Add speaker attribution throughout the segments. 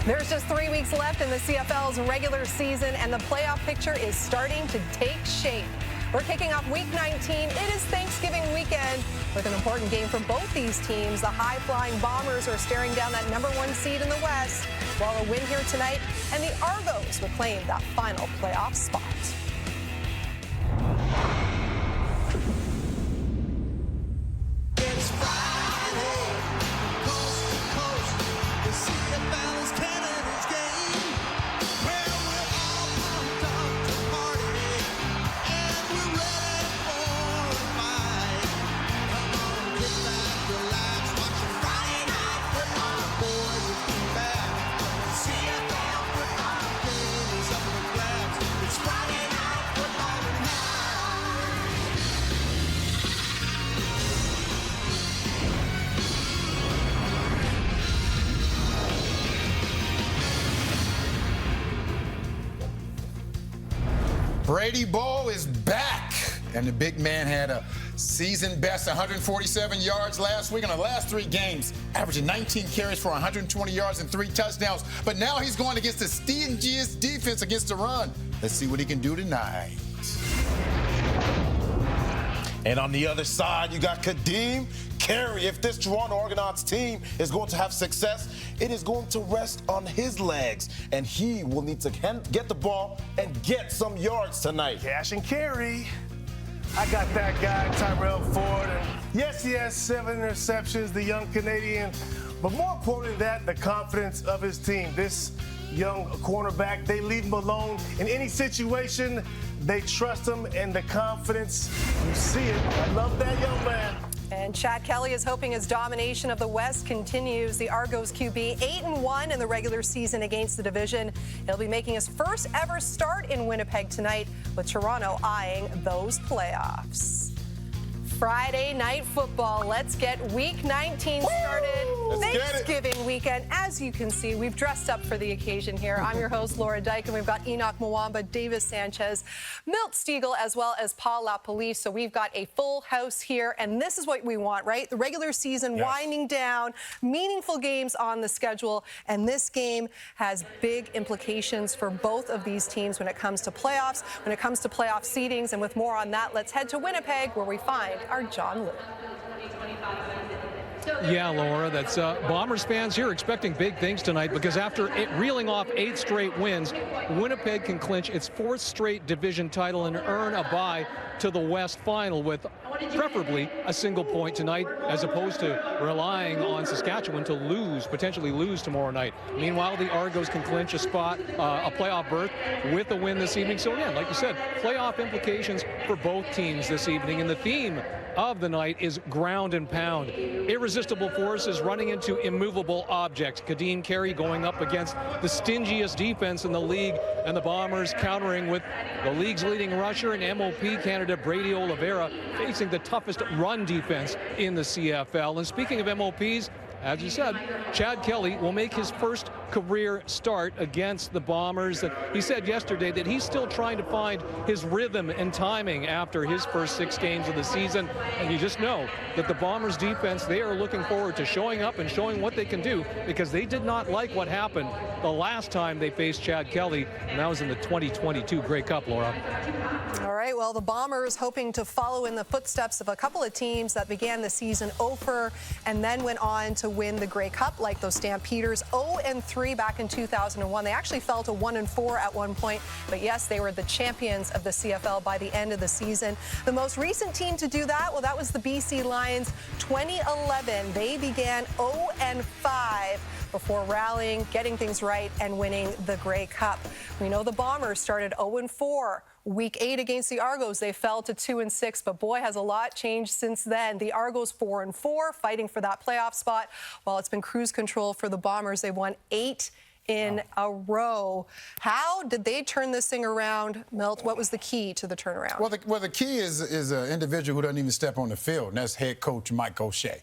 Speaker 1: There's just 3 weeks left in the CFL's regular season, and the playoff picture is starting to take shape. We're kicking off Week 19. It is Thanksgiving weekend with an important game for both these teams. The high-flying Bombers are staring down that #1 seed in the West, while a win here tonight, and the Argos will claim that final playoff spot.
Speaker 2: It's Friday, coast to coast. The CFL is Canada's game, where we're all pumped up to party, and we're ready for a fight. Come on, get back, relax, watch the Friday night football. The boys will be back. The CFL football game is up for grabs. It's Friday night football tonight.
Speaker 3: Brady Bowe is back, and the big man had a season best 147 yards last week in the last 3 games, averaging 19 carries for 120 yards and 3 touchdowns. But now he's going against the stingiest defense against the run. Let's see what he can do tonight.
Speaker 4: And on the other side, you got Kadeem Carey. If this Toronto Argonauts team is going to have success, it is going to rest on his legs, and he will need to get the ball and get some yards tonight.
Speaker 5: Cash and carry. I got that guy, Tyrell Ford. And yes, he has 7 interceptions, the young Canadian. But more important than that, the confidence of his team. This young cornerback, they leave him alone in any situation. They trust him, and the confidence, you see it. I love that young man.
Speaker 1: And Chad Kelly is hoping his domination of the West continues. The Argos QB 8-1 in the regular season against the division. He'll be making his first ever start in Winnipeg tonight, with Toronto eyeing those playoffs. Friday night football. Let's get Week 19 started. Thanksgiving weekend. As you can see, we've dressed up for the occasion here. I'm your host, Laura Dyke, and we've got Enoch Mwamba, Davis Sanchez, Milt Stiegel, as well as Paul LaPolice. So we've got a full house here, and this is what we want, right? The regular season winding down, meaningful games on the schedule, and this game has big implications for both of these teams when it comes to playoffs, when it comes to playoff seedings. And with more on that, let's head to Winnipeg, where we find our John Liu.
Speaker 6: Yeah, Laura, that's Bombers fans here expecting big things tonight, because after reeling off 8 straight wins, Winnipeg can clinch its 4th straight division title and earn a bye to the West final with preferably a single point tonight, as opposed to relying on Saskatchewan to potentially lose tomorrow night. Meanwhile, the Argos can clinch a spot, a playoff berth with a win this evening. So again, like you said, playoff implications for both teams this evening. And the theme of the night is ground and pound. Irresistible forces running into immovable objects. Kadeem Carey going up against the stingiest defense in the league, and the Bombers countering with the league's leading rusher and MOP candidate Brady Oliveira facing the toughest run defense in the CFL. And speaking of MOPs, as you said, Chad Kelly will make his first career start against the Bombers. He said yesterday that he's still trying to find his rhythm and timing after his first 6 games of the season. And you just know that the Bombers defense, they are looking forward to showing up and showing what they can do, because they did not like what happened the last time they faced Chad Kelly, and that was in the 2022 Grey Cup, Laura.
Speaker 1: All right, well, the Bombers hoping to follow in the footsteps of a couple of teams that began the season 0-4 and then went on to win the Grey Cup, like those Stampeders, 0-3 back in 2001. They actually fell to 1-4 at one point, but yes, they were the champions of the CFL by the end of the season. The most recent team to do that, well, that was the BC Lions, 2011. They began 0-5 before rallying, getting things right, and winning the Grey Cup. We know the Bombers started 0-4. Week 8 against the Argos, they fell to 2-6, but boy, has a lot changed since then. The Argos 4-4, fighting for that playoff spot, while it's been cruise control for the Bombers. They've won 8 in a row. How did they turn this thing around, Milt? What was the key to the turnaround?
Speaker 3: Well, the key is an individual who doesn't even step on the field, and that's head coach Mike O'Shea.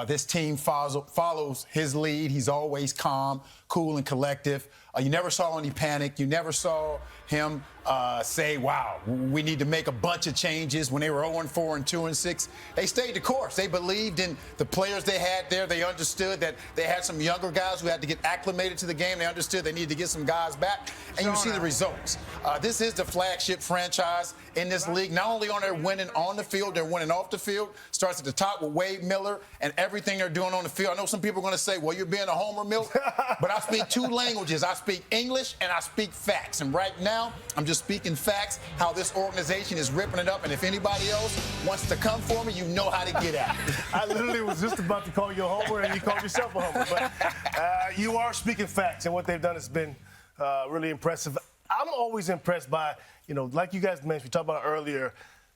Speaker 3: This team follows his lead. He's always calm, cool, and collective. You never saw any panic. You never saw him say, wow, we need to make a bunch of changes. When they were 0-4 and 2-6, they stayed the course. They believed in the players they had there. They understood that they had some younger guys who had to get acclimated to the game. They understood they needed to get some guys back. And you see the results. This is the flagship franchise in this league. Not only are they winning on the field, they're winning off the field. Starts at the top with Wade Miller and everything they're doing on the field. I know some people are going to say, well, you're being a homer, Milt. But I speak two languages. I speak English and I speak facts. And right now, I'm just speaking facts, how this organization is ripping it up. And if anybody else wants to come for me, you know how to get at it.
Speaker 5: I literally was just about to call you a homer, and you called yourself a homer. But you are speaking facts, and what they've done has been really impressive. I'm always impressed by, like you guys mentioned, we talked about earlier,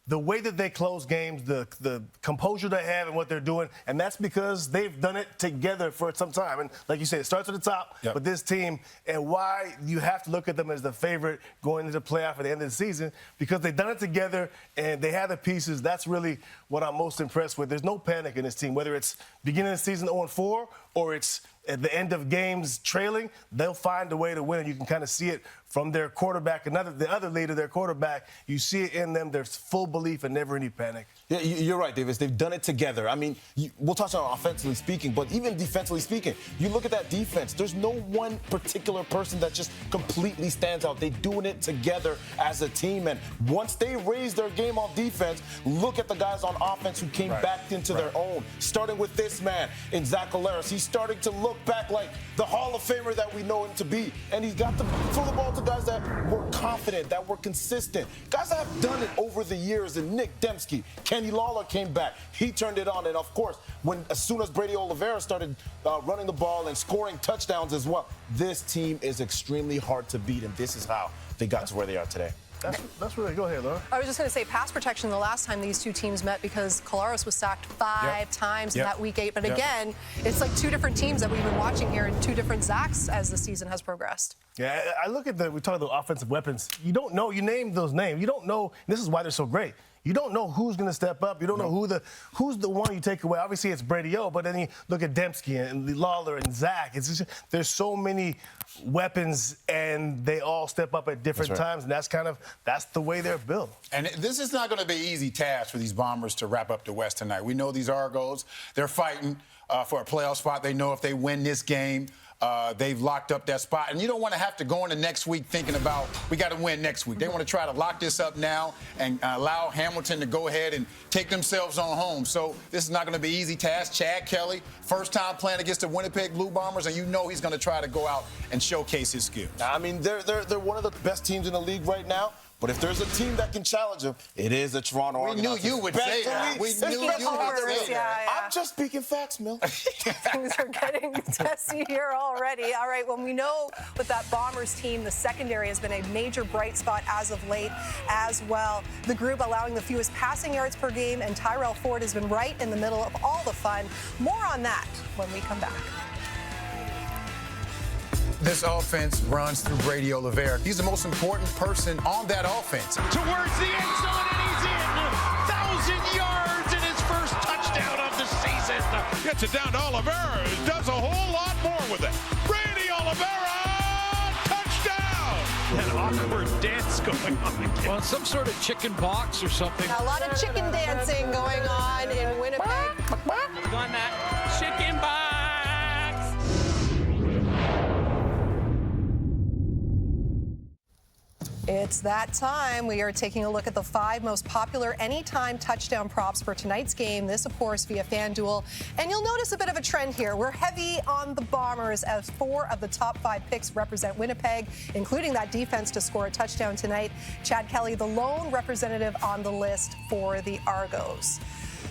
Speaker 5: the way that they close games, the composure they have and what they're doing, and that's because they've done it together for some time. And like you said, it starts at the top with this team, and why you have to look at them as the favorite going into the playoff at the end of the season, because they've done it together and they have the pieces. That's really what I'm most impressed with. There's no panic in this team, whether it's beginning of the season 0-4 or it's at the end of games trailing, they'll find a way to win, and you can kind of see it from their quarterback, the other leader, their quarterback. You see it in them. There's full belief and never any panic.
Speaker 4: Yeah, you're right, Davis. They've done it together. I mean, we'll touch on offensively speaking, but even defensively speaking, you look at that defense, there's no one particular person that just completely stands out. They're doing it together as a team, and once they raise their game on defense, look at the guys on offense who came back into their own, starting with this man in Zach Alaris. He's starting to look back like the Hall of Famer that we know him to be, and he's got to throw the ball to guys that were confident, that were consistent, guys that have done it over the years. And Nick Dembski, Kenny Lawler came back, he turned it on, and of course, as soon as Brady Oliveira started running the ball and scoring touchdowns as well, this team is extremely hard to beat, and this is how they got to where they are today.
Speaker 5: That's really, go ahead, Laura.
Speaker 1: I was just going to say pass protection the last time these two teams met, because Collaros was sacked five times in that week 8. But again, it's like two different teams that we've been watching here and two different Zacks as the season has progressed.
Speaker 5: Yeah, I look at we talk about the offensive weapons. You don't know, you name those names. You don't know, and this is why they're so great. You don't know who's going to step up. You don't know who's the one you take away. Obviously, it's Brady O, but then you look at Dembski and Lawler and Zach. It's just, there's so many weapons, and they all step up at different times, and that's the way they're built.
Speaker 3: And this is not going to be an easy task for these Bombers to wrap up the West tonight. We know these Argos, they're fighting for a playoff spot. They know if they win this game, they've locked up that spot. And you don't want to have to go into next week thinking about, we got to win next week. They want to try to lock this up now and allow Hamilton to go ahead and take themselves on home. So this is not going to be an easy task. Chad Kelly, first time playing against the Winnipeg Blue Bombers, and you know he's going to try to go out and showcase his skills.
Speaker 4: I mean, they're one of the best teams in the league right now. But if there's a team that can challenge them, it is the Toronto Argonauts.
Speaker 3: We knew you would say that. We knew you would say that.
Speaker 4: I'm just speaking facts, Mill.
Speaker 1: Things are getting testy here already. All right, well, we know with that Bombers team, the secondary has been a major bright spot as of late as well. The group allowing the fewest passing yards per game, and Tyrell Ford has been right in the middle of all the fun. More on that when we come back.
Speaker 3: This offense runs through Brady Oliveira. He's the most important person on that offense.
Speaker 7: Towards the end zone, and he's in. 1,000 yards and his first touchdown of the season. Gets it down to Oliveira. Does a whole lot more with it. Brady Oliveira, touchdown! An awkward dance going on again.
Speaker 6: Well, some sort of chicken box or something.
Speaker 1: A lot of chicken dancing going on in Winnipeg.
Speaker 7: On that chicken box.
Speaker 1: It's that time. We are taking a look at the 5 most popular anytime touchdown props for tonight's game. This, of course, via FanDuel. And you'll notice a bit of a trend here. We're heavy on the Bombers as 4 of the top 5 picks represent Winnipeg, including that defense to score a touchdown tonight. Chad Kelly, the lone representative on the list for the Argos.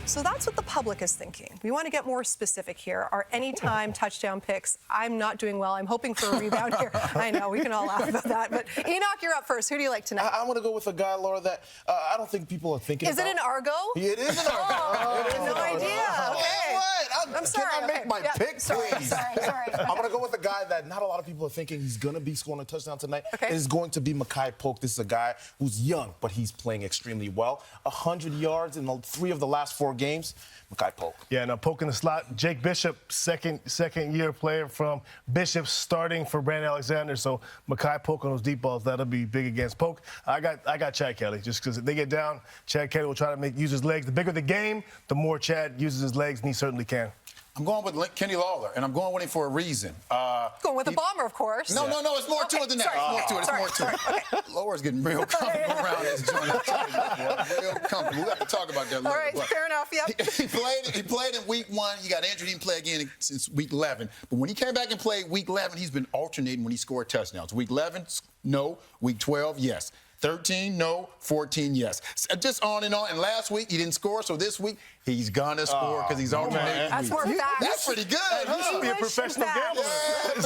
Speaker 1: So that's what the public is thinking. We want to get more specific here. Our anytime touchdown picks. I'm not doing well. I'm hoping for a rebound here. I know, we can all laugh about that. But Enoch, you're up first. Who do you like tonight?
Speaker 4: I want to go with a guy, Laura, that I don't think people are thinking
Speaker 1: about. Is it an Argo?
Speaker 4: It is an Argo.
Speaker 1: Oh, no idea. Okay.
Speaker 4: What?
Speaker 1: I'm sorry.
Speaker 4: Can I make
Speaker 1: Okay.
Speaker 4: my
Speaker 1: Yeah.
Speaker 4: pick,
Speaker 1: Sorry.
Speaker 4: please?
Speaker 1: Sorry.
Speaker 4: I'm going to go with a guy that not a lot of people are thinking he's going to be scoring a touchdown tonight.
Speaker 1: Okay.
Speaker 4: It is going to be Makai Polk. This is a guy who's young, but he's playing extremely well. 100 yards in 3 of the last 4 games. Makai Polk.
Speaker 5: Yeah, now Polk in the slot. Jake Bishop, second year player from Bishop, starting for Brandon Alexander. So Makai Polk on those deep balls, that'll be big against Polk. I got Chad Kelly, just because if they get down, Chad Kelly will try to use his legs. The bigger the game, the more Chad uses his legs, and he certainly can.
Speaker 3: I'm going with Kenny Lawler, and I'm going with him for a reason.
Speaker 1: Going with the Bomber, of course.
Speaker 3: No, it's more to it than that. It's more to it. Lawler's getting real comfortable around this joint. I'm telling you, boy. Real comfortable. We have to talk about that later.
Speaker 1: All right, fair enough, yep.
Speaker 3: He played in week 1. He got injured. He didn't play again since week 11. But when he came back and played week 11, he's been alternating when he scored touchdowns. Week 11, no. Week 12, yes. 13, no. 14, yes. Just on and on. And last week, he didn't score, so this week, he's gonna score because he's alternating.
Speaker 1: That's more facts.
Speaker 3: That's pretty good, huh?
Speaker 5: You should be a professional gambler.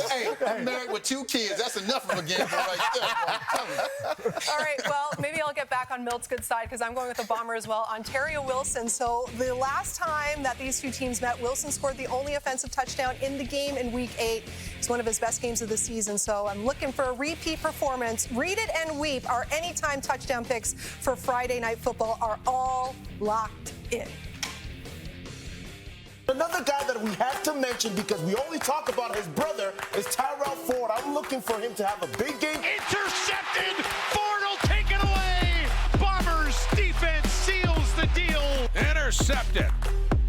Speaker 3: Hey, I'm married with 2 kids. That's enough of a gambler right there. I'm telling you.
Speaker 1: All right, well, maybe I'll get back on Milt's good side because I'm going with the Bomber as well. Ontario Wilson. So the last time that these 2 teams met, Wilson scored the only offensive touchdown in the game in week 8. It's one of his best games of the season. So I'm looking for a repeat performance. Read it and weep. Our anytime touchdown picks for Friday Night Football are all locked in.
Speaker 4: Another guy that we have to mention because we only talk about his brother is Tyrell Ford. I'm looking for him to have a big game.
Speaker 7: Intercepted. Ford will take it away. Bombers defense seals the deal. Intercepted.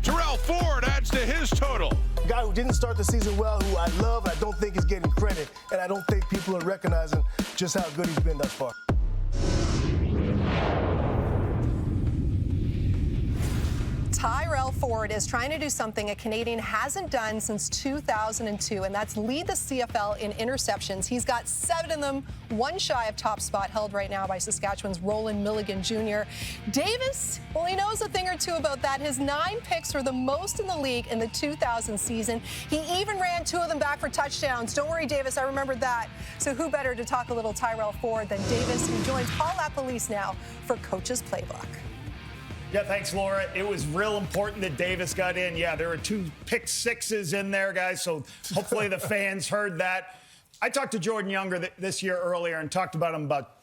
Speaker 7: Terrell Ford adds to his total.
Speaker 5: A guy who didn't start the season well, who I love, and I don't think is getting credit, and I don't think people are recognizing just how good he's been thus far.
Speaker 1: Tyrell Ford is trying to do something a Canadian hasn't done since 2002, and that's lead the CFL in interceptions. He's got 7 of them, 1 shy of top spot, held right now by Saskatchewan's Roland Milligan Jr. Davis, well, he knows a thing or 2 about that. His 9 picks were the most in the league in the 2000 season. He even ran 2 of them back for touchdowns. Don't worry, Davis, I remembered that. So who better to talk a little Tyrell Ford than Davis, who joins Paul LaPolice now for Coach's Playbook.
Speaker 8: Yeah, thanks, Laura. It was real important that Davis got in. Yeah, there were 2 pick sixes in there, guys, so hopefully the fans heard that. I talked to Jordan Younger this year earlier and talked about him about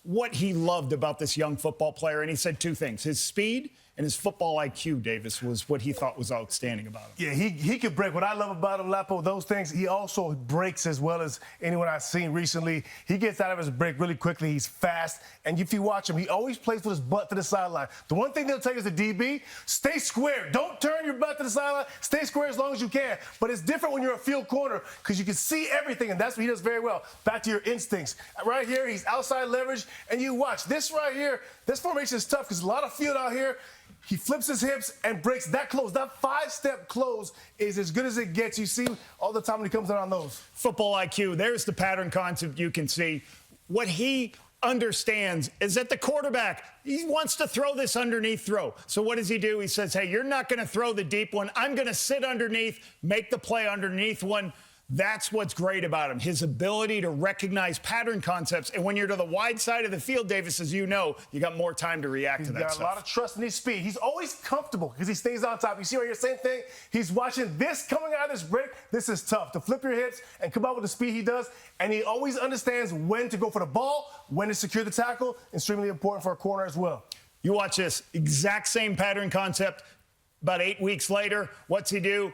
Speaker 8: what he loved about this young football player, and he said 2 things. His speed and his football IQ, Davis, was what he thought was outstanding about him.
Speaker 5: Yeah, he could break. What I love about him, Lapo, those things, he also breaks as well as anyone I've seen recently. He gets out of his break really quickly. He's fast. And if you watch him, he always plays with his butt to the sideline. The one thing they'll tell you as a DB, stay square. Don't turn your butt to the sideline. Stay square as long as you can. But it's different when you're a field corner because you can see everything, and that's what he does very well. Back to your instincts. Right here, he's outside leverage, and you watch. This right here, this formation is tough because a lot of field out here. He flips his hips and breaks that close. That 5-step close is as good as it gets. You see all the time when he comes out on those.
Speaker 8: Football IQ, there's the pattern concept you can see. What he understands is that the quarterback, he wants to throw this underneath throw. So what does he do? He says, hey, you're not going to throw the deep one. I'm going to sit underneath, make the play underneath one. That's what's great about him, his ability to recognize pattern concepts. And when you're to the wide side of the field, Davis, as you know, you got more time to react to that stuff.
Speaker 5: He's got a lot of trust in his speed. He's always comfortable because he stays on top. You see right here, same thing. He's watching this coming out of this break. This is tough to flip your hips and come out with the speed he does. And he always understands when to go for the ball, when to secure the tackle. Extremely important for a corner as well.
Speaker 8: You watch this exact same pattern concept. About 8 weeks later, what's he do?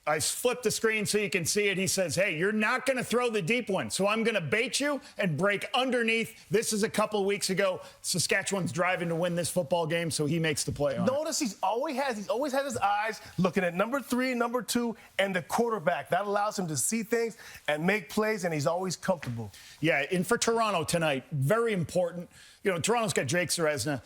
Speaker 8: I flipped the screen so you can see it. He says, hey, you're not going to throw the deep one, so I'm going to bait you and break underneath. This is a couple of weeks ago. Saskatchewan's driving to win this football game, so he makes the play on
Speaker 5: Notice he's always had his eyes looking at number 3, number 2, and the quarterback. That allows him to see things and make plays, and he's always comfortable.
Speaker 8: Yeah, and for Toronto tonight, very important. You know, Toronto's got Jake Ceresna,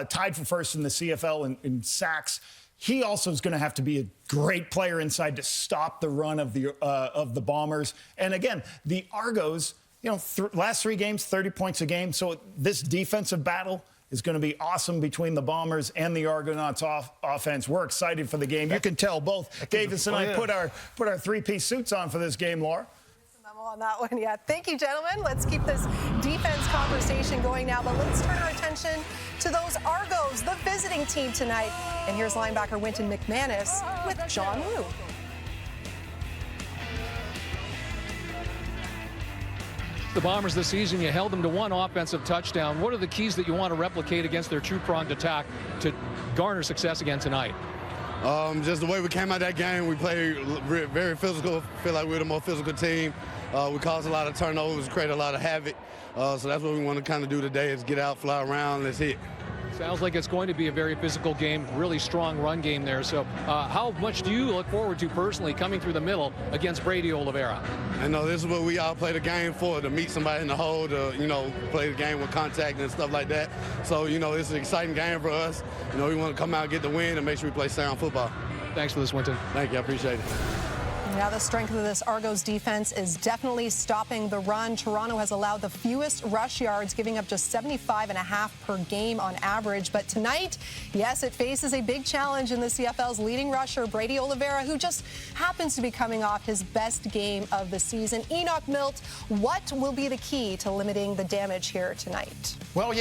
Speaker 8: tied for first in the CFL in sacks. He also is going to have to be a great player inside to stop the run of the Bombers. And again, the Argos, you know, last 3 games, 30 points a game. So this defensive battle is going to be awesome between the Bombers and the Argonauts offense. We're excited for the game. You can tell both Davis and I put our 3-piece suits on for this game, Laura.
Speaker 1: On that one, yeah. Thank you, gentlemen. Let's keep this defense conversation going now, but let's turn our attention to those Argos, the visiting team tonight. And here's linebacker Wynton McManus with John Woo.
Speaker 6: The Bombers this season, you held them to one offensive touchdown. What are the keys that you want to replicate against their two-pronged attack to garner success again tonight?
Speaker 9: Just the way we came out that game, we played very physical. Feel like we're the more physical team. We caused a lot of turnovers, created a lot of havoc. So that's what we want to kind of do today is get out, fly around, let's hit.
Speaker 6: Sounds like it's going to be a very physical game, really strong run game there. So how much do you look forward to personally coming through the middle against Brady Oliveira?
Speaker 9: I know this is what we all play the game for, to meet somebody in the hole, to, play the game with contact and stuff like that. So, it's an exciting game for us. We want to come out and get the win and make sure we play sound football.
Speaker 6: Thanks for this, Wynton.
Speaker 9: Thank you. I appreciate it.
Speaker 1: Now the strength of this Argos defense is definitely stopping the run. Toronto has allowed the fewest rush yards, giving up just 75.5 per game on average. But tonight, yes, it faces a big challenge in the CFL's leading rusher, Brady Oliveira, who just happens to be coming off his best game of the season. Enoch Milt, what will be the key to limiting the damage here tonight?
Speaker 3: Well,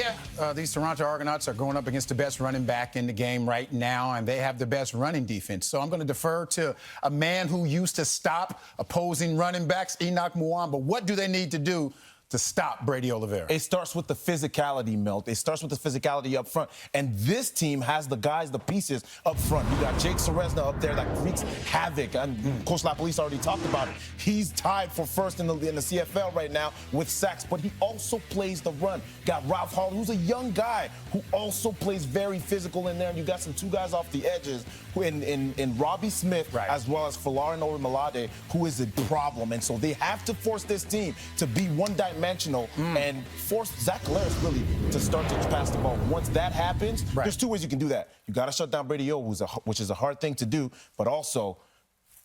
Speaker 3: these Toronto Argonauts are going up against the best running back in the game right now, and they have the best running defense. So I'm going to defer to a man who used to stop opposing running backs, Enoch Muamba. What do they need to do to stop Brady Oliveira?
Speaker 4: It starts with the physicality, Milt. It starts with the physicality up front. And this team has the guys, the pieces up front. You got Jake Seresna up there that wreaks havoc. And Coach LaPolice already talked about it. He's tied for first in the CFL right now with sacks, but he also plays the run. Got Ralph Hall, who's a young guy who also plays very physical in there. And you got some two guys off the edges who in Robbie Smith, as well as Falarin Orimolade, who is a problem. And so they have to force this team to be one-dimensional and force Zach Collaros really to start to pass the ball. Once that happens, there's two ways you can do that. You got to shut down Brady O, which is a hard thing to do, but also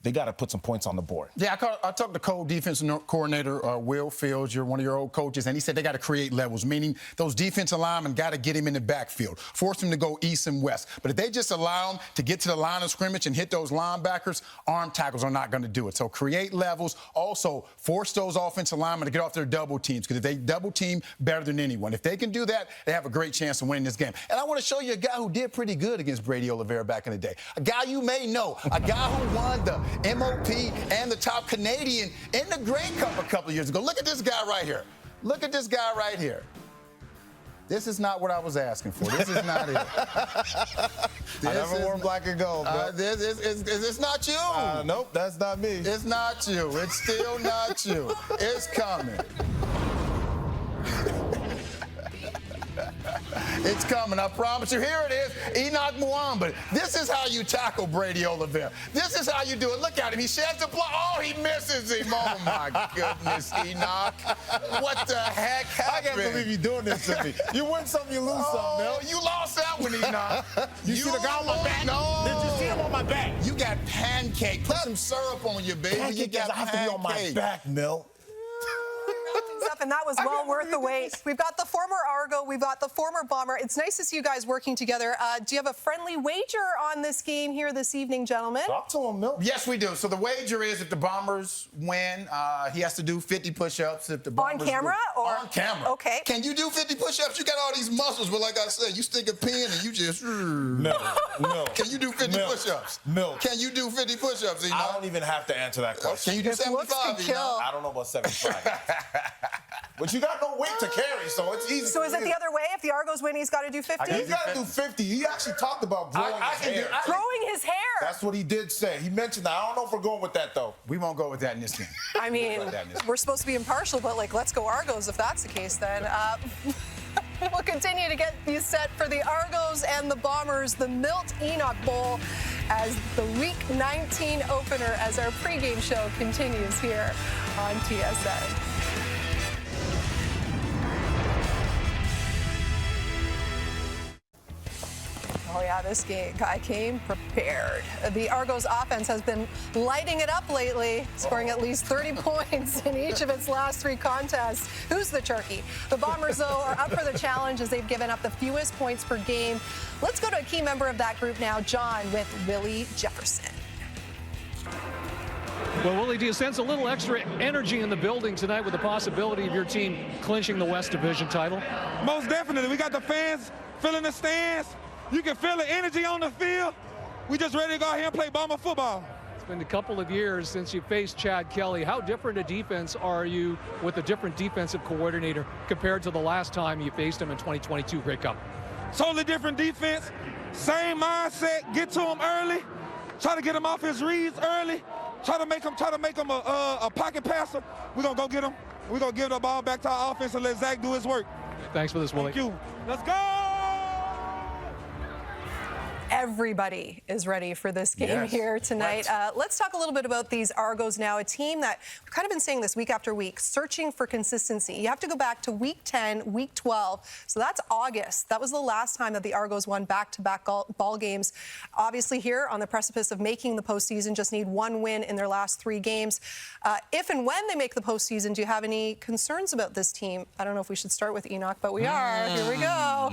Speaker 4: they got to put some points on the board.
Speaker 3: Yeah, I talked to co-defensive coordinator Will Fields. You're one of your old coaches, and he said they got to create levels, meaning those defensive linemen got to get him in the backfield, force him to go east and west. But if they just allow him to get to the line of scrimmage and hit those linebackers, arm tackles are not going to do it. So create levels. Also, force those offensive linemen to get off their double teams, because if they double team better than anyone, if they can do that, they have a great chance of winning this game. And I want to show you a guy who did pretty good against Brady Oliveira back in the day. A guy you may know, a guy who won the MOP and the top Canadian in the Grey Cup a couple of years ago. Look at this guy right here. Look at this guy right here. This is not what I was asking for. This is not it.
Speaker 4: I never wore black and gold.
Speaker 3: Is this not you?
Speaker 4: Nope, that's not me.
Speaker 3: It's not you. It's still not you. It's coming. It's coming, I promise you. Here it is, Enoch Muamba. This is how you tackle Brady Oliveira. This is how you do it. Look at him. He sheds the block. Oh, he misses him. Oh, my goodness, Enoch. What the heck happened?
Speaker 4: I can't believe you're doing this to me. You win some, you lose some, Mel.
Speaker 3: You lost that one, Enoch.
Speaker 4: You see the guy on my back?
Speaker 3: No.
Speaker 4: Did you see him on my back?
Speaker 3: You got pancake. Put some syrup on you, baby.
Speaker 4: Pancake
Speaker 3: You got
Speaker 4: have to be on my back, Mel.
Speaker 1: And that was well worth the wait. We've got the former Argo, we've got the former Bomber. It's nice to see you guys working together. Do you have a friendly wager on this game here this evening, gentlemen?
Speaker 4: Talk to him, Milt.
Speaker 3: Yes, we do. So the wager is if the Bombers win, he has to do 50 push-ups. If the Bombers
Speaker 1: on camera?
Speaker 3: Or
Speaker 1: or
Speaker 3: on camera.
Speaker 1: Okay.
Speaker 3: Can you do 50 push-ups? You got all these muscles, but like I said, you stick a pin and you just...
Speaker 4: No.
Speaker 3: Can you do 50 push-ups?
Speaker 4: No.
Speaker 3: Can you do 50 push-ups, Enoch?
Speaker 4: I don't even have to answer that question.
Speaker 3: Can you do
Speaker 1: If looks
Speaker 3: 75,
Speaker 1: could kill.
Speaker 3: Enoch?
Speaker 4: I don't know about 75. But you got no weight to carry, so it's easy.
Speaker 1: So is it the other way? If the Argos win, he's got to do 50?
Speaker 4: He's got to do 50. He actually talked about growing his hair.
Speaker 1: Growing his hair.
Speaker 4: That's what he did say. He mentioned that. I don't know if we're going with that, though.
Speaker 3: We won't go with that in this game.
Speaker 1: I mean, we're supposed to be impartial, but, let's go Argos if that's the case, then. We'll continue to get you set for the Argos and the Bombers, the Milt Enoch Bowl, as the Week 19 opener, as our pregame show continues here on TSN. Oh, yeah, this guy came prepared. The Argos offense has been lighting it up lately, scoring at least 30 points in each of its last 3 contests. Who's the turkey? The Bombers, though, are up for the challenge as they've given up the fewest points per game. Let's go to a key member of that group now, John, with Willie Jefferson.
Speaker 6: Well, Willie, do you sense a little extra energy in the building tonight with the possibility of your team clinching the West Division title?
Speaker 10: Most definitely. We got the fans filling the stands. You can feel the energy on the field. We just ready to go out here and play Bomber football.
Speaker 6: It's been a couple of years since you faced Chad Kelly. How different a defense are you with a different defensive coordinator compared to the last time you faced him in 2022 Grey Cup?
Speaker 10: Totally different defense. Same mindset. Get to him early. Try to get him off his reads early. Try to make him a pocket passer. We're going to go get him. We're going to give the ball back to our offense and let Zach do his work.
Speaker 6: Thanks for this, Willie.
Speaker 10: Thank you. Let's go!
Speaker 1: Everybody is ready for this game here tonight. Let's talk a little bit about these Argos now, a team that we've kind of been saying this week after week, searching for consistency. You have to go back to week 10, week 12. So that's August. That was the last time that the Argos won back-to-back ball games. Obviously here on the precipice of making the postseason, just need one win in their last 3 games. If and when they make the postseason, do you have any concerns about this team? I don't know if we should start with Enoch, but we are. Here we go.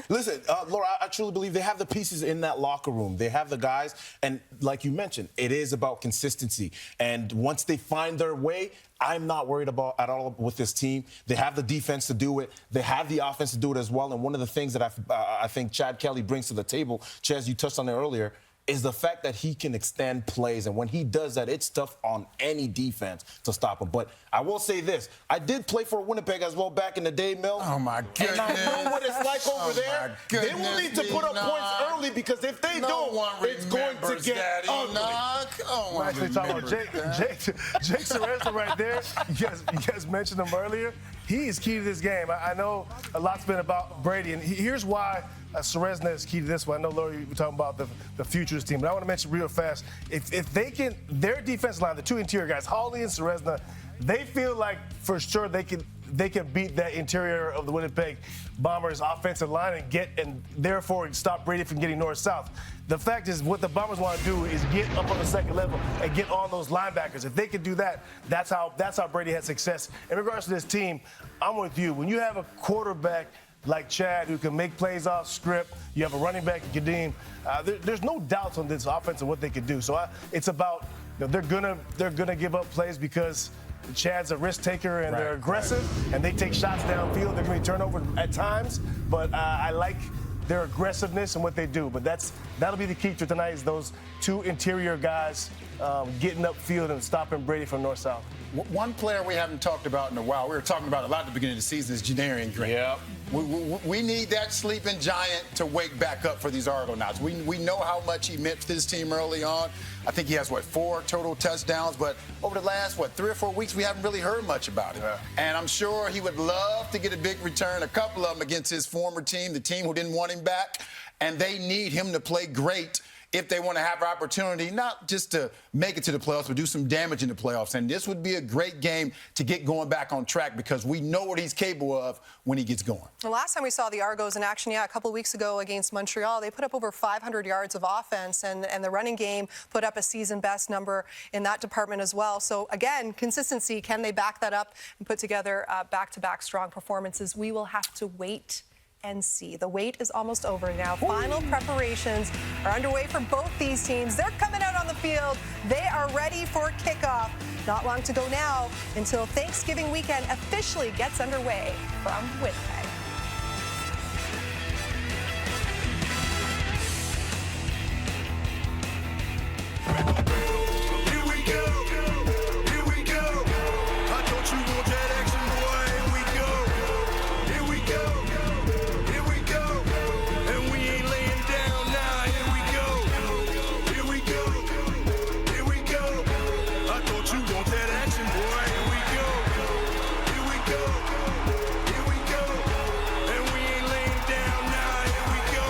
Speaker 4: Listen, Laura, I truly believe they have the pieces in that locker room. They have the guys, and like you mentioned, it is about consistency. And once they find their way, I'm not worried about at all with this team. They have the defense to do it. They have the offense to do it as well. And one of the things that I think Chad Kelly brings to the table, Chaz, you touched on it earlier, is the fact that he can extend plays. And when he does that, it's tough on any defense to stop him. But I will say this. I did play for Winnipeg as well back in the day, Mill.
Speaker 3: Oh, my goodness.
Speaker 4: And I know what it's like over there. They will need to put up points early because if they don't, it's going to get ugly.
Speaker 5: We're actually talking about Jake Ceresna right there. You guys mentioned him earlier. He is key to this game. I know a lot's been about Brady, and here's why Ceresna is key to this one. I know, Laurie, we're talking about the futures team, but I want to mention real fast, if they can, their defense line, the 2 interior guys, Hawley and Ceresna, they feel like for sure they can beat that interior of the Winnipeg Bombers offensive line and therefore stop Brady from getting north-south. The fact is, what the Bombers want to do is get up on the second level and get on those linebackers. If they can do that, that's how Brady had success. In regards to this team, I'm with you. When you have a quarterback like Chad who can make plays off script, you have a running back in Kadeem, there's no doubts on this offense and what they can do. So it's about, they're gonna give up plays because Chad's a risk taker and they're aggressive and they take shots downfield. They're going to turn over at times, but I like their aggressiveness and what they do. But that'll be the key to tonight is those 2 interior guys getting upfield and stopping Brady from north-south.
Speaker 3: One player we haven't talked about in a while, we were talking about a lot at the beginning of the season, is Janarian Grant.
Speaker 4: Yep.
Speaker 3: We need that sleeping giant to wake back up for these Argonauts. We know how much he meant to this team early on. I think he has, 4 total touchdowns, but over the last, 3 or 4 weeks, we haven't really heard much about him. Yeah. And I'm sure he would love to get a big return, a couple of them against his former team, the team who didn't want him back, and they need him to play great if they want to have opportunity, not just to make it to the playoffs, but do some damage in the playoffs. And this would be a great game to get going back on track because we know what he's capable of when he gets going.
Speaker 1: The last time we saw the Argos in action, a couple of weeks ago against Montreal, they put up over 500 yards of offense, and the running game put up a season-best number in that department as well. So, again, consistency, can they back that up and put together back-to-back strong performances? We will have to wait and see. The wait is almost over now. Final preparations are underway for both these teams. They're coming out on the field. They are ready for kickoff. Not long to go now until Thanksgiving weekend officially gets underway from Winnipeg.
Speaker 2: Here we go. Here we go. I thought you want that action, boy. Here we go. Here we go. Here we go. And we ain't laying down now. Here we go. Here we go. Here we go. I thought you want that action, boy. Here we go. Here we go. Here we go. And we ain't laying down now. Here we go.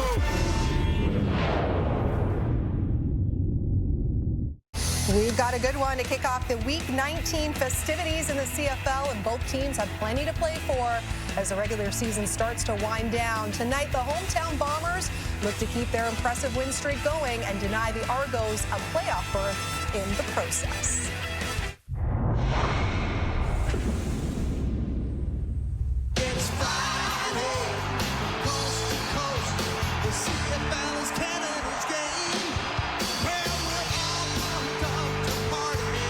Speaker 1: We've got a good one to kick off the Week 19 festivities in the CFL, and both teams have plenty to play for as the regular season starts to wind down. Tonight, the hometown Bombers look to keep their impressive win streak going and deny the Argos a playoff berth in the process.
Speaker 2: It's Friday, coast to coast. The CFL is Canada's game. Where we're all pumped up to party,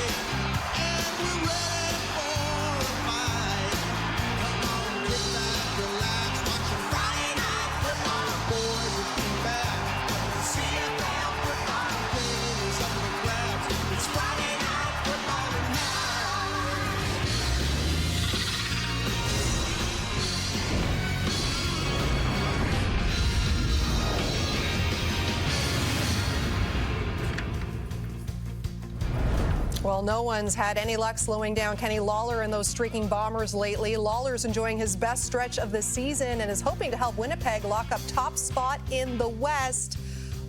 Speaker 1: Well, no one's had any luck slowing down Kenny Lawler and those streaking Bombers lately. Lawler's enjoying his best stretch of the season and is hoping to help Winnipeg lock up top spot in the West.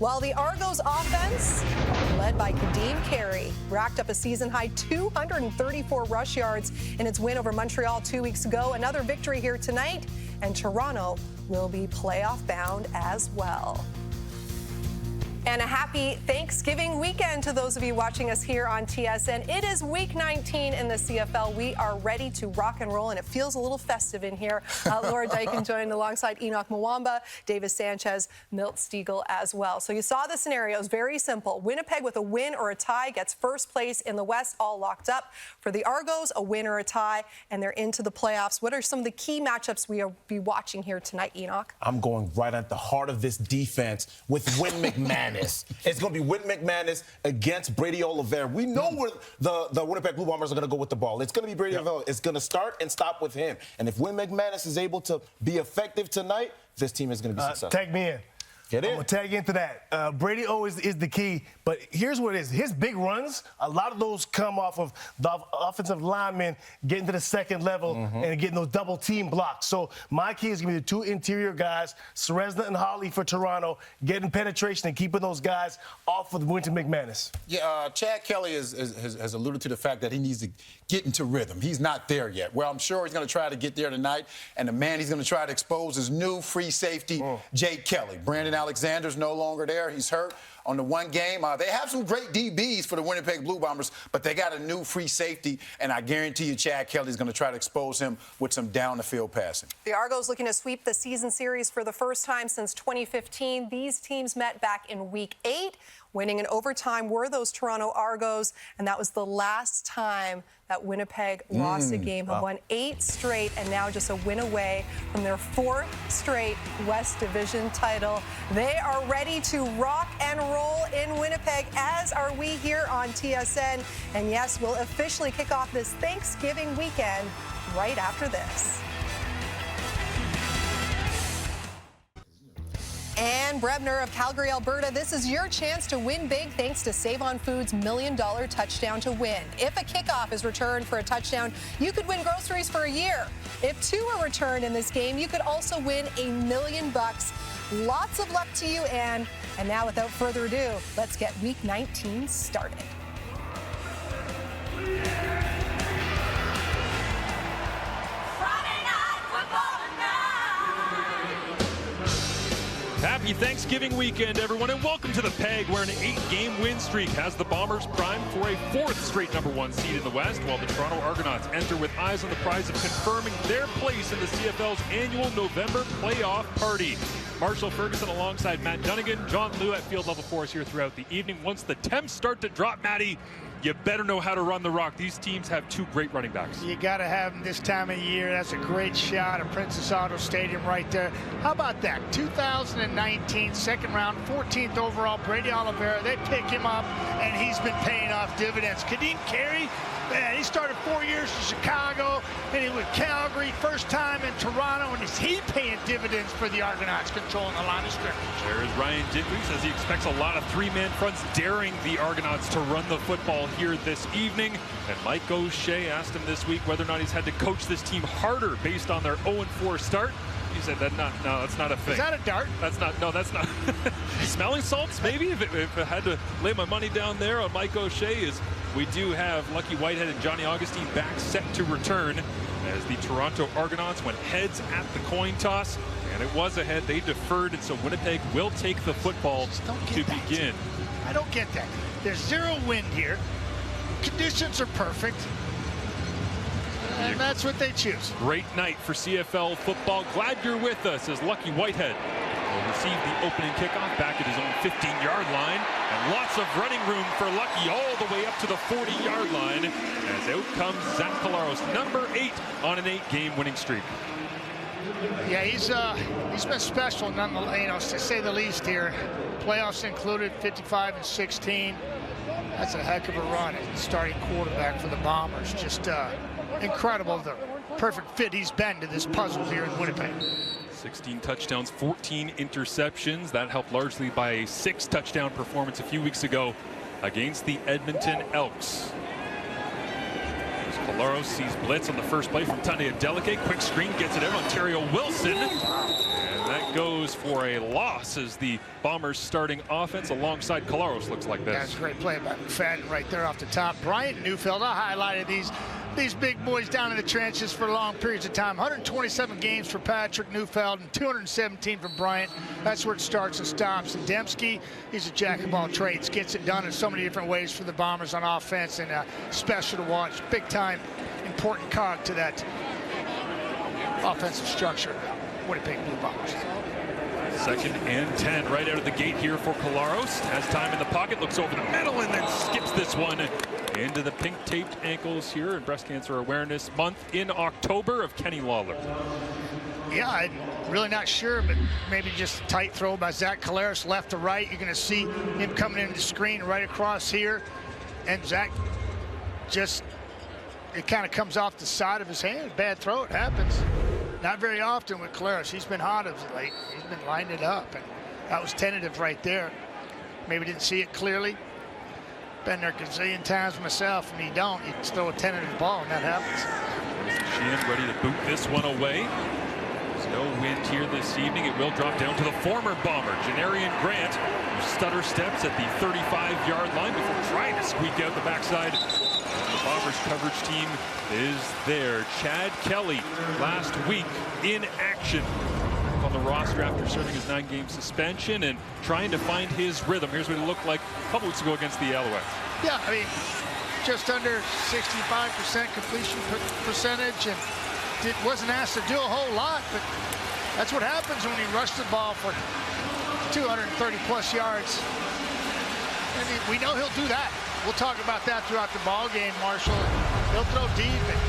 Speaker 1: While the Argos offense, led by Kadeem Carey, racked up a season-high 234 rush yards in its win over Montreal 2 weeks ago. Another victory here tonight, and Toronto will be playoff-bound as well. And a happy Thanksgiving weekend to those of you watching us here on TSN. It is week 19 in the CFL. We are ready to rock and roll, and it feels a little festive in here. Laura Dyken joined alongside Enoch Mwamba, Davis Sanchez, Milt Stiegel as well. So you saw the scenarios, very simple. Winnipeg with a win or a tie gets first place in the West, all locked up. For the Argos, a win or a tie, and they're into the playoffs. What are some of the key matchups we will be watching here tonight, Enoch?
Speaker 4: I'm going right at the heart of this defense with Win McMahon. It's going to be Win McManus against Brady Oliveira. We know where the Winnipeg Blue Bombers are going to go with the ball. It's going to be Brady Oliveira. It's going to start and stop with him. And if Win McManus is able to be effective tonight, this team is going to be successful.
Speaker 5: Tag me in.
Speaker 4: Get in.
Speaker 5: I'm going to tag into that. Brady always is the key, but here's what it is. His big runs, a lot of those come off of the offensive linemen getting to the second level and getting those double team blocks. So my key is going to be the two interior guys, Serezna and Holly for Toronto, getting penetration and keeping those guys off of Winton McManus.
Speaker 3: Yeah, Chad Kelly has alluded to the fact that he needs to get into rhythm. He's not there yet. Well, I'm sure he's going to try to get there tonight, and the man he's going to try to expose is new free safety, Jake Kelly. Brandon Alexander's no longer there. He's hurt on the one game. They have some great DBs for the Winnipeg Blue Bombers, but they got a new free safety, and I guarantee you Chad Kelly's going to try to expose him with some down-the-field passing.
Speaker 1: The Argos looking to sweep the season series for the first time since 2015. These teams met back in Week 8. Winning in overtime were those Toronto Argos, and that was the last time that Winnipeg lost a game. Have won 8 straight, and now just a win away from their 4th straight West Division title. They are ready to rock and roll in Winnipeg, as are we here on TSN. And yes, we'll officially kick off this Thanksgiving weekend right after this. And Brebner of Calgary, Alberta, this is your chance to win big thanks to Save On Foods' $1 Million Touchdown to Win. If a kickoff is returned for a touchdown, you could win groceries for a year. If 2 are returned in this game, you could also win $1 million. Lots of luck to you, Ann. And now, without further ado, let's get Week 19 started.
Speaker 11: Happy Thanksgiving weekend, everyone, and welcome to the Peg, where an 8-game win streak has the Bombers primed for a 4th straight #1 seed in the West, while the Toronto Argonauts enter with eyes on the prize of confirming their place in the CFL's annual November playoff party. Marshall Ferguson alongside Matt Dunnigan, John Liu at field level for us here throughout the evening. Once the temps start to drop, Matty, you better know how to run the rock. These teams have 2 great running backs.
Speaker 12: You got to have them this time of year. That's a great shot at Princess Auto Stadium right there. How about that? 2019 second round, 14th overall, Brady Oliveira. They pick him up, and he's been paying off dividends. Kadeem Carey, man, he started 4 years in Chicago, and he went Calgary, first time in Toronto, and is he paying dividends for the Argonauts, controlling the line of scrimmage?
Speaker 11: There is Ryan Dingley, says he expects a lot of 3-man fronts, daring the Argonauts to run the football here this evening. And Mike O'Shea asked him this week whether or not he's had to coach this team harder based on their 0-4 start. He said no, that's not a thing.
Speaker 12: Is that a dart?
Speaker 11: That's not. Smelling salts, maybe. If I had to lay my money down there on Mike O'Shea, is we do have Lucky Whitehead and Johnny Augustine back set to return, as the Toronto Argonauts went heads at the coin toss, and it was a head. They deferred, and so Winnipeg will take the football to begin.
Speaker 12: I don't get that. There's 0 wind here. Conditions are perfect. And that's what they choose.
Speaker 11: Great night for CFL football. Glad you're with us, as Lucky Whitehead will receive the opening kickoff back at his own 15-yard line. And lots of running room for Lucky all the way up to the 40-yard line, as out comes Zach Collaros, number 8 on an 8-game winning streak.
Speaker 12: Yeah, he's been special, nonetheless, to say the least here. Playoffs included, 55-16. That's a heck of a run as starting quarterback for the Bombers. Just incredible, the perfect fit he's been to this puzzle here in Winnipeg.
Speaker 11: 16 touchdowns, 14 interceptions. That helped largely by a 6-touchdown performance a few weeks ago against the Edmonton Elks. Collaros sees blitz on the first play from Tunde Adeleke. Quick screen gets it out. Ontario Wilson. And that goes for a loss as the Bombers starting offense alongside Collaros looks like this.
Speaker 12: That's a great play by McFadden right there off the top. Bryant Neufeld, I highlighted these big boys down in the trenches for long periods of time. 127 games for Patrick Neufeld and 217 for Bryant. That's where it starts and stops. And Dembski, he's a jack of all trades. Gets it done in so many different ways for the Bombers on offense, and special to watch. Big time, important cog to that offensive structure. Winnipeg Blue Bombers.
Speaker 11: 2nd and 10 right out of the gate here for Collaros. Has time in the pocket, looks over the middle, and then skips this one into the pink taped ankles here in Breast Cancer Awareness Month in October of Kenny Lawler.
Speaker 12: Yeah, I'm really not sure, but maybe just a tight throw by Zach Collaros left to right. You're going to see him coming into the screen right across here. And Zach just, it kind of comes off the side of his hand. Bad throw, it happens. Not very often with Collaros. He's been hot as of late. He's been lining it up, and that was tentative right there. Maybe didn't see it clearly. Been there a gazillion times myself, and you just throw a tentative ball, and that happens.
Speaker 11: Sheehan ready to boot this one away. There's no wind here this evening. It will drop down to the former Bomber, Janarian Grant, who stutter steps at the 35-yard line before trying to squeak out the backside. The Bombers coverage team is there. Chad Kelly last week in action on the roster after serving his 9-game suspension and trying to find his rhythm. Here's what it looked like a couple weeks ago against the Alouettes.
Speaker 12: Yeah, I mean, just under 65% completion percentage, and wasn't asked to do a whole lot, but that's what happens when you rush the ball for 230-plus yards. I mean, we know he'll do that. We'll talk about that throughout the ball game, Marshall. He'll throw deep, and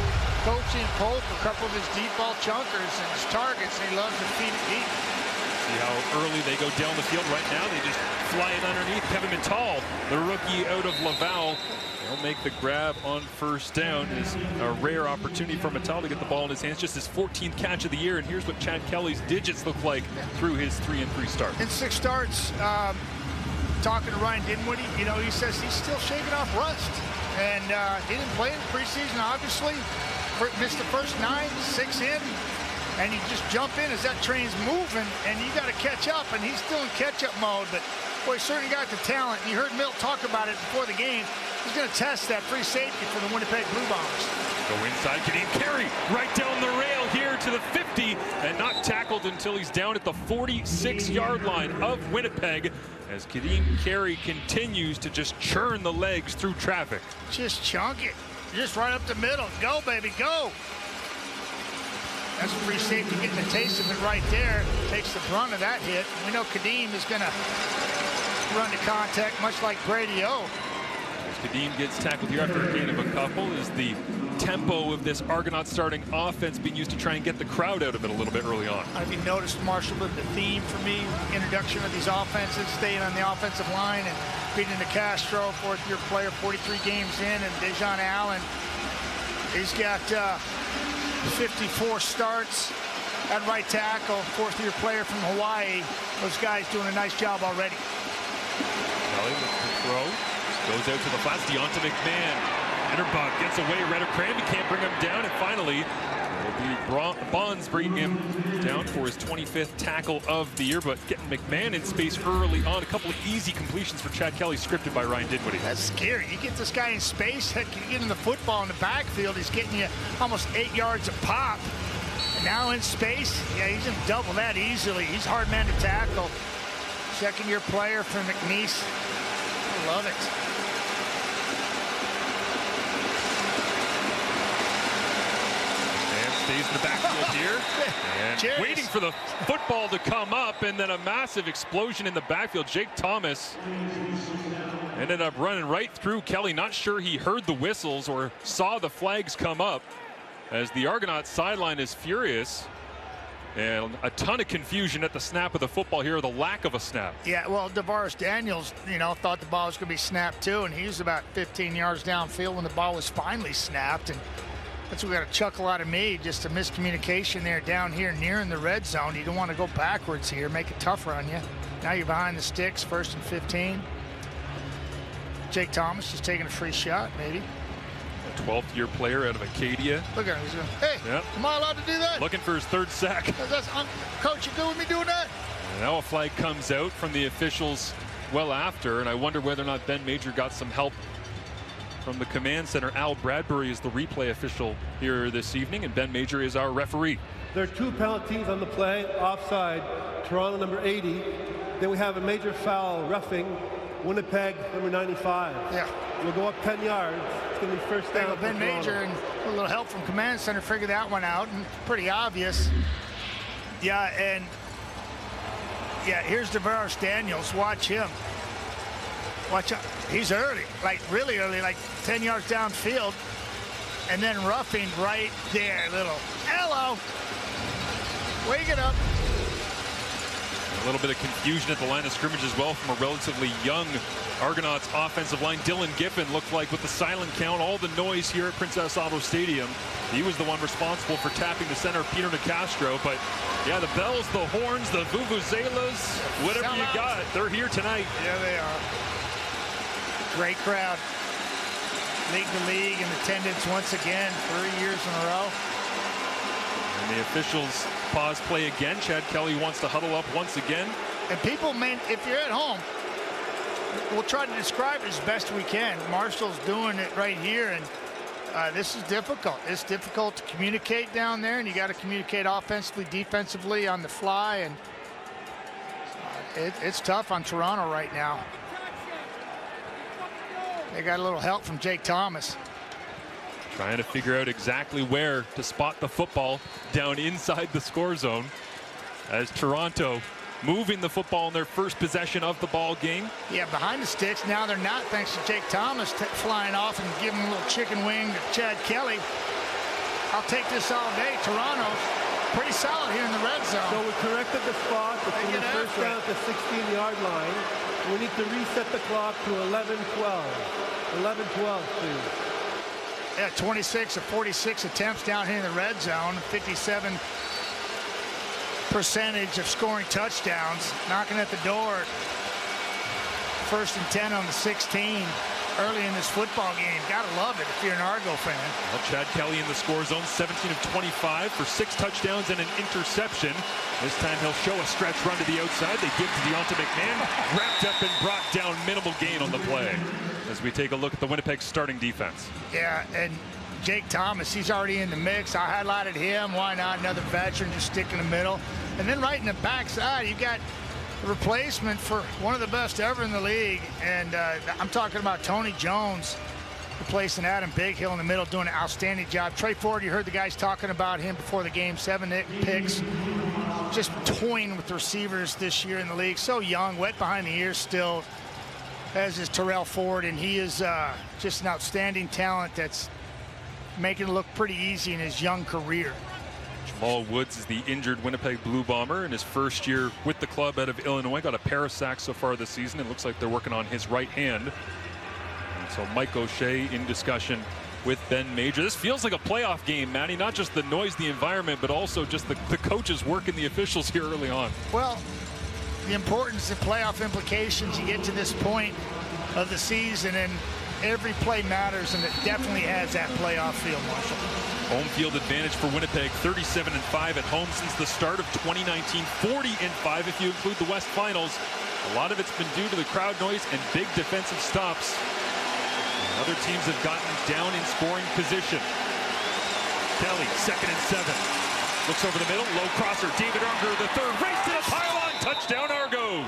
Speaker 12: coaching Pope a couple of his deep ball chunkers and his targets, and he loves to feed it deep.
Speaker 11: See how early they go down the field right now. They just fly it underneath. Kevin Mittal, the rookie out of Laval, he'll make the grab on first down. It's a rare opportunity for Mittal to get the ball in his hands. Just his 14th catch of the year, and here's what Chad Kelly's digits look like through his 3-3 start.
Speaker 12: In 6 starts, talking to Ryan Dinwiddie, he says he's still shaking off rust. And he didn't play in preseason, obviously. Missed the first 9, 6 in. And you just jump in as that train's moving, and you got to catch up, and he's still in catch-up mode. But, boy, he certainly got the talent. You heard Milt talk about it before the game. He's going to test that free safety for the Winnipeg Blue Bombers.
Speaker 11: Go inside, Kadeem Carey right down the rail here to the 50, and not tackled until he's down at the 46-yard line of Winnipeg as Kadeem Carey continues to just churn the legs through traffic.
Speaker 12: Just chunk it. Just right up the middle. Go, baby, go. That's a free safety getting a taste of it right there. Takes the brunt of that hit. We know Kadeem is going to run to contact, much like Brady O.
Speaker 11: As Kadeem gets tackled here after a gain of a couple, is the tempo of this Argonauts starting offense being used to try and get the crowd out of it a little bit early on.
Speaker 12: Have you noticed, Marshall, the theme for me, introduction of these offenses, staying on the offensive line and beating the Castro, 4th-year player, 43 games in, and Dejan Allen, he's got 54 starts at right tackle, 4th-year player from Hawaii. Those guys doing a nice job already.
Speaker 11: Kelly with the throw, goes out to the flats, Deonta McMahon. Enterbach gets away, Redder-Cranby can't bring him down, and finally it'll be Bonds bringing him down for his 25th tackle of the year, but getting McMahon in space early on. A couple of easy completions for Chad Kelly, scripted by Ryan Dinwiddie.
Speaker 12: That's scary. You get this guy in space, heck, you get him the football in the backfield, he's getting you almost 8 yards a pop. And now in space, yeah, he's going to double that easily. He's a hard man to tackle. 2nd-year player for McNeese. I love it.
Speaker 11: Stays in the backfield here, and
Speaker 12: Cheers.
Speaker 11: waiting for the football to come up, and then a massive explosion in the backfield. Jake Thomas ended up running right through Kelly. Not sure he heard the whistles or saw the flags come up, as the Argonauts sideline is furious. And a ton of confusion at the snap of the football here, or the lack of a snap.
Speaker 12: Yeah, well, DeVaris Daniels, thought the ball was going to be snapped too, and he was about 15 yards downfield when the ball was finally snapped. And that's what we got to chuckle out of me, just a miscommunication there down here nearing the red zone. You don't want to go backwards here, make it tougher on you. Now you're behind the sticks, 1st and 15. Jake Thomas is taking a free shot, maybe.
Speaker 11: 12th-year player out of Acadia.
Speaker 12: Look at him. He's going, hey,
Speaker 11: Yep.
Speaker 12: am I allowed to do that?
Speaker 11: Looking for his 3rd sack.
Speaker 12: Coach, you good with me doing that?
Speaker 11: And now a flag comes out from the officials well after, and I wonder whether or not Ben Major got some help from the command center. Al Bradbury is the replay official here this evening, and Ben Major is our referee.
Speaker 13: There are 2 penalties on the play, offside, Toronto number 80. Then we have a major foul, roughing, Winnipeg number 95.
Speaker 12: Yeah.
Speaker 13: We'll go up 10 yards. It's going to be first down.
Speaker 12: Ben
Speaker 13: for
Speaker 12: Major
Speaker 13: Toronto.
Speaker 12: and a little help from command center figured that one out, and pretty obvious. Yeah, and yeah, here's DeVaris Daniels. Watch him. Watch out. He's early, like really early, like 10 yards downfield. And then roughing right there, little hello. Wake it up.
Speaker 11: A little bit of confusion at the line of scrimmage as well from a relatively young Argonauts offensive line. Dylan Giffen looked like, with the silent count, all the noise here at Princess Auto Stadium, he was the one responsible for tapping the center, Peter Nicastro. But yeah, the bells, the horns, the vuvuzelas, whatever you got, they're here tonight.
Speaker 12: Yeah, they are. Great crowd. League to league in attendance once again, 3 years in a row.
Speaker 11: And the officials pause play again. Chad Kelly wants to huddle up once again.
Speaker 12: And people, man, if you're at home, we'll try to describe it as best we can. Marshall's doing it right here, and this is difficult. It's difficult to communicate down there, and you got to communicate offensively, defensively on the fly, and it's tough on Toronto right now. They got a little help from Jake Thomas.
Speaker 11: Trying to figure out exactly where to spot the football down inside the score zone, as Toronto moving the football in their first possession of the ball game.
Speaker 12: Yeah, behind the sticks. Now they're not, thanks to Jake Thomas flying off and giving a little chicken wing to Chad Kelly. I'll take this all day. Toronto's pretty solid here in the red zone.
Speaker 13: So we corrected the spot. It's in the first down at the 16-yard line. We need to reset the clock to 11-12. 11-12, please.
Speaker 12: Yeah, 26 of 46 attempts down here in the red zone. 57% of scoring touchdowns. Knocking at the door. 1st and 10 on the 16 early in this football game. Gotta love it if you're an Argo fan.
Speaker 11: Well, Chad Kelly in the score zone, 17 of 25 for 6 touchdowns and an interception. This time he'll show a stretch run to the outside. They give to Deonta McMahon. Wrapped up and brought down, minimal gain on the play. As we take a look at the Winnipeg starting defense.
Speaker 12: Yeah, and Jake Thomas, he's already in the mix. I highlighted him. Why not? Another veteran, just stick in the middle. And then right in the backside, you got the replacement for one of the best ever in the league. And I'm talking about Tony Jones replacing Adam Bighill in the middle, doing an outstanding job. Trey Ford, you heard the guys talking about him before the game. 7 picks. Just toying with the receivers this year in the league. So young, wet behind the ears still, as is Terrell Ford, and he is just an outstanding talent that's making it look pretty easy in his young career.
Speaker 11: Jamal Woods is the injured Winnipeg Blue Bomber in his first year with the club out of Illinois. Got a pair of sacks so far this season. It looks like they're working on his right hand. And so Mike O'Shea in discussion with Ben Major. This feels like a playoff game, Matty. Not just the noise, the environment, but also just the coaches working the officials here early on.
Speaker 12: Well, the importance of playoff implications, you get to this point of the season and every play matters, and it definitely has that playoff feel, Marshall.
Speaker 11: Home field advantage for Winnipeg, 37-5 at home since the start of 2019, 40-5 if you include the West Finals. A lot of it's been due to the crowd noise and big defensive stops. Other teams have gotten down in scoring position. Kelly, 2nd and 7. Looks over the middle, low crosser, David Unger, the third, race to the pylon, touchdown Argos.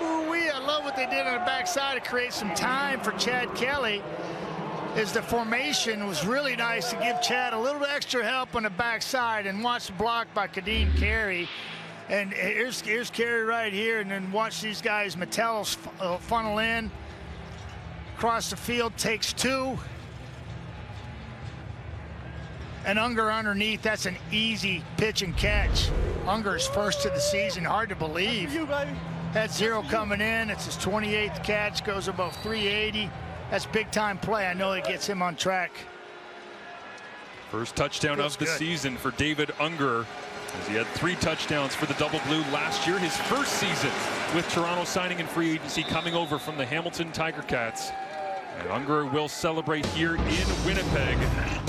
Speaker 12: Ooh-wee, I love what they did on the backside to create some time for Chad Kelly. As the formation was really nice to give Chad a little bit extra help on the backside, and watch the block by Kadeem Carey. And here's Carey right here, and then watch these guys, Metellus funnel in. Across the field, takes 2. And Unger underneath, that's an easy pitch and catch. Unger's first of the season, hard to believe. Had 0 coming in, it's his 28th catch, goes above 380. That's big time play. I know it gets him on track.
Speaker 11: First touchdown of the season for David Unger, as he had 3 touchdowns for the Double Blue last year. His first season with Toronto signing in free agency, coming over from the Hamilton Tiger Cats. And Unger will celebrate here in Winnipeg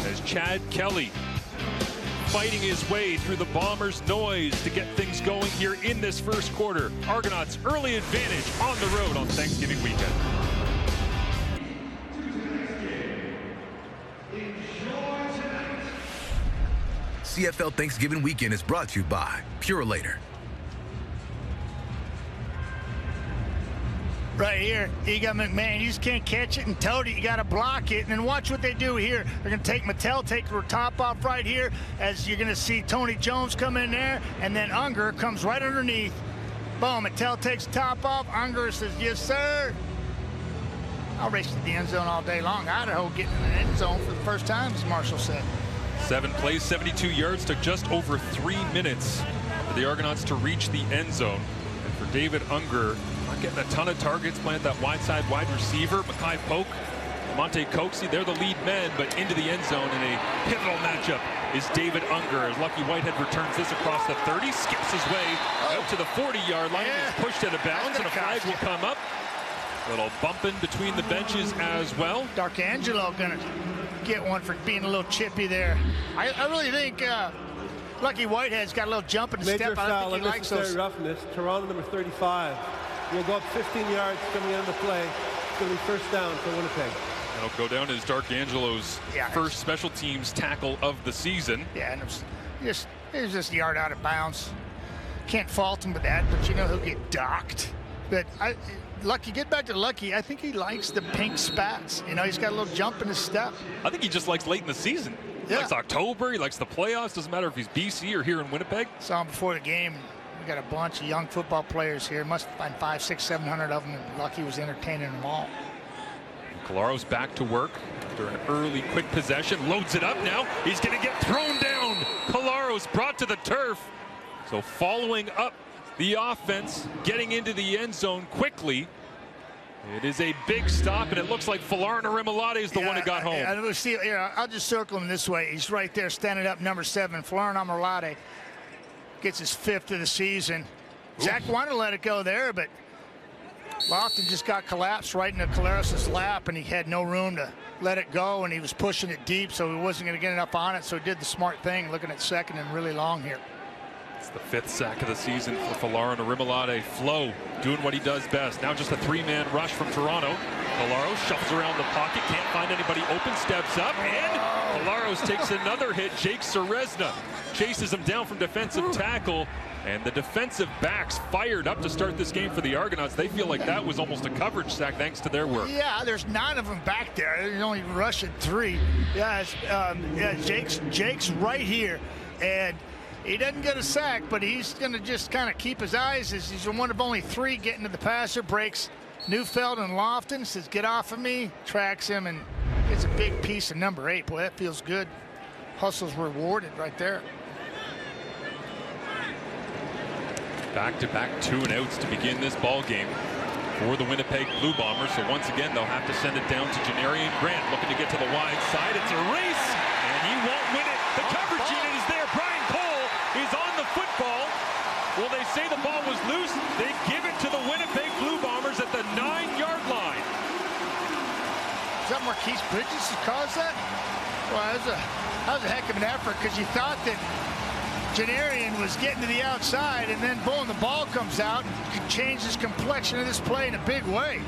Speaker 11: as Chad Kelly fighting his way through the Bombers' noise to get things going here in this first quarter. Argonauts early advantage on the road on Thanksgiving weekend.
Speaker 14: CFL Thanksgiving weekend is brought to you by Purelator.
Speaker 12: Right here, you got McMahon. You just can't catch it and tote it. You got to block it. And then watch what they do here. They're going to take Mattel, take her top off right here, as you're going to see Tony Jones come in there, and then Unger comes right underneath. Boom, Mattel takes the top off. Unger says, yes, sir. I'll race to the end zone all day long. Idaho getting in the end zone for the first time, as Marshall said.
Speaker 11: 7 plays, 72 yards, took just over 3 minutes for the Argonauts to reach the end zone. And for David Unger, not getting a ton of targets, playing that wide side wide receiver. Mackay Polk, Monte Coxie, they're the lead men, but into the end zone in a pivotal matchup is David Unger. As Lucky Whitehead returns this across the 30, skips his way out to the 40-yard line, is pushed out of bounds, and a flag will come up. A little bumping between the benches as well.
Speaker 12: D'Arcangelo gonna get one for being a little chippy there. I really think Lucky Whitehead's got a little jump in the
Speaker 13: Major
Speaker 12: step. I
Speaker 13: foul,
Speaker 12: think he likes those.
Speaker 13: roughness. Toronto number 35. We'll go up 15 yards coming into play. It's going to be first down for Winnipeg.
Speaker 11: It'll go down as D'Arcangelo's first special teams tackle of the season.
Speaker 12: Yeah, and it was just a yard out of bounds. Can't fault him with that, but you know he'll get docked. But Lucky, get back to Lucky. I think he likes the pink spats. You know, he's got a little jump in his step.
Speaker 11: I think he just likes late in the season. He likes October. He likes the playoffs. Doesn't matter if he's BC or here in Winnipeg.
Speaker 12: Saw him before the game. We got a bunch of young football players here. Must find 500, 600, 700 of them. And Lucky was entertaining them all.
Speaker 11: Colaro's back to work after an early quick possession. Loads it up now. He's going to get thrown down. Colaro's brought to the turf. So following up the offense, getting into the end zone quickly. It is a big stop, and it looks like Folarin Arimolade is the one who got home.
Speaker 12: I'll just circle him this way. He's right there standing up, number 7. Folarin Arimolade gets his 5th of the season. Zach wanted to let it go there, but Lofton just got collapsed right into Colaros' lap, and he had no room to let it go, and he was pushing it deep, so he wasn't going to get enough on it, so he did the smart thing, looking at second and really long here.
Speaker 11: It's the 5th sack of the season for Folarin Arimolade. Flo doing what he does best. Now just a 3-man rush from Toronto. Colaro shuffles around the pocket, can't find anybody open, steps up, and Colaros takes another hit. Jake Serezna chases him down from defensive tackle, and the defensive backs fired up to start this game for the Argonauts. They feel like that was almost a coverage sack thanks to their work.
Speaker 12: Yeah, there's 9 of them back there. There's only rushing 3. Jake's right here, and he doesn't get a sack, but he's going to just kind of keep his eyes as he's one of only 3 getting to the passer. Breaks Neufeld and Lofton, says, get off of me, tracks him, and gets a big piece of number 8. Boy, that feels good. Hustle's rewarded right there.
Speaker 11: Back-to-back 2-and-outs to begin this ball game for the Winnipeg Blue Bombers. So once again, they'll have to send it down to Janarian Grant, looking to get to the wide side. It's a race, and he won't win it. The coverage unit is there. Brian Cole is on the football. Well, they say the ball was loose. They give it to the Winnipeg Blue Bombers at the 9-yard line.
Speaker 12: Is that Marquise Bridges that caused that? Well, that was a heck of an effort, because you thought that Janarian was getting to the outside, and then boom, the ball comes out and changes complexion of this play in a big way.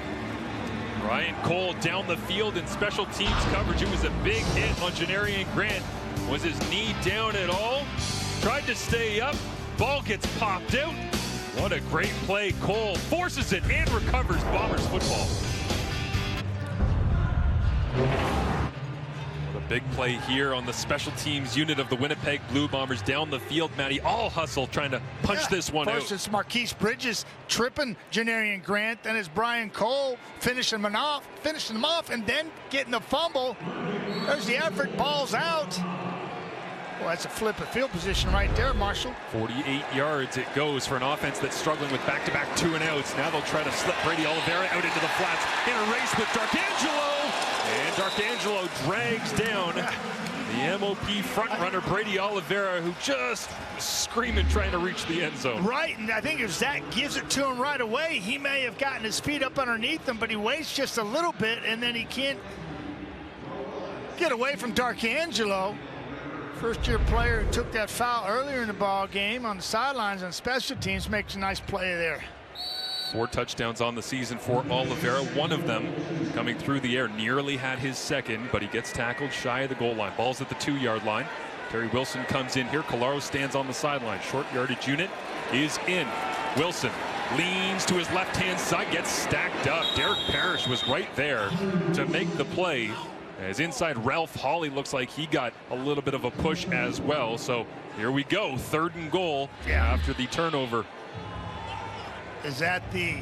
Speaker 11: Brian Cole down the field in special teams coverage. It was a big hit on Janarian Grant. Was his knee down at all? Tried to stay up. Ball gets popped out. What a great play. Cole forces it and recovers Bombers football. What a big play here on the special teams unit of the Winnipeg Blue Bombers down the field. Matty, all hustle trying to punch this one out.
Speaker 12: First it's Marquise Bridges tripping Janarian Grant, then it's Brian Cole finishing him off, and then getting the fumble. There's the effort, ball's out. Well, that's a flip of field position right there, Marshall.
Speaker 11: 48 yards it goes for an offense that's struggling with back-to-back 2-and-outs. Now they'll try to slip Brady Oliveira out into the flats in a race with D'Arcangelo. And D'Arcangelo drags down The MOP frontrunner, Brady Oliveira, who just screaming trying to reach the end zone.
Speaker 12: Right, and I think if Zach gives it to him right away, he may have gotten his feet up underneath him, but he waits just a little bit, and then he can't get away from D'Arcangelo. First-year player who took that foul earlier in the ball game on the sidelines on special teams makes a nice play there.
Speaker 11: 4 touchdowns on the season for Oliveira. One of them coming through the air. Nearly had his second, but he gets tackled shy of the goal line. Ball's at the 2-yard line. Terry Wilson comes in here. Colaro stands on the sideline. Short yardage unit is in. Wilson leans to his left-hand side, gets stacked up. Derek Parrish was right there to make the play. As inside Ralph Hawley looks like he got a little bit of a push as well. So here we go, 3rd and goal after the turnover.
Speaker 12: Is that the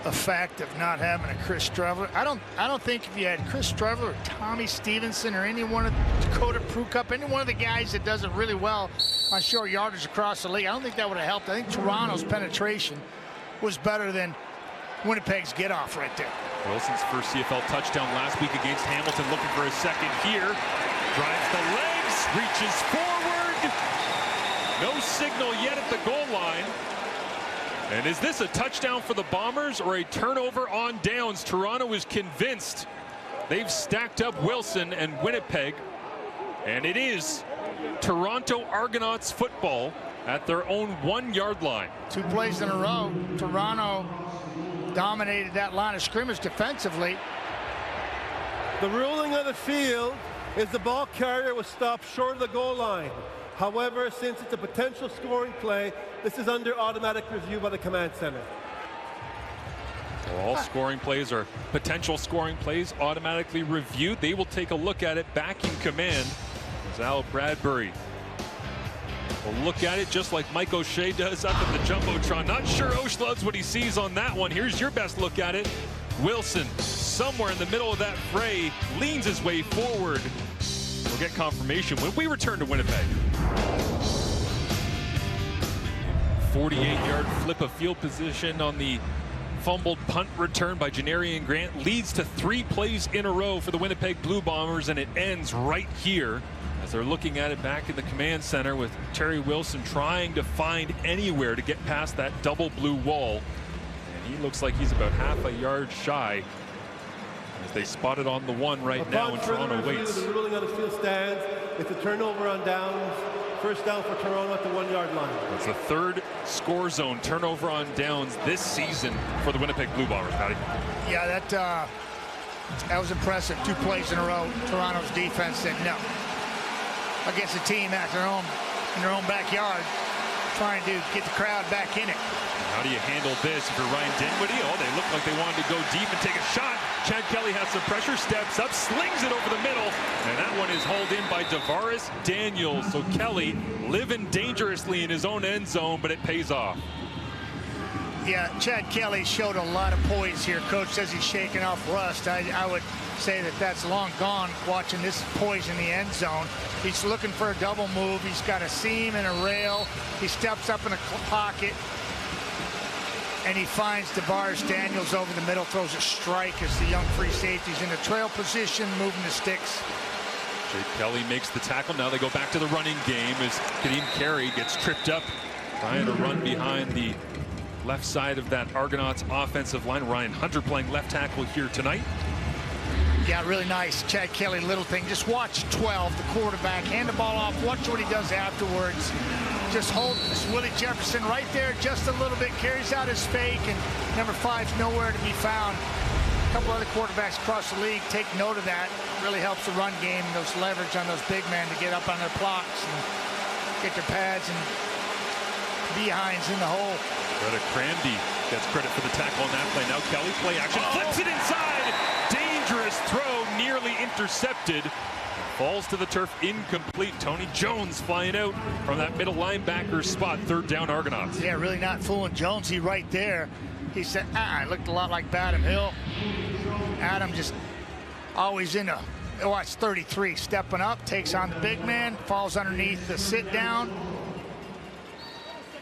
Speaker 12: effect of not having a Chris Streveler? I don't think if you had Chris Streveler or Tommy Stevenson or any one of Dakota Prukup, any one of the guys that does it really well on short yardage across the league, I don't think that would have helped. I think Toronto's penetration was better than Winnipeg's get off right there.
Speaker 11: Wilson's first CFL touchdown last week against Hamilton, looking for a second here. Drives the legs, reaches forward. No signal yet at the goal line. And is this a touchdown for the Bombers or a turnover on downs? Toronto is convinced they've stacked up Wilson and Winnipeg. And it is Toronto Argonauts football at their own 1-yard line.
Speaker 12: 2 plays in a row. Toronto dominated that line of scrimmage defensively.
Speaker 13: The ruling on the field is the ball carrier was stopped short of the goal line. However, since it's a potential scoring play, this is under automatic review by the command center.
Speaker 11: Well, all scoring plays are potential scoring plays, automatically reviewed. They will take a look at it back in command. As Al Bradbury will look at it just like Mike O'Shea does up at the Jumbotron. Not sure O'Shea loves what he sees on that one. Here's your best look at it. Wilson, somewhere in the middle of that fray, leans his way forward. We'll get confirmation when we return to Winnipeg. 48-yard flip of field position on the fumbled punt return by Janarian Grant leads to 3 plays in a row for the Winnipeg Blue Bombers, and it ends right here as they're looking at it back in the command center with Terry Wilson trying to find anywhere to get past that double blue wall. And he looks like he's about half a yard shy as they spot it on the 1 right now, and Toronto waits.
Speaker 13: The ruling on the field stands. It's a turnover on downs. First down for Toronto at the 1-yard line.
Speaker 11: It's the 3rd score zone turnover on downs this season for the Winnipeg Blue Bombers, Patty.
Speaker 12: Yeah, that was impressive. 2 plays in a row. Toronto's defense said no. Against a team at in their own backyard, trying to get the crowd back in it.
Speaker 11: How do you handle this if you're Ryan Dinwiddie? Oh, they look like they wanted to go deep and take a shot. Chad Kelly has some pressure, steps up, slings it over the middle, and that one is hauled in by Davaris Daniels. So Kelly living dangerously in his own end zone, but it pays off.
Speaker 12: Yeah, Chad Kelly showed a lot of poise here. Coach says he's shaking off rust. I would say that that's long gone watching this poise in the end zone. He's looking for a double move. He's got a seam and a rail. He steps up in a pocket, and he finds Davaris Daniels over the middle, throws a strike as the young free safety's in the trail position, moving the sticks.
Speaker 11: Jake Kelly makes the tackle. Now they go back to the running game as Kadeem Carey gets tripped up, trying to run behind the left side of that Argonauts offensive line. Ryan Hunter playing left tackle here tonight.
Speaker 12: Yeah, really nice. Chad Kelly, little thing. Just watch 12, the quarterback, hand the ball off, watch what he does afterwards. Just hold this Willie Jefferson right there just a little bit, carries out his fake, and number 5's nowhere to be found. A couple other quarterbacks across the league take note of that. Really helps the run game, those leverage on those big men to get up on their blocks and get their pads and behinds in the hole.
Speaker 11: Greta Crandy gets credit for the tackle on that play. Now Kelly, play action, flips it inside. Dangerous throw, nearly intercepted. Falls to the turf, incomplete. Tony Jones flying out from that middle linebacker spot. 3rd down Argonauts.
Speaker 12: Yeah, really not fooling Jonesy right there. He said, it looked a lot like Badham Hill. Adam just always in a, watch 33, stepping up, takes on the big man, falls underneath the sit down.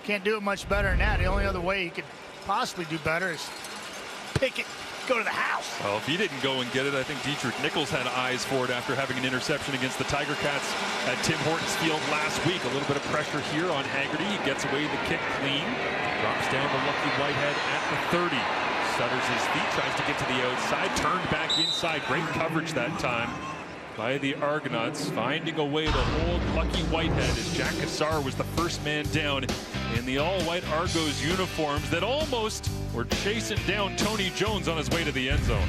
Speaker 12: Can't do it much better than that. The only other way he could possibly do better is pick it go to the house.
Speaker 11: Well, if he didn't go and get it, I think Dietrich Nichols had eyes for it after having an interception against the Tiger Cats at Tim Hortons Field last week. A little bit of pressure here on Haggerty. He gets away the kick clean. Drops down to Lucky Whitehead at the 30. Stutters his feet, tries to get to the outside, turned back inside. Great coverage that time by the Argonauts, finding a way to hold Lucky Whitehead as Jack Cassar was the first man down in the all-white Argos uniforms that almost were chasing down Tony Jones on his way to the end zone.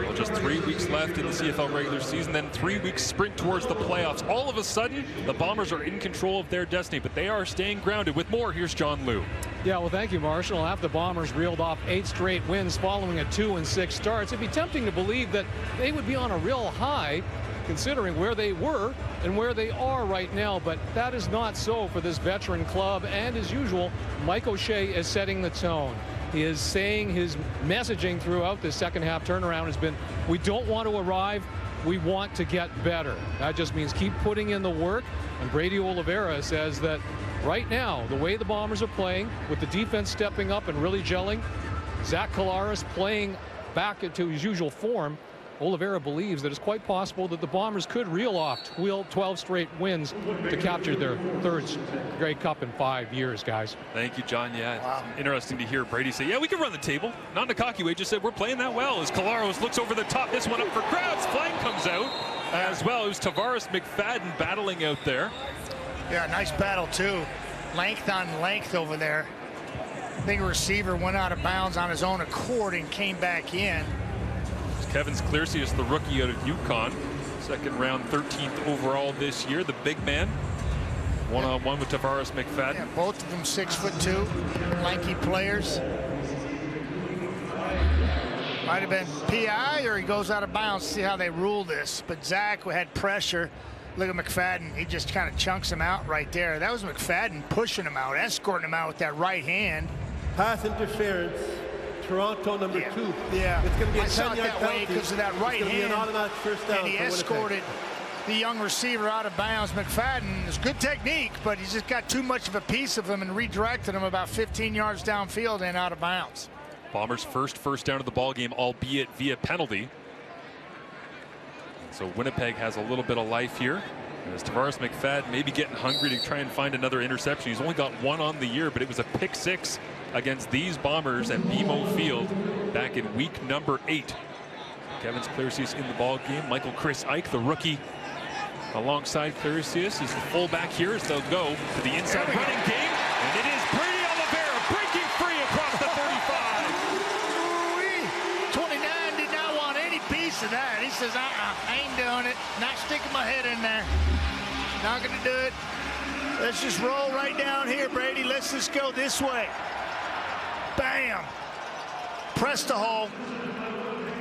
Speaker 11: Well, just 3 weeks left in the CFL regular season, then 3 weeks sprint towards the playoffs. All of a sudden, the Bombers are in control of their destiny, but they are staying grounded. With more, here's John Liu.
Speaker 6: Yeah, well, thank you, Marshall. After the Bombers reeled off 8 straight wins following a 2-6 starts, it'd be tempting to believe that they would be on a real high considering where they were and where they are right now, but that is not so for this veteran club, and as usual, Mike O'Shea is setting the tone. He is saying his messaging throughout the second half turnaround has been, we don't want to arrive, we want to get better. That just means keep putting in the work, and Brady Oliveira says that right now, the way the Bombers are playing, with the defense stepping up and really gelling, Zach Collaros playing back into his usual form, Oliveira believes that it's quite possible that the Bombers could reel off 12 straight wins to capture their 3rd Grey Cup in 5 years, guys.
Speaker 11: Thank you, John. Yeah, it's interesting to hear Brady say, yeah, we can run the table. Not in a cocky way, just said we're playing that well. As Collaros looks over the top, this one up for grabs. Flag comes out as well. It was Tavares McFadden battling out there.
Speaker 12: Yeah, nice battle, too. Length on length over there. Big receiver went out of bounds on his own accord and came back in.
Speaker 11: Kevin Clearsius, the rookie out of UConn, 2nd round, 13th overall this year. The big man, one-on-one with Tavares McFadden.
Speaker 12: Yeah, both of them 6'2", lanky players. Might have been PI or he goes out of bounds. See how they rule this. But Zach had pressure. Look at McFadden. He just kind of chunks him out right there. That was McFadden pushing him out, escorting him out with that right hand.
Speaker 13: Pass interference. Toronto number 2.
Speaker 12: Yeah,
Speaker 13: it's going to be a
Speaker 12: 10-yard penalty because of that right hand.
Speaker 13: An automatic first down,
Speaker 12: and he escorted the young receiver out of bounds. McFadden is good technique, but he's just got too much of a piece of him and redirected him about 15 yards downfield and out of bounds.
Speaker 11: Bombers' first down of the ball game, albeit via penalty. So Winnipeg has a little bit of life here. As Tavares McFadden maybe getting hungry to try and find another interception. He's only got 1 on the year, but it was a pick 6 against these Bombers at BMO Field back in week number 8. Kevin Clearsius in the ball game. Michael Chris Ike, the rookie, alongside Clearsius. He's the fullback here as they'll go to the inside running game. And it is Brady Oliveira breaking free across the 35.
Speaker 12: 29 did not want any piece of that. He says, I ain't doing it. Not sticking my head in there. Not going to do it. Let's just roll right down here, Brady. Let's just go this way. Bam. Press the hole.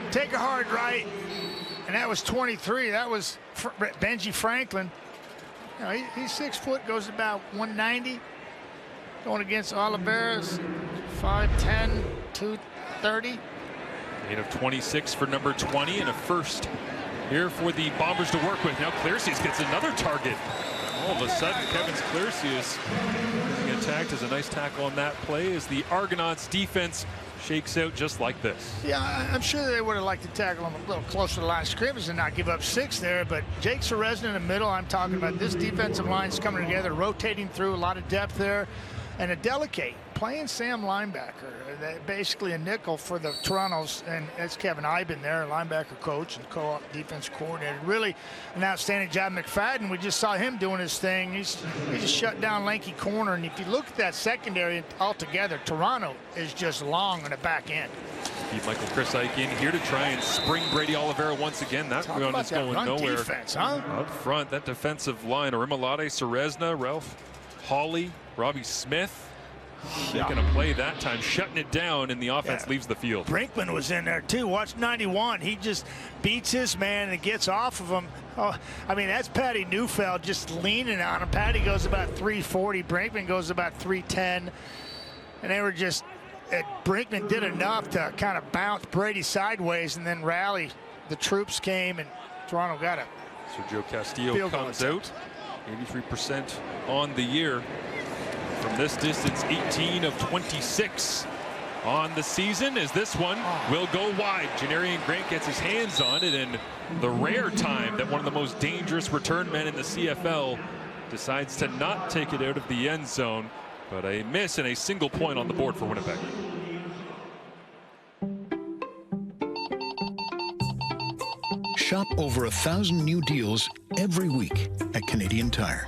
Speaker 12: Take a hard right. And that was 23. That was Benji Franklin. You know, he's 6 foot, goes about 190. Going against Oliveira's 5'10", 230.
Speaker 11: Gain of 26 for number 20 and a first here for the Bombers to work with. Now Clearsius gets another target. All of a sudden, Kevin Clearsius being attacked as a nice tackle on that play as the Argonauts defense shakes out just like this.
Speaker 12: Yeah, I'm sure they would have liked to tackle him a little closer to the line of scrimmage and not give up 6 there, but Jake Serezna in the middle. I'm talking about this defensive line's coming together, rotating through, a lot of depth there, and a delicate playing Sam linebacker, basically a nickel for the Toronto's, and that's Kevin Iben there, linebacker coach and co-defense coordinator. Really an outstanding job. McFadden, we just saw him doing his thing. He just shut down lanky corner, and if you look at that secondary altogether, Toronto is just long on the back end.
Speaker 11: Keep Michael Chris Ike in here to try and spring Brady Oliveira once again. That run is going nowhere.
Speaker 12: Defense, huh?
Speaker 11: Up front, that defensive line, Arimalade, Serezna, Ralph Hawley, Robbie Smith. Making a play that time, shutting it down, and the offense leaves the field.
Speaker 12: Brinkman was in there too. Watch 91. He just beats his man and gets off of him. Oh, I mean, that's Patty Neufeld just leaning on him. Patty goes about 340. Brinkman goes about 310. And they were just, Brinkman did enough to kind of bounce Brady sideways and then rally. The troops came and Toronto got it.
Speaker 11: Sergio Castillo comes out. 83% on the year. From this distance, 18 of 26 on the season, as this one will go wide. Janarian Grant gets his hands on it, and the rare time that one of the most dangerous return men in the CFL decides to not take it out of the end zone, but a miss and a single point on the board for Winnipeg.
Speaker 15: Shop over 1,000 new deals every week at Canadian Tire.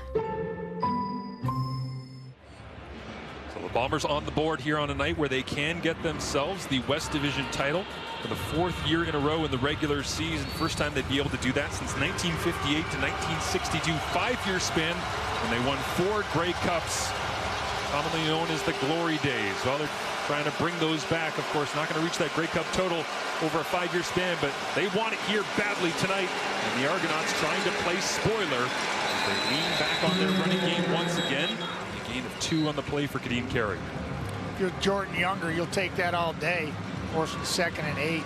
Speaker 11: So the Bombers on the board here on a night where they can get themselves the West Division title for the 4th year in a row in the regular season. First time they'd be able to do that since 1958 to 1962, 5-year span when they won 4 Grey Cups, commonly known as the Glory Days. Well, they're trying to bring those back. Of course, not going to reach that Grey Cup total over a 5-year span, but they want it here badly tonight. And the Argonauts trying to play spoiler. They lean back on their running game once again. A gain of 2 on the play for Kadeem Carey.
Speaker 12: If you're Jordan Younger, you'll take that all day. Forcing 2nd and 8.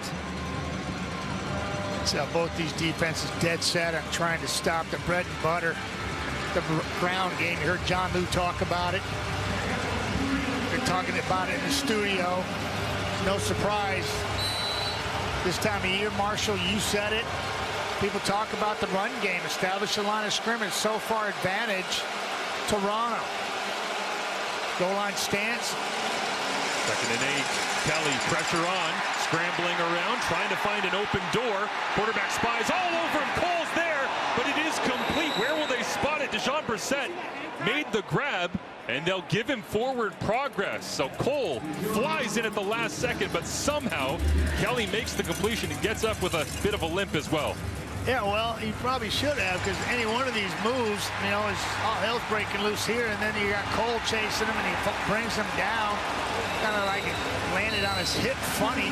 Speaker 12: So both these defenses dead set on trying to stop the bread and butter, the ground game. You heard John Lou talk about it. They're talking about it in the studio. No surprise. This time of year, Marshall, you said it. People talk about the run game. Establish the line of scrimmage. So far advantage Toronto. Goal line stance.
Speaker 11: 2nd and 8. Kelly, pressure on, scrambling around, trying to find an open door. Quarterback spies all over him. Cole's there, but it is complete. Where will they spot it? Jean Brissett made the grab, and they'll give him forward progress. So Cole flies in at the last second, but somehow Kelly makes the completion and gets up with a bit of a limp as well.
Speaker 12: Yeah, well, he probably should have, because any one of these moves, you know, is all hell's breaking loose here, and then you got Cole chasing him, and he brings him down, kind of like it landed on his hip funny.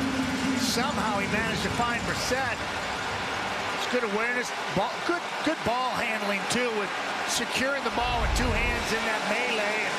Speaker 12: Somehow he managed to find Brissett. It's good awareness, good ball handling too, with securing the ball with 2 hands in that melee, and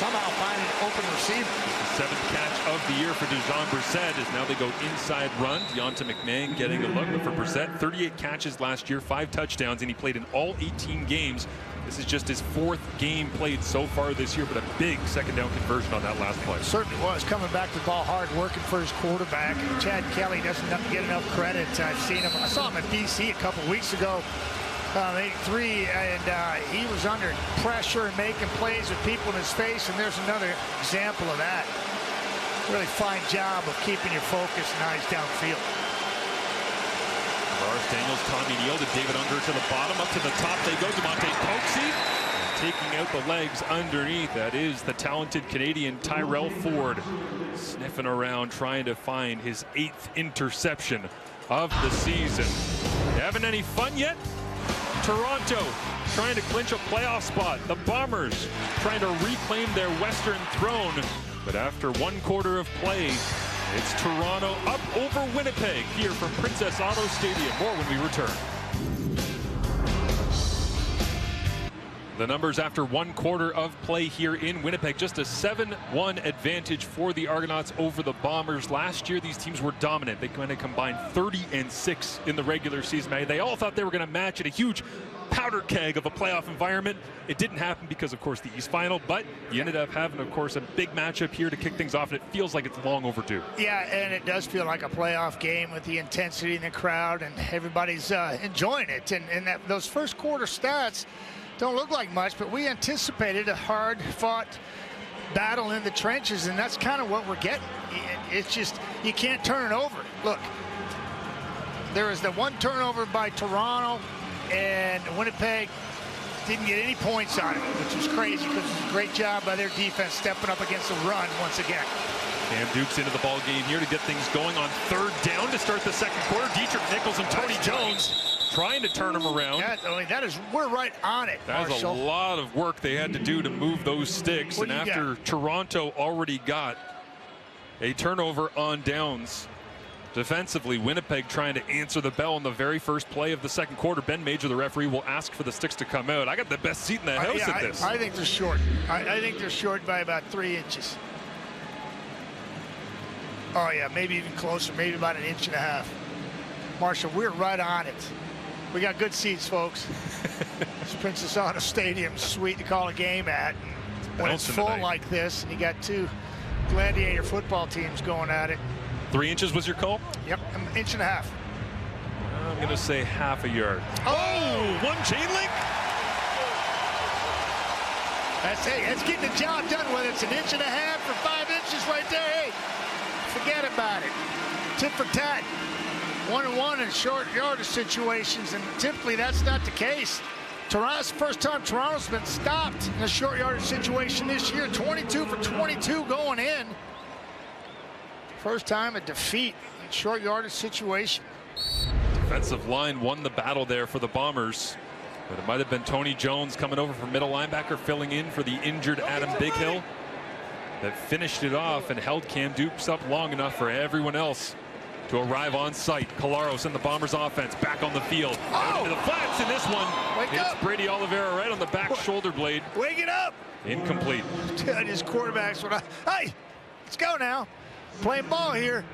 Speaker 12: somehow finding an open receiver.
Speaker 11: The 7th catch of the year for Jean Brissett as now they go inside run. Deonta McMahon getting a look, but for Brissett, 38 catches last year, 5 touchdowns, and he played in all 18 games. This is just his 4th game played so far this year, but a big 2nd down conversion on that last play.
Speaker 12: Certainly was. Coming back to the ball hard, working for his quarterback. And Chad Kelly doesn't get enough credit. I've seen him. I saw him at BC a couple weeks ago. 83, and he was under pressure and making plays with people in his face, and there's another example of that. Really fine job of keeping your focus and eyes downfield.
Speaker 11: Morris Daniels, Tommy Neal to David Unger to the bottom, up to the top they go. DeMonte Coxie taking out the legs underneath. That is the talented Canadian Tyrell Ford sniffing around trying to find his 8th interception of the season. You having any fun yet? Toronto trying to clinch a playoff spot. The Bombers trying to reclaim their Western throne. But after 1 quarter of play, it's Toronto up over Winnipeg here from Princess Auto Stadium. More when we return. The numbers after 1 quarter of play here in Winnipeg. Just a 7-1 advantage for the Argonauts over the Bombers. Last year, these teams were dominant. They kind of combined 30-6 in the regular season. They all thought they were going to match in a huge powder keg of a playoff environment. It didn't happen because, of course, the East Final, but you ended up having, of course, a big matchup here to kick things off, and it feels like it's long overdue.
Speaker 12: Yeah, and it does feel like a playoff game with the intensity in the crowd, and everybody's enjoying it. And those first quarter stats don't look like much, but we anticipated a hard-fought battle in the trenches, and that's kind of what we're getting. It's just, you can't turn it over. Look, there was the 1 turnover by Toronto, and Winnipeg didn't get any points on it, which was crazy because it's a great job by their defense stepping up against the run once again.
Speaker 11: Cam Duke's into the ball game here to get things going on 3rd down to start the 2nd quarter. Dietrich Nichols and Tony Jones trying to turn him around.
Speaker 12: Yeah, I mean, we're right on it,
Speaker 11: That's
Speaker 12: Marshall.
Speaker 11: a lot of work they had to do to move those sticks.
Speaker 12: What
Speaker 11: and
Speaker 12: do you
Speaker 11: after
Speaker 12: got?
Speaker 11: Toronto already got a turnover on downs, defensively, Winnipeg trying to answer the bell in the very first play of the 2nd quarter. Ben Major, the referee, will ask for the sticks to come out. I got the best seat in the house at this.
Speaker 12: I think they're short. I think they're short by about 3 inches. Oh, yeah, maybe even closer, maybe about 1.5 inches. Marshall, we're right on it. We got good seats, folks. It's Princess Auto Stadium, sweet to call a game at. When it's full like this, and you got 2 gladiator football teams going at it.
Speaker 11: 3 inches was your call?
Speaker 12: Yep, an inch and a half.
Speaker 11: I'm going to say half a yard.
Speaker 12: Oh,
Speaker 11: one chain link.
Speaker 12: That's getting the job done, whether it's an inch and a half or 5 inches right there. Hey, forget about it. Tit for tat. 1-1 in short yardage situations, and typically that's not the case. Toronto's the first time Toronto's been stopped in a short yardage situation this year. 22 for 22 going in. First time a defeat in short yardage situation.
Speaker 11: Defensive line won the battle there for the Bombers. But it might have been Tony Jones coming over from middle linebacker, filling in for the injured Adam Bighill, that finished it off and held Cam Dukes up long enough for everyone else to arrive on site. Colaros and the Bombers offense back on the field. Out into the flats in this one. It's Brady Oliveira right on the back shoulder blade.
Speaker 12: Wake it up.
Speaker 11: Incomplete.
Speaker 12: His quarterbacks would hey, let's go now. Playing ball here.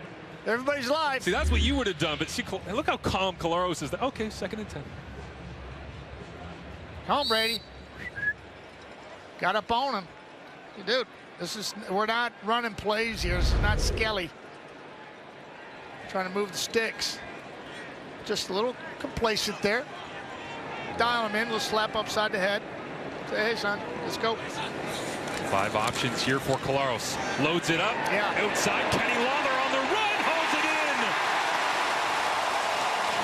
Speaker 12: Everybody's live.
Speaker 11: See, that's what you would have done, but see, look how calm Colaros is. Okay, 2nd and 10.
Speaker 12: Come on, Brady. Got up on him. Dude, we're not running plays here. This is not Skelly. Trying to move the sticks. Just a little complacent there. Dial him in, little slap upside the head. Say, hey, son, let's go.
Speaker 11: 5 options here for Colaros. Loads it up.
Speaker 12: Yeah.
Speaker 11: Outside, Kenny Lawler on the run. Holds it in.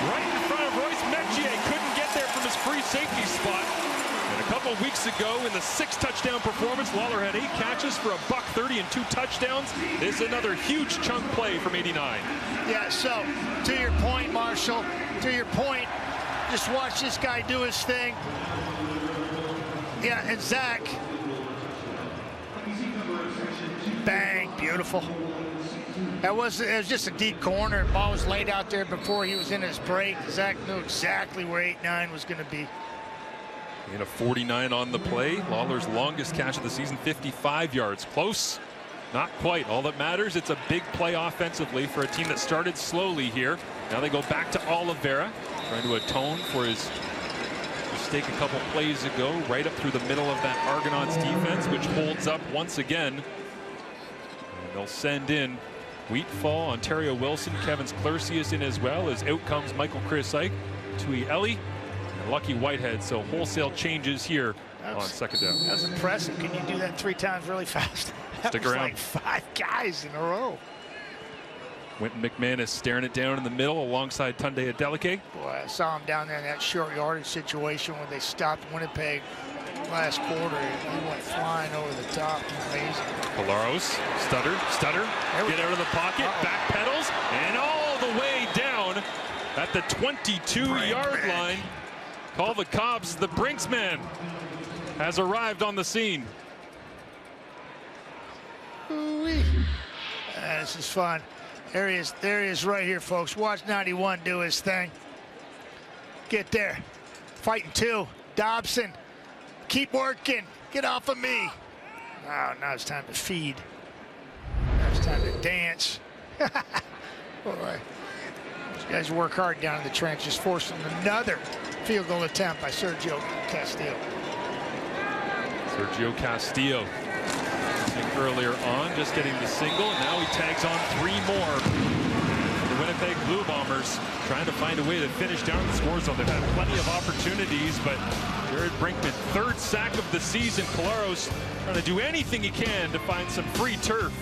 Speaker 11: Right in front of Royce Metier. Couldn't get there from his free safety spot. And a couple of weeks ago in the 6 touchdown performance, Lawler had 8 catches for $130 and 2 touchdowns. This is another huge chunk play from 89.
Speaker 12: Yeah, so to your point, Marshall, to your point, just watch this guy do his thing. Yeah, and Zach. Bang, beautiful. It was just a deep corner. Ball was laid out there before he was in his break. Zach knew exactly where 8-9 was going to be.
Speaker 11: And a 49 on the play. Lawler's longest catch of the season, 55 yards. Close, not quite. All that matters, it's a big play offensively for a team that started slowly here. Now they go back to Oliveira, trying to atone for his mistake a couple plays ago, right up through the middle of that Argonauts defense, which holds up once again. And they'll send in Wheatfall, Ontario Wilson, Kevin Clercius in as well, as out comes Michael Chrysyk, Tui Ellie, and Lucky Whitehead. So wholesale changes here on 2nd down.
Speaker 12: That was impressive. Can you do that 3 times really fast? That
Speaker 11: Stick
Speaker 12: was
Speaker 11: around.
Speaker 12: like 5 guys in a row.
Speaker 11: Wynton McManus staring it down in the middle alongside Tunde Adeleke.
Speaker 12: Boy, I saw him down there in that short yardage situation when they stopped Winnipeg last quarter. He went flying over the top. Amazing.
Speaker 11: Colaros, stutter, get out of the pocket, back pedals, and all the way down at the 22-yard line. Call the cops. The Brinksman has arrived on the scene.
Speaker 12: This is fun. There he is right here, folks. Watch 91 do his thing. Get there. Fighting 2. Dobson. Keep working. Get off of me. Oh, now it's time to feed. Now it's time to dance. Boy. These guys work hard down in the trenches, forcing another field goal attempt by Sergio Castillo.
Speaker 11: Sergio Castillo earlier on, just getting the single, and now he tags on 3 more. The Winnipeg Blue Bombers trying to find a way to finish down the score zone. They've had plenty of opportunities, but Jared Brinkman, 3rd sack of the season. Colaros trying to do anything he can to find some free turf.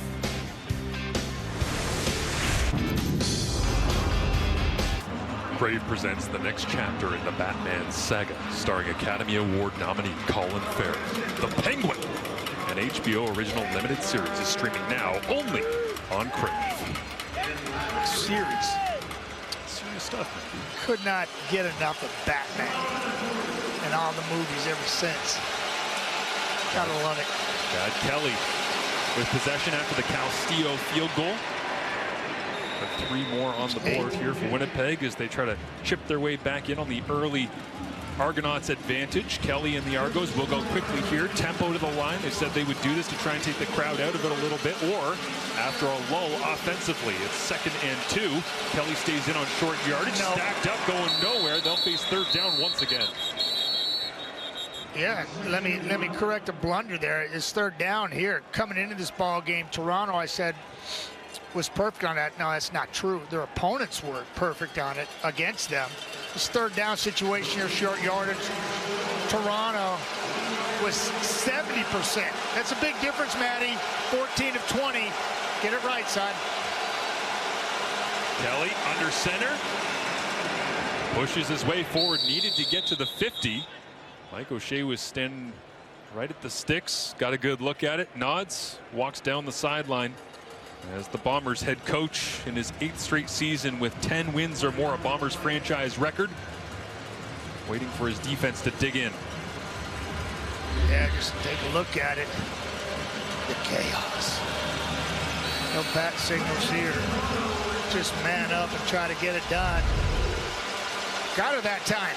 Speaker 11: Brave presents the next chapter in the Batman saga, starring Academy Award nominee Colin Farrell. The Penguin, an HBO original limited series, is streaming now only on Crave.
Speaker 12: Serious
Speaker 11: stuff.
Speaker 12: Could not get enough of Batman and all the movies ever since. Gotta love it.
Speaker 11: Chad Kelly with possession after the Castillo field goal. But 3 more on the board here for Winnipeg as they try to chip their way back in on the early Argonauts advantage. Kelly and the Argos will go quickly here. Tempo to the line. They said they would do this to try and take the crowd out of it a little bit, or after a lull offensively. It's 2nd and 2. Kelly stays in on short yardage. Stacked up, going nowhere. They'll face 3rd down once again.
Speaker 12: Yeah, let me correct a blunder there. It's third down here. Coming into this ball game, Toronto, I said, was perfect on that. No, that's not true. Their opponents were perfect on it against them. This third down situation here, short yardage. Toronto was 70%. That's a big difference, Matty. 14 of 20. Get it right, son.
Speaker 11: Kelly under center. Pushes his way forward. Needed to get to the 50. Mike O'Shea was standing right at the sticks. Got a good look at it. Nods. Walks down the sideline. As the Bombers head coach in his 8th straight season with 10 wins or more, a Bombers franchise record. Waiting for his defense to dig in.
Speaker 12: Yeah, just take a look at it. The chaos. No bat signals here. Just man up and try to get it done. Got her that time.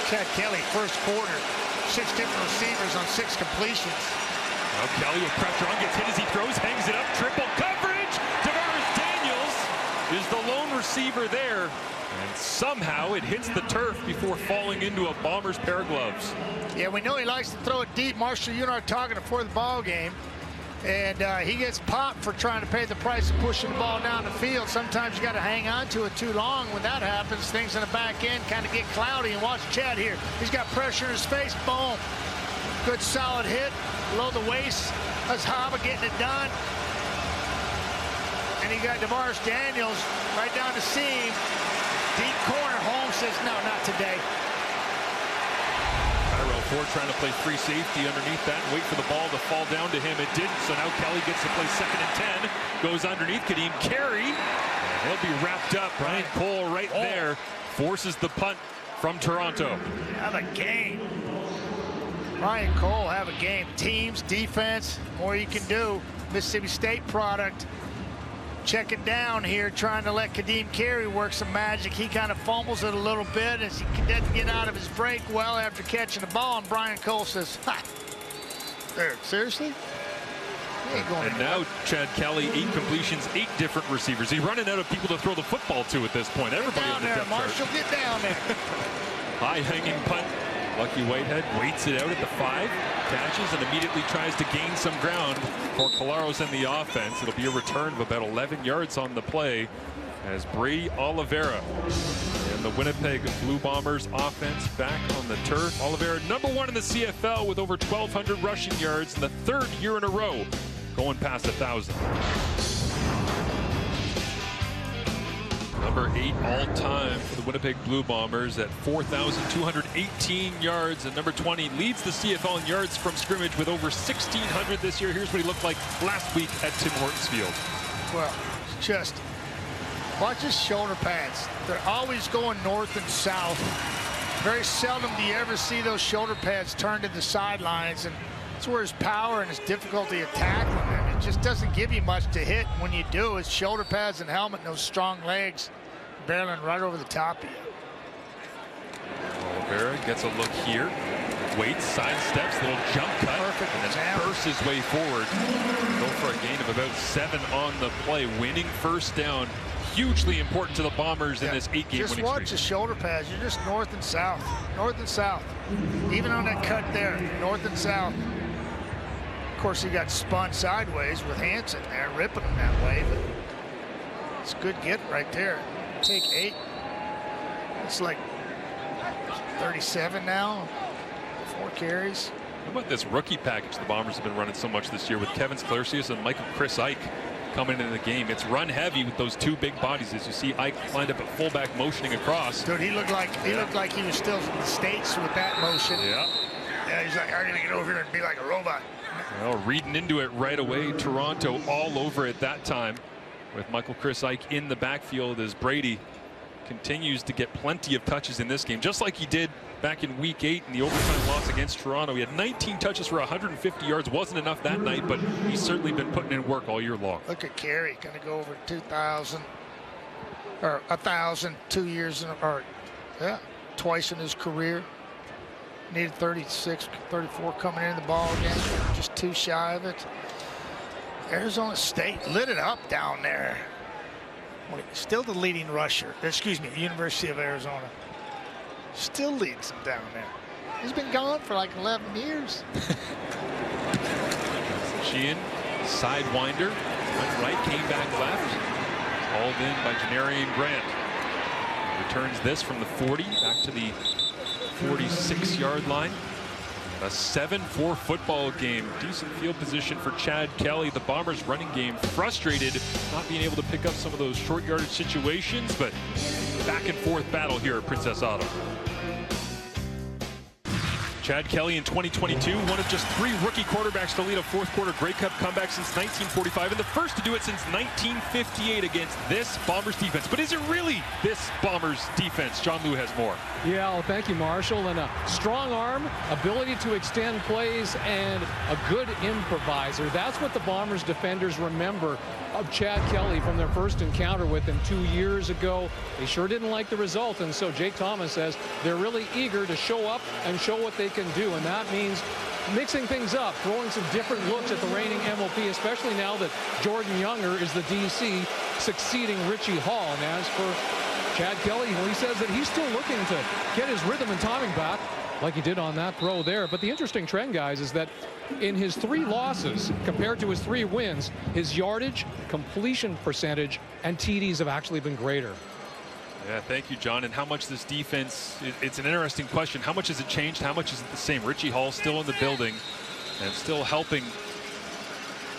Speaker 12: Chad Kelly, first quarter, 6 different receivers on 6 completions.
Speaker 11: Now Kelly with pressure on, gets hit as he throws, hangs it up, triple coverage. DeMaris Daniels is the lone receiver there, and somehow it hits the turf before falling into a Bombers pair of gloves.
Speaker 12: Yeah, we know he likes to throw it deep. Marshall, you and I are talking before the ball game. And he gets popped for trying to pay the price of pushing the ball down the field. Sometimes you got to hang on to it too long. When that happens, things in the back end kind of get cloudy. And watch Chad here. He's got pressure in his face. Boom. Good solid hit. Below the waist. That's Haba getting it done. And he got DeMaris Daniels right down the seam. Deep corner. Holmes says, no, not today.
Speaker 11: Ford trying to play free safety underneath that and wait for the ball to fall down to him. It didn't, so now Kelly gets to play 2nd and 10. Goes underneath Kadeem Carey. And he'll be wrapped up. Brian Cole right there forces the punt from Toronto.
Speaker 12: Have a game. Brian Cole have a game. Teams, defense, more you can do. Mississippi State product. Check it down here, trying to let Kadeem Carey work some magic. He kind of fumbles it a little bit as he doesn't get out of his break well after catching the ball. And Brian Cole says, ha, there, seriously?
Speaker 11: And now Chad Kelly, 8 completions, 8 different receivers. He's running out of people to throw the football to at this point. Everybody on the depth chart.
Speaker 12: Marshall, get down there.
Speaker 11: High hanging punt. Lucky Whitehead waits it out at the 5, catches, and immediately tries to gain some ground for Colaros and the offense. It'll be a return of about 11 yards on the play as Brady Oliveira and the Winnipeg Blue Bombers offense back on the turf. Oliveira, #1 in the CFL with over 1,200 rushing yards in the 3rd year in a row, going past 1,000. Number 8 all-time for the Winnipeg Blue Bombers at 4,218 yards. And number 20 leads the CFL in yards from scrimmage with over 1,600 this year. Here's what he looked like last week at Tim Hortons Field.
Speaker 12: Well, just watch his shoulder pads. They're always going north and south. Very seldom do you ever see those shoulder pads turned to the sidelines. And that's where his power and his difficulty of tackling him. It just doesn't give you much to hit. When you do, it's shoulder pads and helmet and those strong legs barreling right over the top of you.
Speaker 11: Oliveira gets a look here. Waits, sidesteps, little jump cut.
Speaker 12: Perfect
Speaker 11: and then bursts his way forward. Go for a gain of about 7 on the play. Winning first down. Hugely important to the Bombers in this 8-game winning streak.
Speaker 12: Just watch the shoulder pads. You're just north and south. North and south. Even on that cut there, north and south. Of course, he got spun sideways with Hansen there, ripping him that way, but it's a good get right there. Take 8. It's like 37 now. 4 carries.
Speaker 11: How about this rookie package the Bombers have been running so much this year with Kevin Sklercius and Michael Chris Ike coming into the game? It's run heavy with those 2 big bodies. As you see Ike lined up at fullback motioning across.
Speaker 12: Dude, he looked like he was still in the States with that motion.
Speaker 11: Yeah.
Speaker 12: Yeah, he's like, I'm gonna get over here and be like a robot.
Speaker 11: Well, reading into it right away. Toronto all over it that time with Michael Chris Ike in the backfield as Brady continues to get plenty of touches in this game, just like he did back in week 8 in the overtime loss against Toronto. He had 19 touches for 150 yards. Wasn't enough that night, but he's certainly been putting in work all year long.
Speaker 12: Look at Carey, going to go over 2,000 or 1,000 2 years in, or yeah, twice in his career. Needed 36, 34 coming in the ball game, just 2 shy of it. Arizona State lit it up down there. Still the leading rusher. Excuse me, University of Arizona. Still leads them down there. He's been gone for like 11 years.
Speaker 11: Sheehan, sidewinder, went right, came back left. Hauled in by Janarian Grant. Returns this from the 40 back to the 46-yard line. A 7-4 football game. Decent field position for Chad Kelly. The Bombers running game frustrated not being able to pick up some of those short yardage situations, but back and forth battle here at Princess Auto. Chad Kelly in 2022, one of just 3 rookie quarterbacks to lead a fourth quarter Grey Cup comeback since 1945, and the first to do it since 1958 against this Bombers defense. But is it really this Bombers defense? John Lou has more.
Speaker 6: Yeah, well, thank you, Marshall. And a strong arm, ability to extend plays, and a good improviser. That's what the Bombers defenders remember of Chad Kelly from their first encounter with him 2 years ago. They sure didn't like the result, and so Jake Thomas says they're really eager to show up and show what they can do, and that means mixing things up, throwing some different looks at the reigning MOP, especially now that Jordan Younger is the DC, succeeding Richie Hall. And as for Chad Kelly, he says that he's still looking to get his rhythm and timing back like he did on that throw there. But the interesting trend, guys, is that in his 3 losses compared to his 3 wins, his yardage, completion percentage, and TDs have actually been greater.
Speaker 11: Yeah, thank you, John. And how much this defense, it's an interesting question. How much has it changed? How much is it the same? Richie Hall still in the building and still helping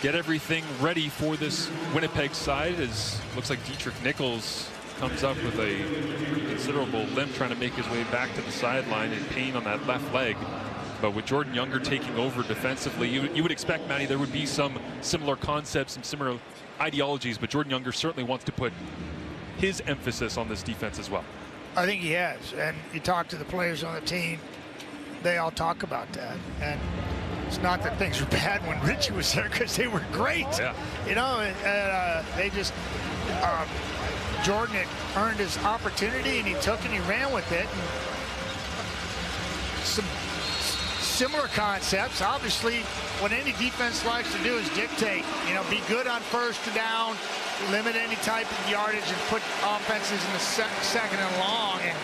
Speaker 11: get everything ready for this Winnipeg side, as looks like Dietrich Nichols comes up with a considerable limp trying to make his way back to the sideline in pain on that left leg. But with Jordan Younger taking over defensively, you would expect, Manny, there would be some similar concepts, some similar ideologies, but Jordan Younger certainly wants to put his emphasis on this defense as well.
Speaker 12: I think he has, and you talk to the players on the team, they all talk about that. And it's not that things were bad when Richie was there, because they were great.
Speaker 11: Yeah.
Speaker 12: You know, they just Jordan had earned his opportunity, and he took and he ran with it. And some similar concepts. Obviously, what any defense likes to do is dictate, you know, be good on first down, limit any type of yardage, and put offenses in the second and long. And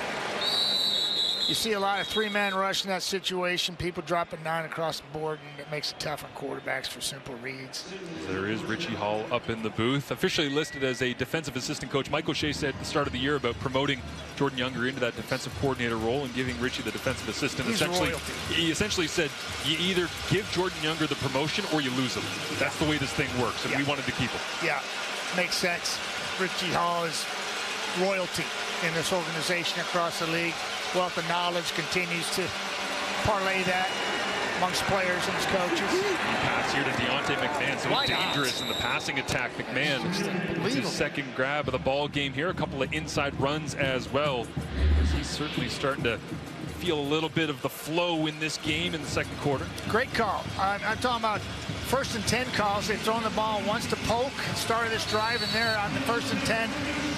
Speaker 12: you see a lot of 3-man rush in that situation, people dropping 9 across the board, and it makes it tough on quarterbacks for simple reads.
Speaker 11: There is Richie Hall up in the booth, officially listed as a defensive assistant coach. Mike O'Shea said at the start of the year about promoting Jordan Younger into that defensive coordinator role and giving Richie the defensive assistant. He essentially said you either give Jordan Younger the promotion or you lose him. That's the way this thing works, and we wanted to keep him.
Speaker 12: Yeah, makes sense. Richie Hall is royalty in this organization across the league. Wealth of knowledge, continues to parlay that amongst players and his coaches.
Speaker 11: Pass here to Deontay McMahon, so dangerous in the passing attack. McMahon, it's his second grab of the ball game here. A couple of inside runs as well, as he's certainly starting to feel a little bit of the flow in this game in the second quarter.
Speaker 12: Great call. I'm talking about 1st and 10 calls. They've thrown the ball once to Polk and started this drive, and there on the 1st and 10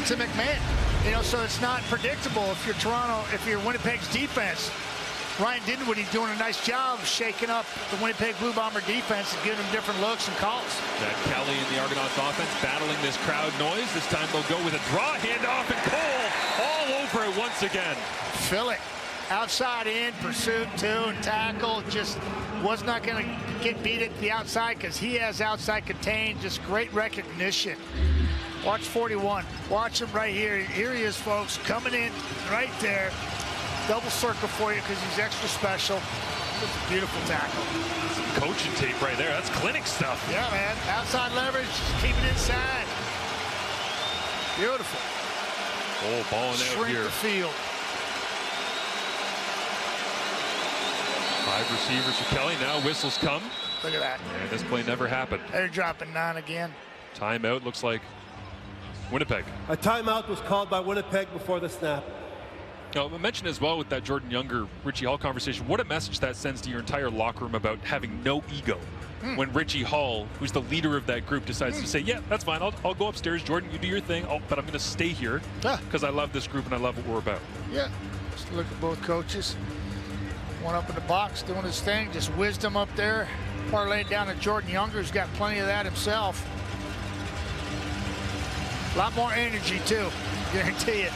Speaker 12: to McMahon. You know, so it's not predictable if you're Toronto, if you're Winnipeg's defense. Ryan Dinwiddie doing a nice job of shaking up the Winnipeg Blue Bomber defense and giving them different looks and calls.
Speaker 11: Chad Kelly and the Argonauts offense battling this crowd noise. This time they'll go with a draw handoff, and Cole all over it once again.
Speaker 12: Fill it. Outside in, pursuit 2 and tackle. Just was not going to get beat at the outside because he has outside contained. Just great recognition. Watch 41. Watch him right here. Here he is, folks, coming in right there. Double circle for you because he's extra special. It's a beautiful tackle.
Speaker 11: Some coaching tape right there. That's clinic stuff.
Speaker 12: Yeah, man. Outside leverage, just keep it inside. Beautiful.
Speaker 11: Oh, balling out here.
Speaker 12: Shrink the field.
Speaker 11: 5 receivers for Kelly. Now whistles come.
Speaker 12: Look at that.
Speaker 11: And this play never happened.
Speaker 12: They're dropping 9 again.
Speaker 11: Timeout, looks like Winnipeg.
Speaker 13: A timeout was called by Winnipeg before the snap.
Speaker 11: Now, I mentioned as well with that Jordan Younger, Richie Hall conversation, what a message that sends to your entire locker room about having no ego. When Richie Hall, who's the leader of that group, decides to say, yeah, that's fine, I'll go upstairs, Jordan, you do your thing, but I'm going to stay here because I love this group and I love what we're about.
Speaker 12: Yeah, just look at both coaches. One up in the box doing his thing, just wisdom up there. Parlayed down to Jordan Younger, who's got plenty of that himself. A lot more energy, too, guarantee it.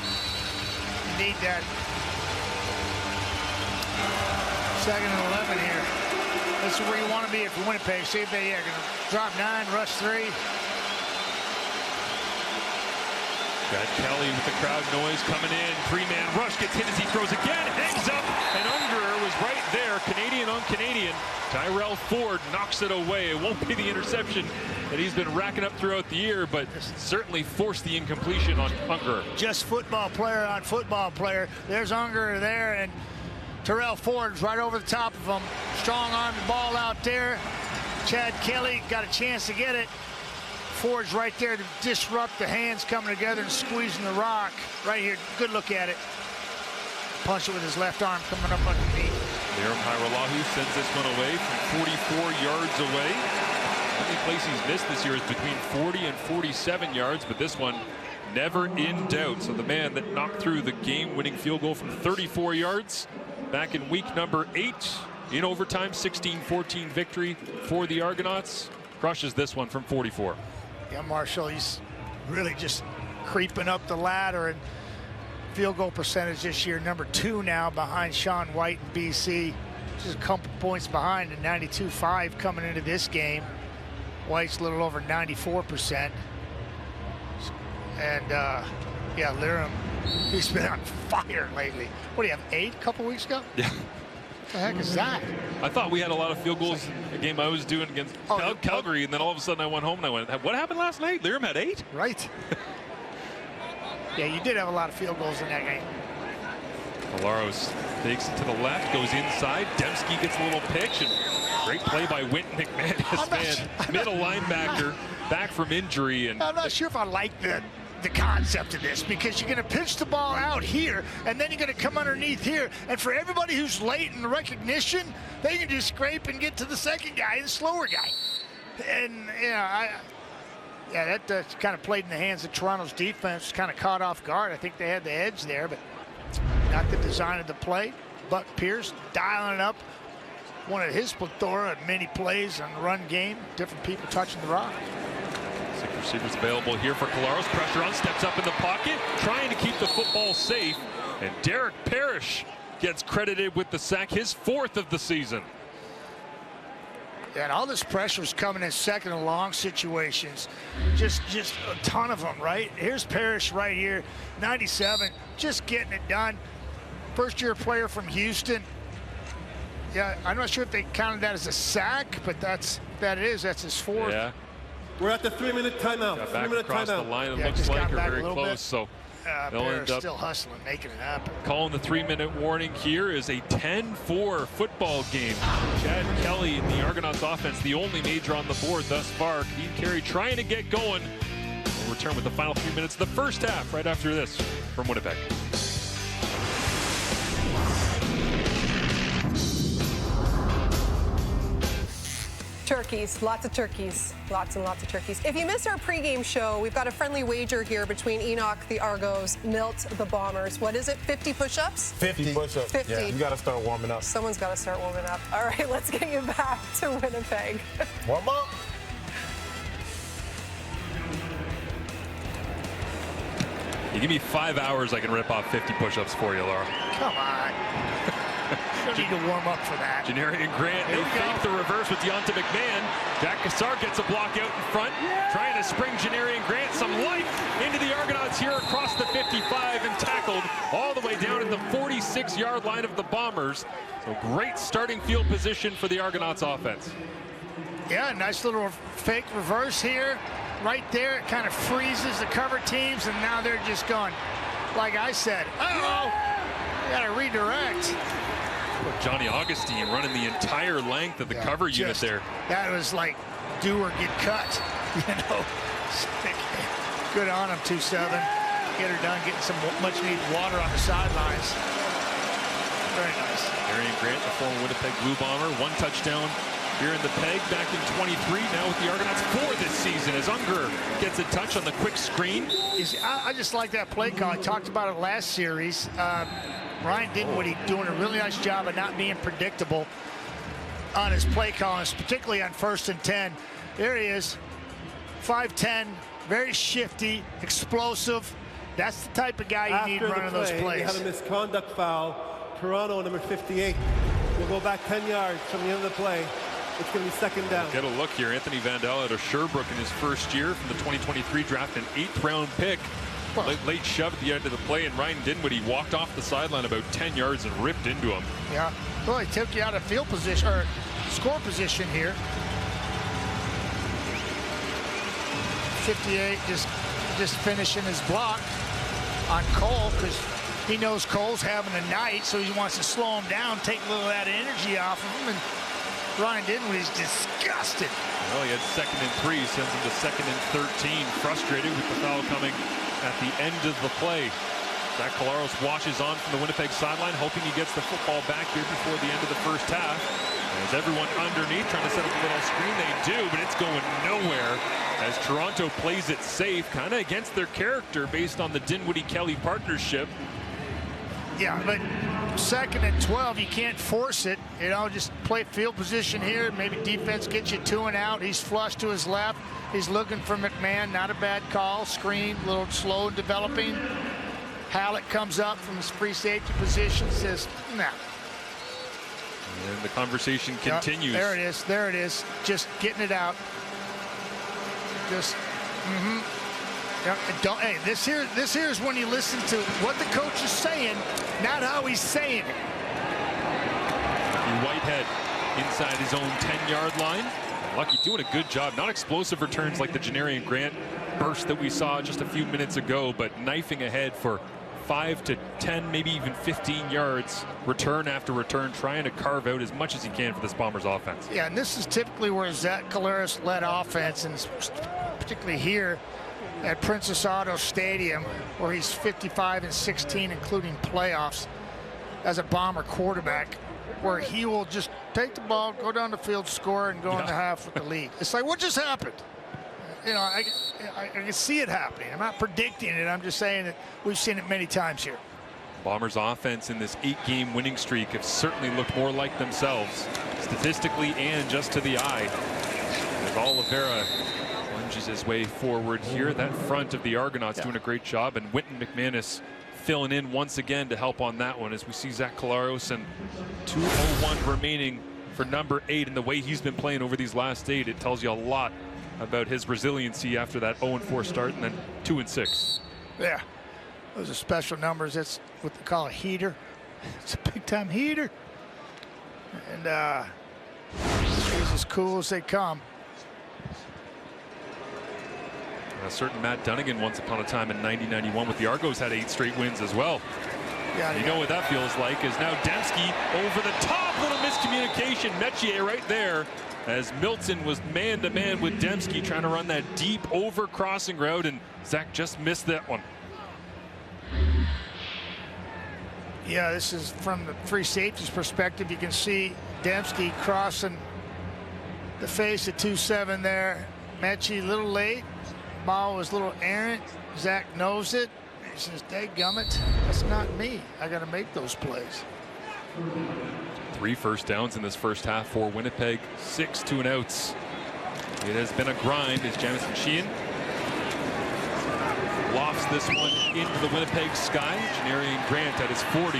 Speaker 12: You need that. 2nd and 11 here. This is where you want to be if you're Winnipeg. See if they are going to drop 9, rush 3.
Speaker 11: Got Kelly with the crowd noise coming in. 3-man rush, gets hit as he throws again. Hangs up, and Unger was right there. Canadian on Canadian. Tyrell Ford knocks it away. It won't be the interception that he's been racking up throughout the year, but certainly forced the incompletion on Unger.
Speaker 12: Just football player on football player. There's Unger there, and Tyrell Ford's right over the top of him. Strong arm the ball out there. Chad Kelly got a chance to get it. Ford's right there to disrupt the hands coming together and squeezing the rock. Right here, good look at it. Punch it with his left arm coming up underneath.
Speaker 11: Liram Hajrullahu sends this one away from 44 yards away. The only place he's missed this year is between 40 and 47 yards, but this one never in doubt. So the man that knocked through the game-winning field goal from 34 yards back in week number 8 in overtime, 16-14 victory for the Argonauts, crushes this one from 44.
Speaker 12: Yeah, Marshall, he's really just creeping up the ladder, and field goal percentage this year, number 2 now behind Sean White in BC. Just a couple points behind, and 92.5 coming into this game. White's a little over 94%. And yeah, Liram, he's been on fire lately. What do you have, 8 a couple weeks ago?
Speaker 11: Yeah.
Speaker 12: What the heck is that?
Speaker 11: I thought we had a lot of field goals in a game I was doing against Calgary, and then all of a sudden I went home and I went, what happened last night? Liram had 8?
Speaker 12: Right. Yeah, you did have a lot of field goals in that game.
Speaker 11: Colaros takes it to the left, goes inside. Dembski gets a little pitch, and great play by Winton McManus, middle linebacker, back from injury. And
Speaker 12: I'm not sure if I like the concept of this, because you're going to pitch the ball out here, and then you're going to come underneath here, and for everybody who's late in the recognition, they can just scrape and get to the second guy, the slower guy. And yeah, that kind of played in the hands of Toronto's defense, kind of caught off guard. I think they had the edge there, but not the design of the play. Buck Pierce dialing it up, one of his plethora of many plays on the run game, different people touching the rock.
Speaker 11: 6 receivers available here for Colaros. Pressure on, steps up in the pocket, trying to keep the football safe. And Derek Parrish gets credited with the sack, his 4th of the season.
Speaker 12: Yeah, and all this pressure is coming in 2nd and long situations. Just a ton of them, right? Here's Parrish right here, 97, just getting it done. First-year player from Houston. Yeah, I'm not sure if they counted that as a sack, but that's his 4th.
Speaker 11: Yeah.
Speaker 13: We're at the 3-minute timeout.
Speaker 11: Got back across the line, it looks like, are very close. So they'll end up
Speaker 12: still hustling, making it happen.
Speaker 11: Calling the 3-minute warning here is a 10-4 football game. Chad Kelly in the Argonauts offense, the only major on the board thus far. Keane Carey trying to get going. We'll return with the final few minutes of the first half right after this from Winnipeg.
Speaker 1: Turkeys, lots of turkeys, lots and lots of turkeys. If you missed our pregame show, we've got a friendly wager here between Enoch, the Argos, Milt, the Bombers. What is it, 50 push-ups?
Speaker 4: 50 push-ups.
Speaker 1: 50.
Speaker 4: Yeah, you got to start warming up.
Speaker 1: Someone's got to start warming up. All right, let's get you back to Winnipeg.
Speaker 4: Warm up.
Speaker 11: You give me 5 hours, I can rip off 50 push-ups for you, Laura.
Speaker 12: Come on. You don't need to warm up for that.
Speaker 11: Janarian Grant, they fake the reverse with Deonta McMahon. Jack Cassar gets a block out in front, trying to spring Janarian Grant some life into the Argonauts here across the 55 and tackled all the way down at the 46-yard line of the Bombers. So great starting field position for the Argonauts offense.
Speaker 12: Yeah, nice little fake reverse here. Right there, it kind of freezes the cover teams, and now they're just going, like I said, uh-oh, got to redirect.
Speaker 11: Johnny Augustine running the entire length of the cover unit there.
Speaker 12: That was like do or get cut, you know. Good on him, 2-7. Get her done, getting some much-needed water on the sidelines. Very nice.
Speaker 11: Janarian Grant, the former Winnipeg Blue Bomber, 1 touchdown here in the Peg back in 23. Now with the Argonauts 4 this season as Unger gets a touch on the quick screen.
Speaker 12: I just like that play call. I talked about it last series. Ryan Dinwiddie doing a really nice job of not being predictable on his play calls, particularly on 1st and 10. There he is, 5'10", very shifty, explosive. That's the type of guy you need running those plays.
Speaker 13: They had a misconduct foul. Toronto, number 58. We'll go back 10 yards from the end of the play. It's going to be second down.
Speaker 11: Get a look here. Anthony Vandal out of Sherbrooke in his first year from the 2023 draft, an 8th-round pick. Late shove at the end of the play, and Ryan Dinwiddie walked off the sideline about 10 yards and ripped into him.
Speaker 12: Yeah. Well, he took you out of field position or score position here. 58 just finishing his block on Cole because he knows Cole's having a night, so he wants to slow him down, take a little of that energy off of him, and Ryan Dinwiddie's disgusted.
Speaker 11: Well, he had 2nd and 3, sends him to 2nd and 13, frustrated with the foul coming at the end of the play. Zach Collaros washes on from the Winnipeg sideline, hoping he gets the football back here before the end of the first half. As everyone underneath trying to set up a little screen, they do, but it's going nowhere as Toronto plays it safe, kind of against their character based on the Dinwiddie-Kelly partnership.
Speaker 12: Yeah, but 2nd and 12, you can't force it. You know, just play field position here. Maybe defense gets you 2 and out. He's flush to his left. He's looking for McMahon. Not a bad call. Screen, a little slow in developing. Hallett comes up from his free safety position, says, nah.
Speaker 11: And the conversation continues.
Speaker 12: There it is. There it is. Just getting it out. Just, Hey, this here is when you listen to what the coach is saying, not how he's saying it.
Speaker 11: Whitehead inside his own 10-yard line. Lucky doing a good job. Not explosive returns like the Janarian Grant burst that we saw just a few minutes ago, but knifing ahead for 5 to 10, maybe even 15 yards, return after return, trying to carve out as much as he can for this Bombers offense.
Speaker 12: Yeah, and this is typically where Zach Collaros led offense, and particularly here at Princess Auto Stadium, where he's 55 and 16, including playoffs, as a Bomber quarterback, where he will just take the ball, go down the field, score, and go in the half with the lead. It's like, what just happened? You know, I can see it happening. I'm not predicting it. I'm just saying that we've seen it many times here.
Speaker 11: Bombers offense in this 8-game winning streak have certainly looked more like themselves, statistically and just to the eye. As Oliveira lunges his way forward here, that front of the Argonauts doing a great job, and Wynton McManus filling in once again to help on that one as we see Zach Collaros and 2:01 remaining for number 8, and the way he's been playing over these last 8, it tells you a lot about his resiliency after that 0-4 start and then 2-6.
Speaker 12: Yeah, those are special numbers. That's what they call a heater. It's a big-time heater. And he's as cool as they come.
Speaker 11: A certain Matt Dunnigan once upon a time in 90-91 with the Argos had 8 straight wins as well.
Speaker 12: Yeah,
Speaker 11: you know what that feels like is now Dembski over the top, little miscommunication. Metier right there as Milton was man-to-man with Dembski trying to run that deep over crossing route, and Zach just missed that one.
Speaker 12: Yeah, this is from the free safety's perspective. You can see Dembski crossing the face at 2-7 there. Mechie a little late. Ball was a little errant. Zach knows it. He says, dadgummit, that's not me. I got to make those plays.
Speaker 11: 3 first downs in this first half for Winnipeg, 6 2-and-outs. It has been a grind as Jamison Sheehan lofts this one into the Winnipeg sky. Janarian Grant at his 40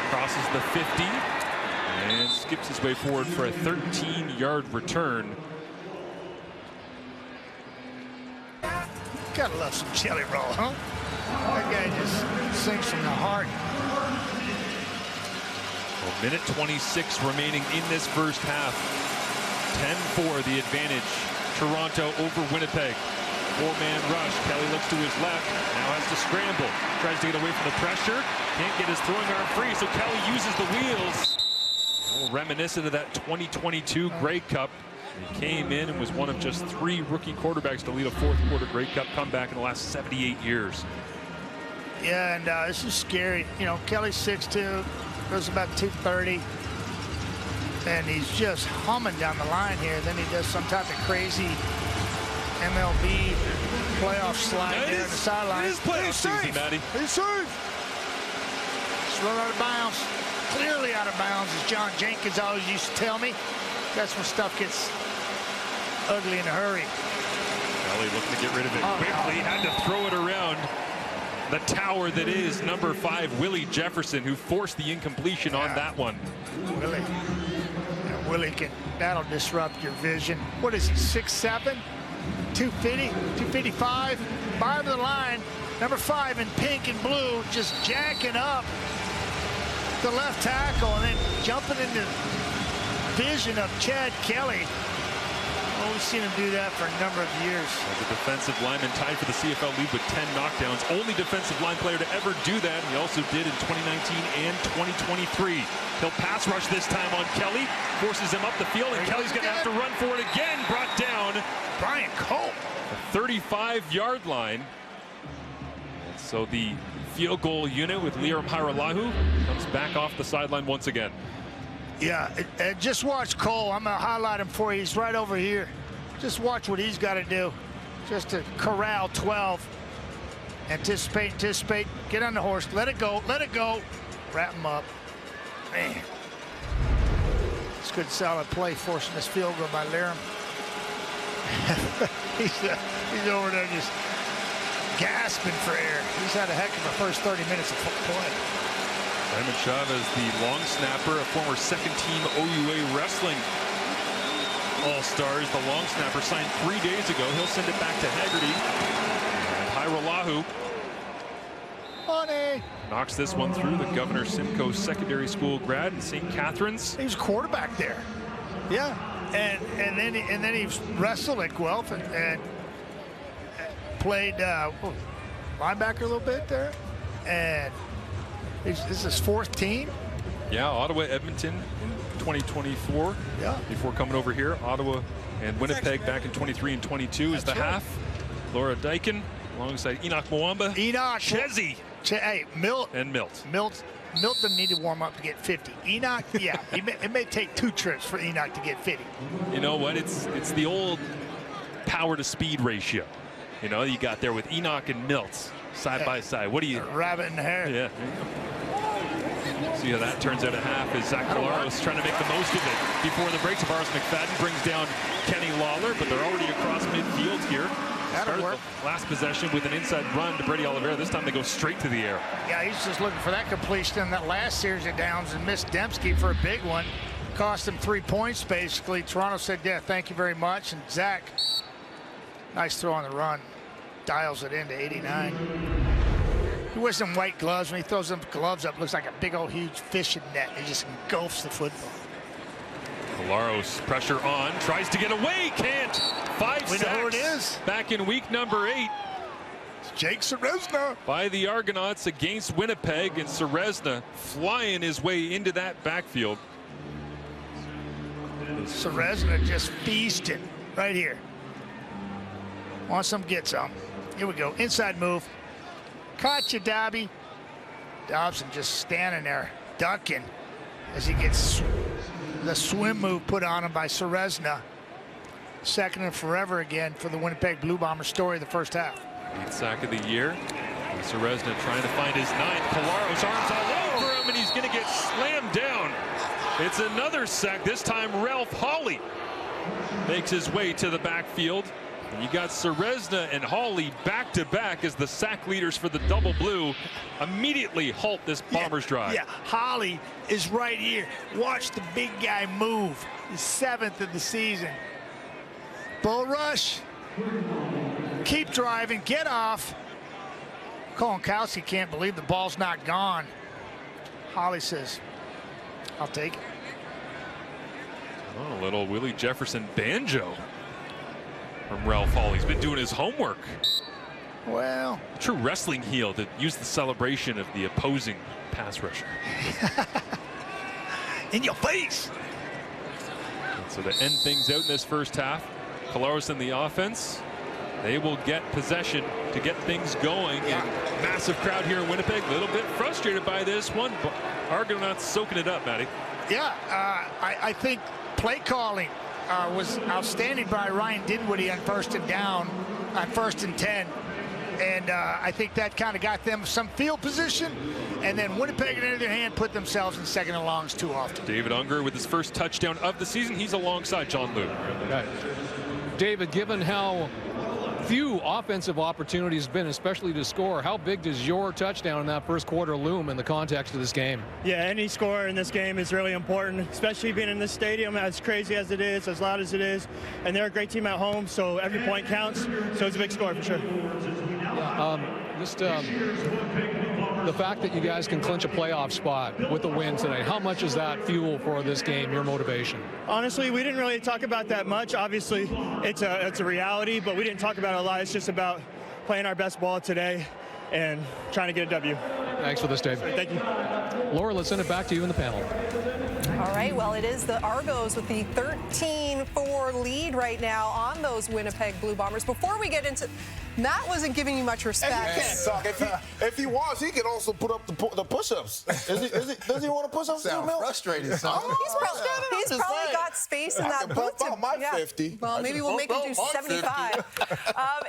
Speaker 11: crosses the 50 and skips his way forward for a 13-yard return.
Speaker 12: Gotta love some jelly roll, huh? That guy just sings from the heart.
Speaker 11: Well, minute 26 remaining in this first half. 10-4 the advantage. Toronto over Winnipeg. 4-man rush. Kelly looks to his left. Now has to scramble. Tries to get away from the pressure. Can't get his throwing arm free, so Kelly uses the wheels. A little reminiscent of that 2022 Grey Cup. He came in and was one of just 3 rookie quarterbacks to lead a 4th-quarter Grey Cup comeback in the last 78 years.
Speaker 12: Yeah, and this is scary. You know, Kelly's 6'2", goes about 230, and he's just humming down the line here. Then he does some type of crazy MLB playoff slide there on the sideline.
Speaker 11: It is playoff season, Matty.
Speaker 12: He's safe. Slow out of bounds. Clearly out of bounds, as John Jenkins always used to tell me. That's when stuff gets ugly in a hurry.
Speaker 11: Kelly looking to get rid of it quickly. Had to throw it around. the tower that is number 5, Willie Jefferson, who forced the incompletion on that one.
Speaker 12: Willie. Yeah, Willie that'll disrupt your vision. What is he, 6'7", 250, 255, bottom of the line, number 5 in pink and blue, just jacking up the left tackle and then jumping into vision of Chad Kelly. Oh, we've seen him do that for a number of years.
Speaker 11: As a defensive lineman, tied for the CFL lead with 10 knockdowns. Only defensive line player to ever do that. He also did in 2019 and 2023. He'll pass rush this time on Kelly. Forces him up the field, and Kelly's going to have to run for it again. Brought down
Speaker 12: Brian Cole.
Speaker 11: The 35-yard line. And so the field goal unit with Liam Hiralahu comes back off the sideline once again.
Speaker 12: Yeah, just watch Cole. I'm going to highlight him for you. He's right over here. Just watch what he's got to do just to corral 12. Anticipate. Get on the horse. Let it go. Wrap him up. Man. It's good, solid play forcing this field goal by Liam. He's over there just gasping for air. He's had a heck of a first 30 minutes of play.
Speaker 11: Simon Chavez, the long snapper, a former second-team OUA wrestling All-Stars. The long snapper signed 3 days ago. He'll send it back to Haggerty. And Hiralahu knocks this one through. The Governor Simcoe Secondary School grad in St. Catharines.
Speaker 12: He was quarterback there. Yeah, and then he wrestled at Guelph and played linebacker a little bit there, and this is his 4th team.
Speaker 11: Yeah, Ottawa, Edmonton in 2024.
Speaker 12: Yeah.
Speaker 11: Before coming over here, Ottawa and Winnipeg back in 23 and 22 is the half. Laura Dyken alongside Enoch Mwamba.
Speaker 12: Enoch.
Speaker 11: Chezzy.
Speaker 12: Hey, Milt.
Speaker 11: And Milt.
Speaker 12: Milt doesn't need to warm up to get 50. Enoch, yeah, it may take 2 trips for Enoch to get 50.
Speaker 11: You know what? It's the old power to speed ratio. You know, you got there with Enoch and Milt side by side. What do you?
Speaker 12: Rabbit in the hair.
Speaker 11: Yeah. See how that turns out at half as Zach Collaros trying to make the most of it before the break. Tavares McFadden brings down Kenny Lawler, but they're already across midfield here.
Speaker 12: That'll work.
Speaker 11: The last possession with an inside run to Brady Oliveira. This time they go straight to the air.
Speaker 12: Yeah, he's just looking for that completion in that last series of downs and missed Dembski for a big one. Cost him 3 points, basically. Toronto said, yeah, thank you very much. And Zach, nice throw on the run. Dials it into 89. He wears some white gloves. When he throws them gloves up, looks like a big old huge fishing net. He just engulfs the football.
Speaker 11: Collaros pressure on, tries to get away, can't. 5
Speaker 12: We
Speaker 11: sacks.
Speaker 12: know who it is.
Speaker 11: Back in week number 8.
Speaker 12: It's Jake Serezna.
Speaker 11: By the Argonauts against Winnipeg, and Serezna flying his way into that backfield.
Speaker 12: Serezna just feasting right here. Want some, get some. Here we go. Inside move. Caught you, Dobby. Dobson just standing there, ducking as he gets the swim move put on him by Serezna. Second and forever again for the Winnipeg Blue Bombers story of the first half.
Speaker 11: 8th sack of the year. And Serezna trying to find his 9th. Collaros arms all over him, and he's going to get slammed down. It's another sack. This time Ralph Hawley makes his way to the backfield. And you got Serezna and Hawley back-to-back as the sack leaders for the double blue immediately halt this Bombers drive.
Speaker 12: Yeah, Hawley is right here. Watch the big guy move. He's 7th of the season. Bull rush. Keep driving. Get off. Kolonkowski can't believe the ball's not gone. Hawley says, I'll take it.
Speaker 11: Oh, a little Willie Jefferson banjo from Ralph Hawley. He's been doing his homework.
Speaker 12: Well,
Speaker 11: a true wrestling heel to use the celebration of the opposing pass rusher.
Speaker 12: In your face.
Speaker 11: And so to end things out in this first half, Collaros in the offense, they will get possession to get things going. And massive crowd here in Winnipeg, a little bit frustrated by this one, but Argonauts soaking it up, Matty.
Speaker 12: Yeah, I think play calling was outstanding by Ryan Dinwiddie on 1st and down, on 1st and 10. And I think that kind of got them some field position. And then Winnipeg, on the other hand, put themselves in second and longs too often.
Speaker 11: David Unger with his first touchdown of the season. He's alongside John Liu.
Speaker 6: David, given how few offensive opportunities been, especially to score. How big does your touchdown in that first quarter loom in the context of this game?
Speaker 16: Yeah, any score in this game is really important, especially being in this stadium, as crazy as it is, as loud as it is. And they're a great team at home, so every point counts. So it's a big score for sure.
Speaker 6: The fact that you guys can clinch a playoff spot with the win tonight, how much is that fuel for this game, your motivation?
Speaker 16: Honestly, we didn't really talk about that much. Obviously, it's a reality, but we didn't talk about it a lot. It's just about playing our best ball today and trying to get a W.
Speaker 6: Thanks for this, Dave.
Speaker 16: Thank you.
Speaker 6: Laura, let's send it back to you in the panel.
Speaker 1: All right, well, it is the Argos with the 13-4 lead right now on those Winnipeg Blue Bombers. Before we get into, Matt wasn't giving you much respect.
Speaker 4: He can't talk. If he wants, he can also put up the push-ups. Does he want to push ups?
Speaker 3: Sound frustrated, son.
Speaker 1: He's probably got space in that booth.
Speaker 3: I can bump out my 50.
Speaker 1: Well, maybe we'll make him do 75.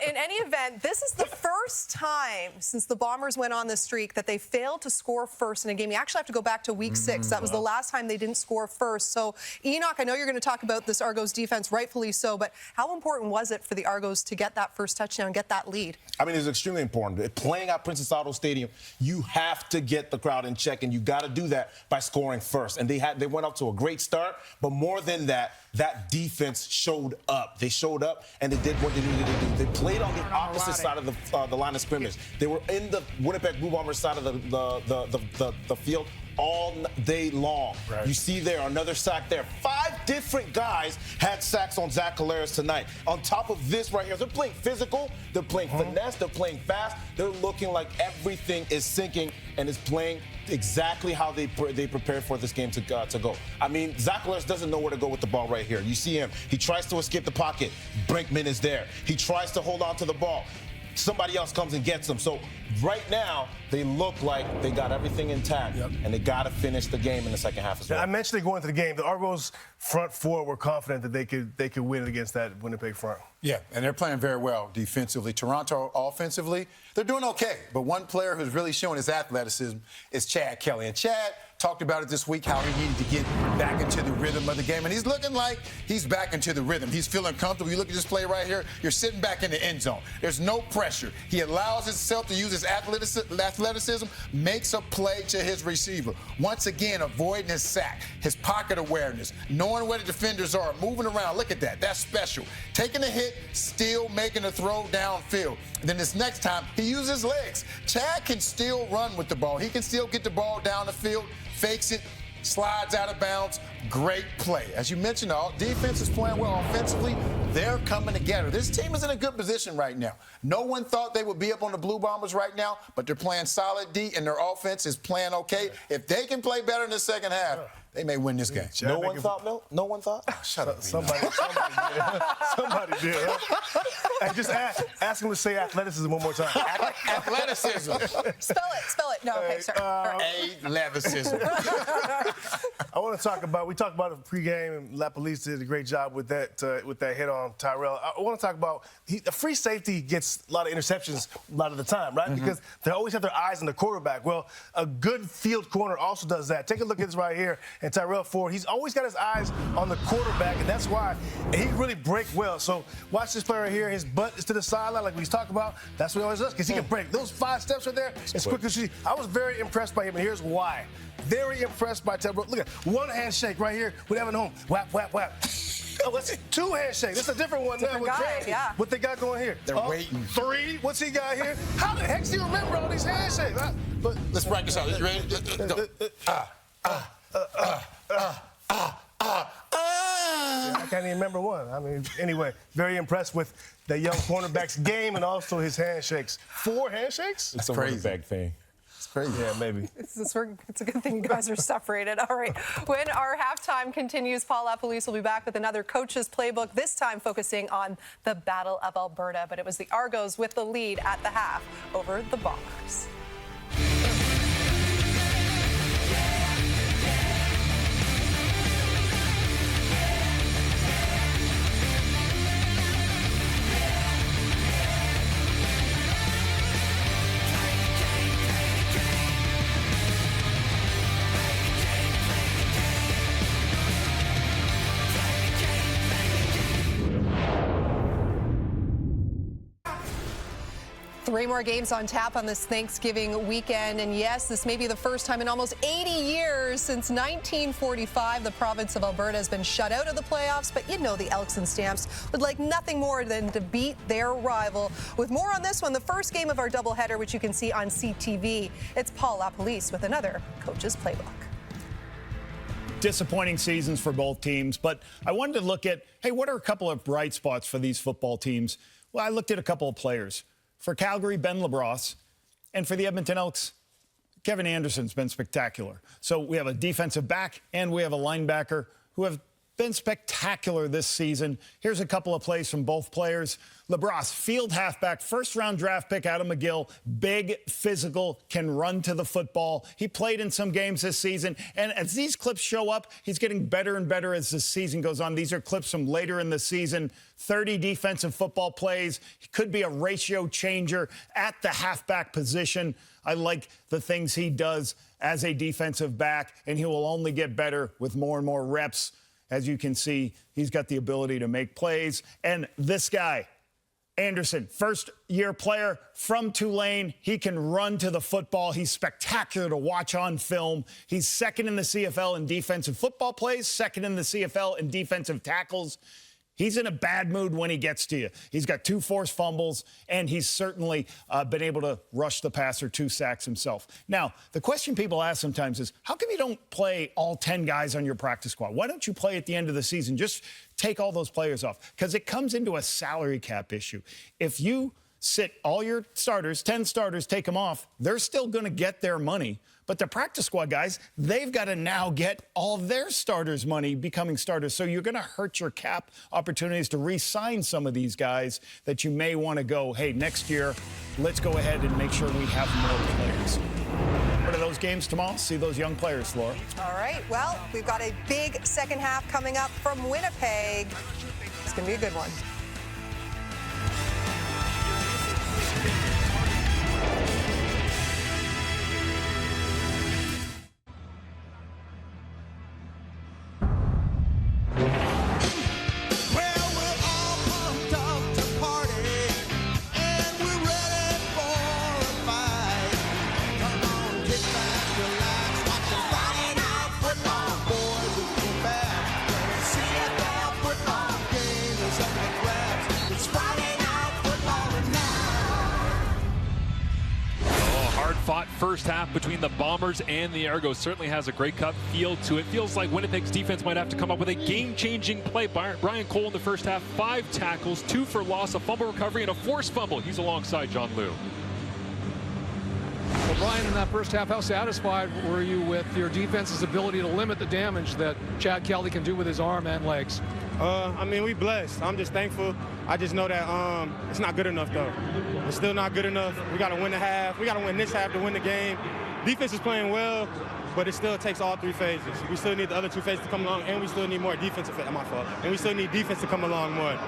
Speaker 1: In any event, this is the first time since the Bombers went on the streak that they failed to score first in a game. You actually have to go back to week 6. That was the last time they didn't score first. So, Enoch, I know you're going to talk about this Argos defense, rightfully so, but how important was it for the Argos to get that first touchdown, get that lead?
Speaker 4: I mean, it's extremely important. Playing at Princess Auto Stadium, you have to get the crowd in check, and you got to do that by scoring first. And they went up to a great start, but more than that, that defense showed up. They showed up, and they did what they needed to do. They played on the opposite side of the line of scrimmage. They were in the Winnipeg Blue Bombers side of the field all day long. Right. You see there, another sack there. 5 different guys had sacks on Zach Collaros tonight. On top of this right here, they're playing physical, they're playing finesse, they're playing fast. They're looking like everything is sinking and is playing exactly how they prepared for this game to go. I mean, Zach Collaros doesn't know where to go with the ball right here. You see him. He tries to escape the pocket. Brinkman is there. He tries to hold on to the ball. Somebody else comes and gets them. So right now, they look like they got everything intact, and they got to finish the game in the second half as well.
Speaker 5: I mentioned going into the game, the Argos front four were confident that they could win against that Winnipeg front.
Speaker 3: Yeah, and they're playing very well defensively. Toronto offensively, they're doing okay. But one player who's really showing his athleticism is Chad Kelly. And Chad talked about it this week, how he needed to get back into the rhythm of the game. And he's looking like he's back into the rhythm. He's feeling comfortable. You look at this play right here, you're sitting back in the end zone. There's no pressure. He allows himself to use his athleticism, makes a play to his receiver. Once again, avoiding his sack, his pocket awareness, knowing where the defenders are, moving around. Look at that. That's special. Taking a hit, still making a throw downfield. And then this next time, he uses his legs. Chad can still run with the ball. He can still get the ball down the field, fakes it, slides out of bounds. Great play. As you mentioned, the defense is playing well offensively. They're coming together. This team is in a good position right now. No one thought they would be up on the Blue Bombers right now, but they're playing solid D, and their offense is playing okay. If they can play better in the second half, they may win this game.
Speaker 4: No one thought, Mill? No one thought?
Speaker 3: Shut up.
Speaker 5: Somebody did. Somebody did. Huh? And just ask him to say athleticism one more time.
Speaker 3: Athleticism.
Speaker 1: Spell it. No, okay, sorry.
Speaker 3: Athleticism.
Speaker 5: I want to talk about, we talked about it pregame, and LaPolice did a great job with that hit on Tyrell. I want to talk about, a free safety gets a lot of interceptions a lot of the time, right? Because they always have their eyes on the quarterback. Well, a good field corner also does that. Take a look at this right here. And Tyrell Ford, he's always got his eyes on the quarterback, and that's why he really break well. So watch this player right here. His butt is to the sideline, like we talked about. That's what he always does, because he can break. Those 5 steps right there as quick as she. I was very impressed by him, and here's why. Very impressed by Tyrell. Look at one handshake right here with Evan Home. Whap, whap, whap. Oh, let's see. 2 handshakes. That's a different one now. What they got going here?
Speaker 3: They're waiting.
Speaker 5: 3. What's he got here? How the heck do you remember all these handshakes?
Speaker 3: Let's practice out. You ready?
Speaker 5: I can't even remember one. I mean, anyway, very impressed with the young cornerback's game and also his handshakes. 4 handshakes?
Speaker 4: It's a Winnipeg thing.
Speaker 5: It's crazy. Yeah, maybe.
Speaker 1: It's a good thing you guys are separated. All right. When our halftime continues, Paul LaPolice will be back with another coach's playbook, this time focusing on the Battle of Alberta. But it was the Argos with the lead at the half over the Bombers. 3 more games on tap on this Thanksgiving weekend. And yes, this may be the first time in almost 80 years since 1945 the province of Alberta has been shut out of the playoffs. But you know the Elks and Stamps would like nothing more than to beat their rival. With more on this one, the first game of our doubleheader, which you can see on CTV. It's Paul LaPolice with another Coach's Playbook.
Speaker 8: Disappointing seasons for both teams, but I wanted to look at, hey, what are a couple of bright spots for these football teams? Well, I looked at a couple of players. For Calgary, Ben LeBrosse, and for the Edmonton Elks, Kevin Anderson's been spectacular. So we have a defensive back and we have a linebacker who have been spectacular this season. Here's a couple of plays from both players. LeBrosse, field halfback, first-round draft pick out of McGill, big, physical, can run to the football. He played in some games this season, and as these clips show up, he's getting better and better as the season goes on. These are clips from later in the season. 30 defensive football plays. He could be a ratio changer at the halfback position. I like the things he does as a defensive back, and he will only get better with more and more reps. As you can see, he's got the ability to make plays. And this guy, Anderson, first-year player from Tulane. He can run to the football. He's spectacular to watch on film. He's second in the CFL in defensive football plays, second in the CFL in defensive tackles. He's in a bad mood when he gets to you. He's got 2 forced fumbles, and he's certainly been able to rush the passer, 2 sacks himself. Now, the question people ask sometimes is, how come you don't play all 10 guys on your practice squad? Why don't you play at the end of the season? Just take all those players off, because it comes into a salary cap issue. If you sit all your starters, 10 starters, take them off, they're still going to get their money. But the practice squad guys, they've got to now get all their starters' money becoming starters. So you're going to hurt your cap opportunities to re-sign some of these guys that you may want to go, hey, next year, let's go ahead and make sure we have more players. What are those games tomorrow? See those young players, Laura.
Speaker 1: All right. Well, we've got a big second half coming up from Winnipeg. It's going to be a good one.
Speaker 11: Fought first half between the Bombers and the Argos. Certainly has a Grey Cup feel to it. Feels like Winnipeg's defense might have to come up with a game-changing play. Brian Cole in the first half, 5 tackles, 2 for loss, a fumble recovery, and a forced fumble. He's alongside John Liu.
Speaker 6: Well, Brian, in that first half, how satisfied were you with your defense's ability to limit the damage that Chad Kelly can do with his arm and legs?
Speaker 17: I mean, we blessed. I'm just thankful. I just know that it's not good enough, though. It's still not good enough. We got to win the half. We got to win this half to win the game. Defense is playing well, but it still takes all 3 phases. We still need the other 2 phases to come along, and we still need more defensive. My fault. And we still need defense to come along more.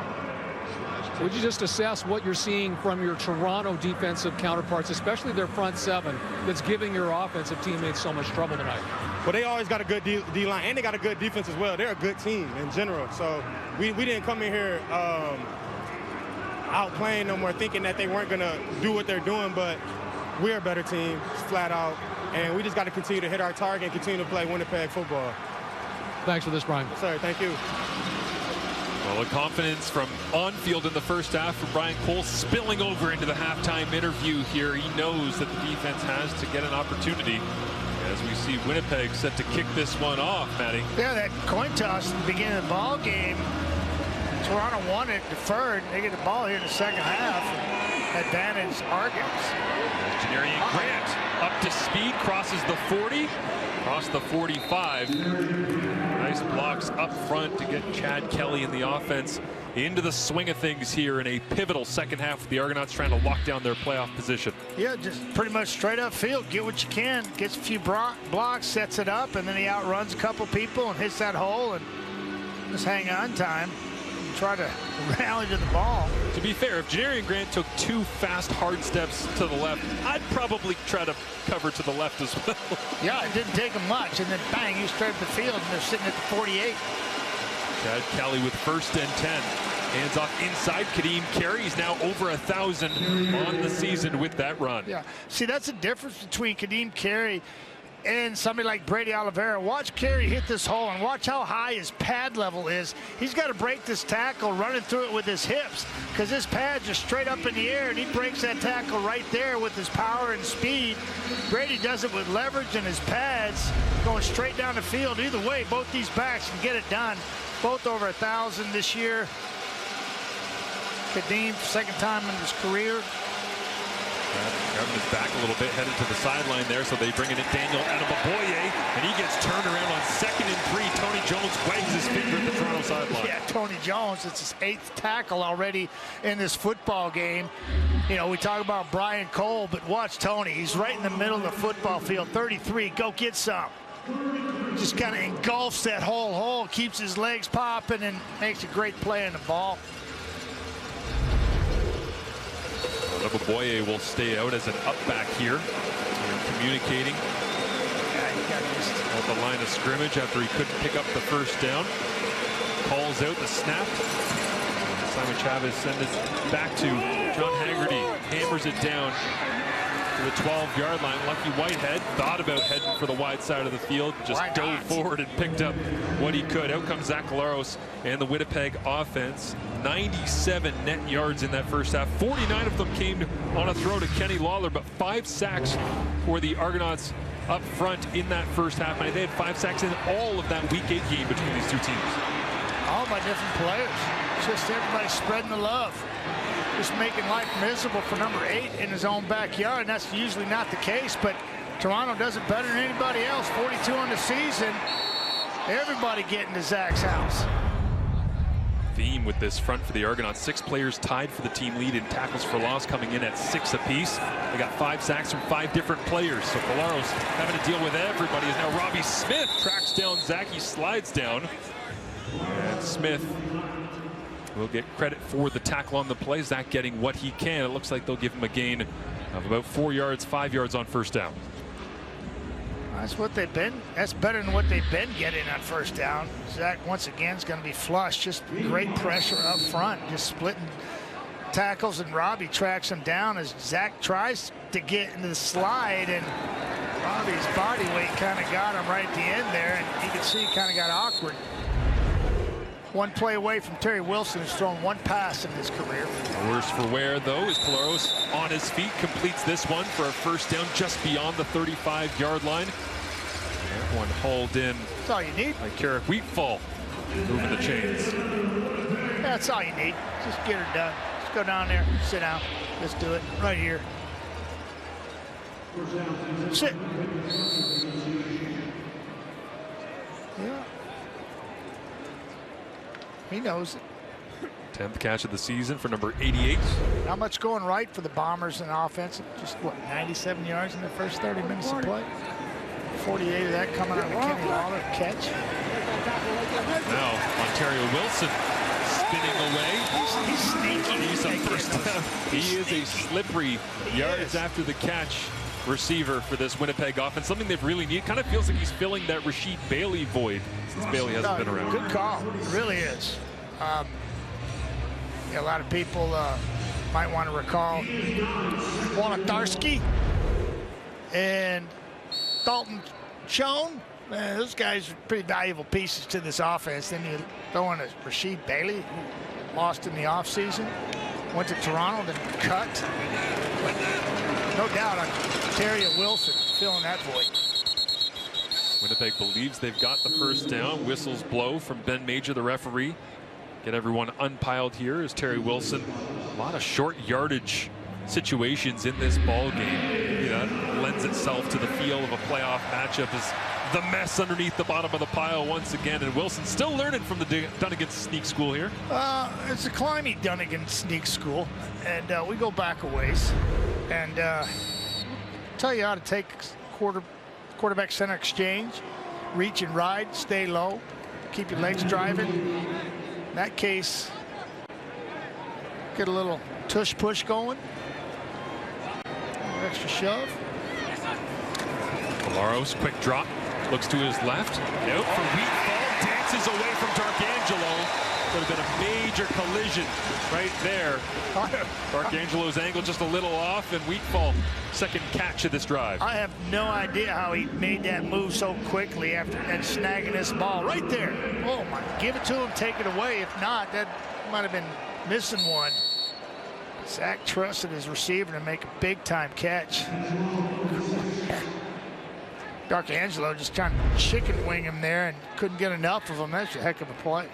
Speaker 6: Would you just assess what you're seeing from your Toronto defensive counterparts, especially their front 7, that's giving your offensive teammates so much trouble tonight?
Speaker 17: Well, they always got a good D-line, and they got a good defense as well. They're a good team in general. So we didn't come in here outplaying them or thinking that they weren't going to do what they're doing, but we're a better team, flat out. And we just got to continue to hit our target and continue to play Winnipeg football.
Speaker 6: Thanks for this, Brian.
Speaker 17: Yes, sir. Thank you.
Speaker 11: Well, the confidence from on field in the first half from Brian Cole spilling over into the halftime interview here. He knows that the defense has to get an opportunity as we see Winnipeg set to kick this one off, Matty.
Speaker 12: Yeah, that coin toss at the beginning of the ball game. Toronto won it, deferred. They get the ball here in the second half. Advantage Argonauts.
Speaker 11: Janarian Grant up to speed, crosses the 40, across the 45. Nice blocks up front to get Chad Kelly in the offense into the swing of things here in a pivotal second half with the Argonauts trying to lock down their playoff position.
Speaker 12: Yeah, just pretty much straight up field. Get what you can. Gets a few blocks, sets it up, and then he outruns a couple people and hits that hole and just hang on time. Try to rally to the ball.
Speaker 11: To be fair, if Janarian Grant took 2 fast, hard steps to the left, I'd probably try to cover to the left as well.
Speaker 12: Yeah, it didn't take him much, and then bang, you straight up the field, and they're sitting at the 48.
Speaker 11: Chad Kelly with 1st and 10. Hands off inside. Kadeem Carey. He's now over 1,000 on the season with that run.
Speaker 12: Yeah. See, that's the difference between Kadeem Carey and somebody like Brady Oliveira. Watch Carey hit this hole and watch how high his pad level is. He's got to break this tackle running through it with his hips because his pad's just straight up in the air, and he breaks that tackle right there with his power and speed. Brady does it with leverage and his pads going straight down the field. Either way, both these backs can get it done. Both over 1,000 this year. Kadeem, second time in his career.
Speaker 11: Grabbing his back a little bit, headed to the sideline there, so they bring in Daniel Adamaboye, and he gets turned around on 2nd and 3. Tony Jones wags his finger at the Toronto sideline.
Speaker 12: Yeah, Tony Jones, it's his 8th tackle already in this football game. You know, we talk about Brian Cole, but watch Tony. He's right in the middle of the football field. 33, go get some. Just kind of engulfs that whole hole, keeps his legs popping, and makes a great play on the ball.
Speaker 11: Adamaboye will stay out as an up back here. They're communicating at the line of scrimmage after he couldn't pick up the first down. Calls out the snap. Simon Chavez sends it back to John Haggerty. Hammers it down to the 12-yard line. Lucky Whitehead thought about heading for the wide side of the field, just dove forward and picked up what he could. Out comes Zach Collaros and the Winnipeg offense. 97 net yards in that first half. 49 of them came on a throw to Kenny Lawler, but 5 sacks for the Argonauts up front in that first half. And they had 5 sacks in all of that Week 8 game between these two teams.
Speaker 12: All by different players. Just everybody spreading the love. Just making life miserable for number 8 in his own backyard. And that's usually not the case, but Toronto does it better than anybody else. 42 on the season. Everybody getting to Zach's house.
Speaker 11: Theme with this front for the Argonauts. 6 players tied for the team lead in tackles for loss, coming in at 6 apiece. They got 5 sacks from 5 different players. So Collaros having to deal with everybody. Is now Robbie Smith tracks down Zach. He slides down. And Smith will get credit for the tackle on the play. Zach getting what he can. It looks like they'll give him a gain of about 4 yards, 5 yards on first down.
Speaker 12: That's what they've been. That's better than what they've been getting on first down. Zach once again is going to be flush. Just great pressure up front, just splitting tackles, and Robbie tracks him down as Zach tries to get into the slide, and Robbie's body weight kind of got him right at the end there, and you can see he kind of got awkward. One play away from Terry Wilson, who's thrown 1 pass in his career.
Speaker 11: Worse for wear, though, as Collaros on his feet completes this one for a first down just beyond the 35-yard line. That one hauled in.
Speaker 12: That's all you need.
Speaker 11: By Carrick Wheatfall, moving the chains.
Speaker 12: That's all you need. Just get her done. Just go down there, sit down. Let's do it right here. Sit. Yeah. He knows it.
Speaker 11: 10th catch of the season for number 88.
Speaker 12: Not much going right for the Bombers in offense. Just, what, 97 yards in the first 30 minutes of play? 48 of that coming out of Kenny Lawler catch.
Speaker 11: Now, Ontario Wilson spinning away.
Speaker 12: He's sneaky.
Speaker 11: He's a first down. He is a slippery yards after the catch receiver for this Winnipeg offense. Something they've really needed. Kind of feels like he's filling that Rasheed Bailey void since Bailey hasn't been around.
Speaker 12: Good call. It really is. A lot of people might want to recall Wolodarski and Dalton Schoen. Man, those guys are pretty valuable pieces to this offense. Then you throw in a Rasheed Bailey, who lost in the offseason, went to Toronto, then cut. But no doubt Ontario Wilson filling that void.
Speaker 11: Winnipeg believes they've got the first down. Whistles blow from Ben Major, the referee. Get everyone unpiled here as Terry Wilson. A lot of short yardage situations in this ball game. You know, that lends itself to the feel of a playoff matchup as the mess underneath the bottom of the pile once again. And Wilson still learning from the Dunnigan Sneak School here.
Speaker 12: It's a Climby Dunnigan Sneak School, and we go back a ways. And tell you how to take quarterback center exchange, reach and ride, stay low, keep your legs driving. In that case, get a little tush push going. Extra shove.
Speaker 11: Collaros, quick drop, looks to his left. Out for Wheatfall, dances away from Darkangelo. Would have been a major collision right there. Arcangelo's angle just a little off, and Wheatfall second catch of this drive.
Speaker 12: I have no idea how he made that move so quickly after and snagging this ball right there. Oh my, give it to him, take it away. If not, that might have been missing one. Zach trusted his receiver to make a big time catch. Arcangelo just trying to chicken wing him there and couldn't get enough of him. That's a heck of a play.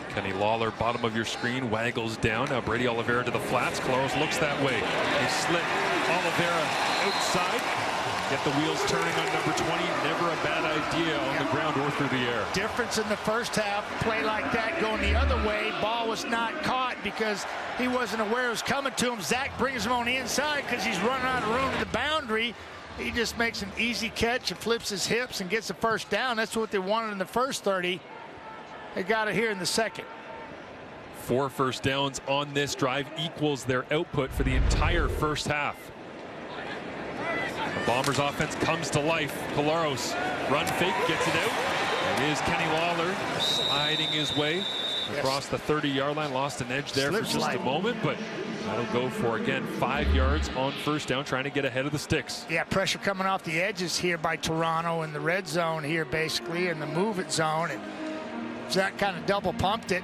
Speaker 11: Kenny Lawler, bottom of your screen, waggles down. Now Brady Oliveira to the flats. Coloros looks that way. They slip Oliveira outside. Get the wheels turning on number 20. Never a bad idea on the ground or through the air.
Speaker 12: Difference in the first half. Play like that going the other way. Ball was not caught because he wasn't aware it was coming to him. Zach brings him on the inside because he's running out of room to the boundary. He just makes an easy catch and flips his hips and gets the first down. That's what they wanted in the first 30. They got it here in the second.
Speaker 11: 4 first downs on this drive equals their output for the entire first half. The Bombers offense comes to life. Coloros run fake, gets it out. It is Kenny Lawler sliding his way across the 30-yard line. Lost an edge there for just a moment, but that'll go for, again, 5 yards on first down, trying to get ahead of the sticks.
Speaker 12: Yeah, pressure coming off the edges here by Toronto in the red zone here, basically, in the move-it zone. And Zach kind of double pumped it,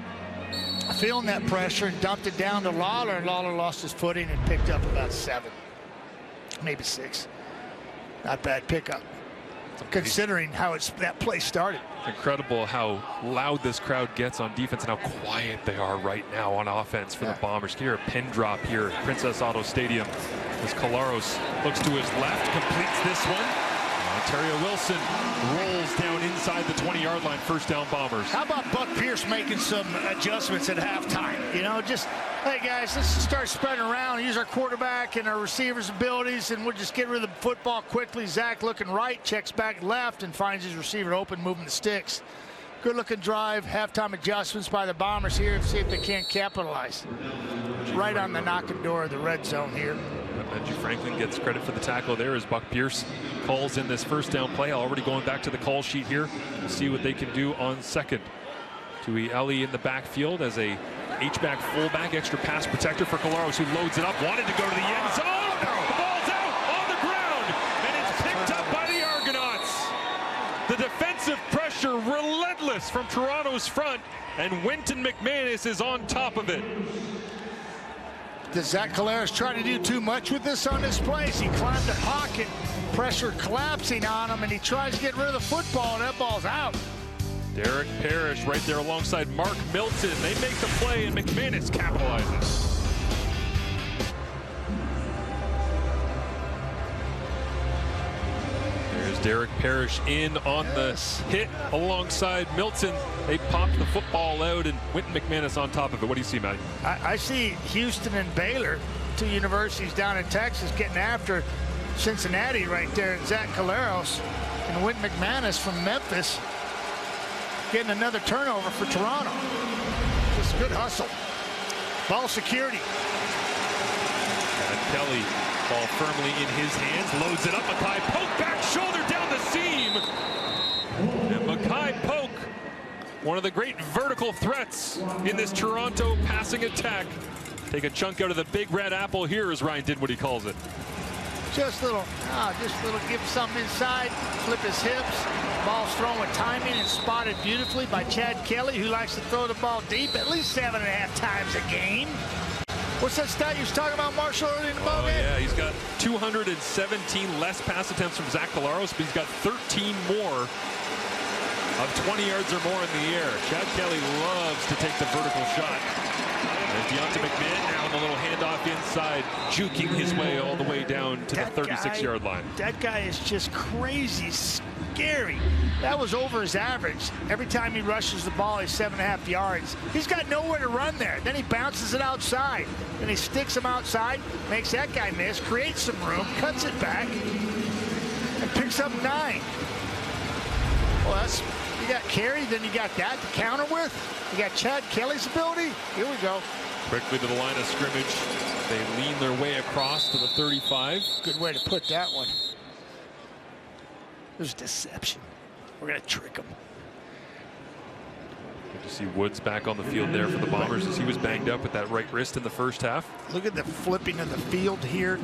Speaker 12: feeling that pressure, and dumped it down to Lawler, and Lawler lost his footing and picked up about 7, maybe 6. Not bad pickup, considering how that play started.
Speaker 11: It's incredible how loud this crowd gets on defense and how quiet they are right now on offense for the Bombers. Here, a pin drop here at Princess Auto Stadium as Coloros looks to his left, completes this one. Ontario Wilson rolls down inside the 20-yard line. First down, Bombers.
Speaker 12: How about Buck Pierce making some adjustments at halftime? You know, just, hey guys, let's start spreading around, use our quarterback and our receivers' abilities, and we'll just get rid of the football quickly. Zach looking right, checks back left, and finds his receiver open, moving the sticks. Good-looking drive, halftime adjustments by the Bombers here, and see if they can't capitalize. Right on the knocking door of the red zone here.
Speaker 11: Benji Franklin gets credit for the tackle there as Buck Pierce calls in this first down play. Already going back to the call sheet here. We'll see what they can do on second. Tui Eli in the backfield as a H-back fullback, extra pass protector for Coloros, who loads it up, wanted to go to the end zone. The ball's out on the ground, and it's picked up by the Argonauts. The defensive pressure relentless from Toronto's front, and Winton McManus is on top of it.
Speaker 12: Does Zach Coloros try to do too much with this on this play? He climbed the pocket, pressure collapsing on him, and he tries to get rid of the football, and that ball's out.
Speaker 11: Derek Parrish right there alongside Mark Milton. They make the play, and McManus capitalizes. There's Derek Parrish in on the hit alongside Milton. They popped the football out, and Winton McManus on top of it. What do you see, Matty?
Speaker 12: I see Houston and Baylor, 2 universities down in Texas, getting after Cincinnati right there, and Zach Coloros and Winton McManus from Memphis getting another turnover for Toronto. Just good hustle. Ball security.
Speaker 11: And Kelly, ball firmly in his hands, loads it up. Mackay Polk back shoulder down the seam. And Mackay Polk, one of the great vertical threats in this Toronto passing attack. Take a chunk out of the big red apple here, as Ryan Dinwiddie calls it.
Speaker 12: Just a little, give him something inside, flip his hips. Ball's thrown with timing and spotted beautifully by Chad Kelly, who likes to throw the ball deep at least 7.5 times a game. What's that stat you was talking about, Marshall, early in the ball game?
Speaker 11: Yeah, he's got 217 less pass attempts from Zach Coloros, but he's got 13 more of 20 yards or more in the air. Chad Kelly loves to take the vertical shot. There's Deonta McMahon now in the little handoff inside, juking his way all the way down to the 36-yard line.
Speaker 12: That guy is just crazy, scary. That was over his average. Every time he rushes the ball, he's 7.5 yards. He's got nowhere to run there. Then he bounces it outside. Then he sticks him outside, makes that guy miss, creates some room, cuts it back, and picks up 9. Well, that's, you got Carey, then you got that to counter with. You got Chad Kelly's ability. Here we go.
Speaker 11: Quickly to the line of scrimmage. They lean their way across to the 35.
Speaker 12: Good way to put that one. There's deception. We're going to trick them.
Speaker 11: Good to see Woods back on the field there for the Bombers as he was banged up with that right wrist in the first half.
Speaker 12: Look at the flipping of the field here.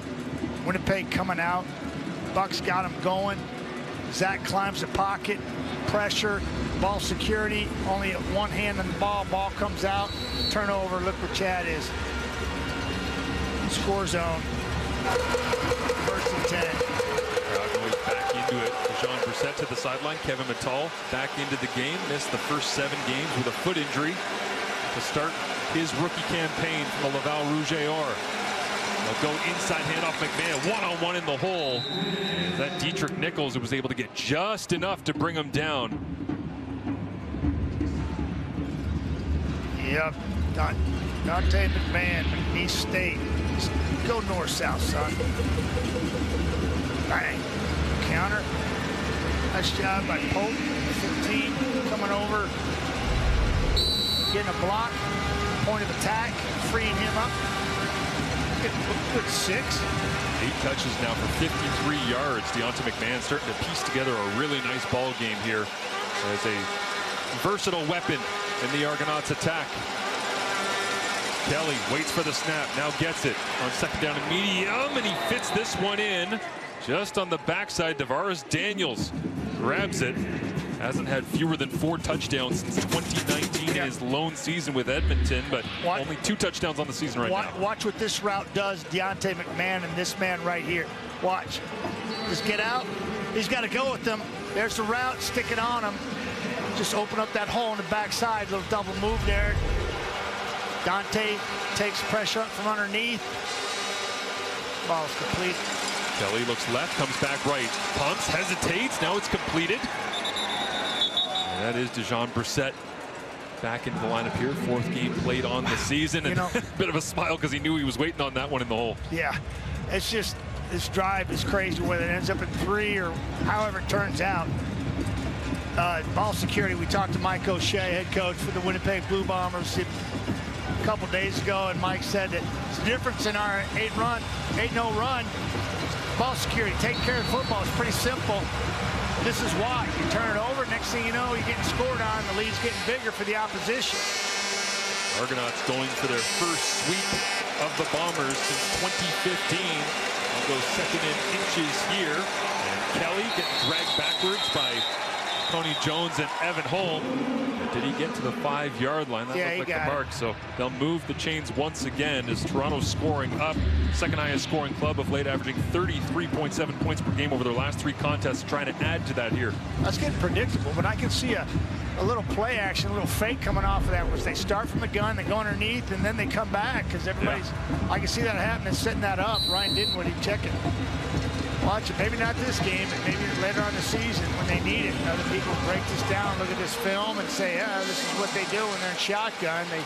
Speaker 12: Winnipeg coming out. Buck's got him going. Zach climbs the pocket. Pressure. Ball security. Only one hand on the ball. Ball comes out. Turnover. Look where Chad is. Score zone. First and 10.
Speaker 11: Crowd noise back into it. Jean Brissett to the sideline. Kevin Mittal back into the game. Missed the first 7 games with a foot injury to start his rookie campaign from the Laval Rouge AR. They'll go inside handoff McMahon. One-on-one in the hole. That Dietrich Nichols was able to get just enough to bring him down.
Speaker 12: Yep. Dante McMahon, McNeese State. Just go north-south, son. Bang. Counter. Nice job by Pope. 15 coming over. Getting a block. Point of attack. Freeing him up. Good 6.
Speaker 11: 8 touches now for 53 yards. Deonta McMahon starting to piece together a really nice ball game here as a versatile weapon in the Argonauts attack. Kelly waits for the snap, now gets it on second down and medium, and he fits this one in just on the backside. Tavares Daniels grabs it. Hasn't had fewer than 4 touchdowns since 2019 in his lone season with Edmonton, but only 2 touchdowns on the season right now.
Speaker 12: Watch what this route does, Deonta McMahon and this man right here. Watch. Just get out. He's got to go with them. There's the route. Stick it on him. Just open up that hole on the backside. Little double move there. Dante takes pressure up from underneath. Ball's complete.
Speaker 11: Kelly looks left, comes back right. Pumps, hesitates. Now it's completed. That is Jean Brissett back into the lineup here. 4th game played on the season. And a bit of a smile because he knew he was waiting on that one in the hole.
Speaker 12: Yeah, it's just this drive is crazy whether it ends up at 3 or however it turns out. Ball security, we talked to Mike O'Shea, head coach for the Winnipeg Blue Bombers a couple days ago, and Mike said that it's the difference in our 8-0 run. Ball security, taking care of football is pretty simple. This is why. You turn it over, next thing you know, you're getting scored on, the lead's getting bigger for the opposition.
Speaker 11: Argonauts going for their first sweep of the Bombers since 2015. They'll go second in inches here. And Kelly getting dragged backwards by Tony Jones and Evan Holm. But did he get to the 5-yard line? That looked like the mark. So they'll move the chains once again as Toronto's scoring up. Second highest scoring club of late, averaging 33.7 points per game over their last 3 contests, trying to add to that here.
Speaker 12: That's getting predictable, but I can see a little play action, a little fake coming off of that, which they start from the gun, they go underneath, and then they come back because everybody's. I can see that happening, setting that up. Ryan Dinwiddie checking. Watch it. Maybe not this game, but maybe later on in the season when they need it. Other people break this down, look at this film, and say, yeah, this is what they do when they're in shotgun. They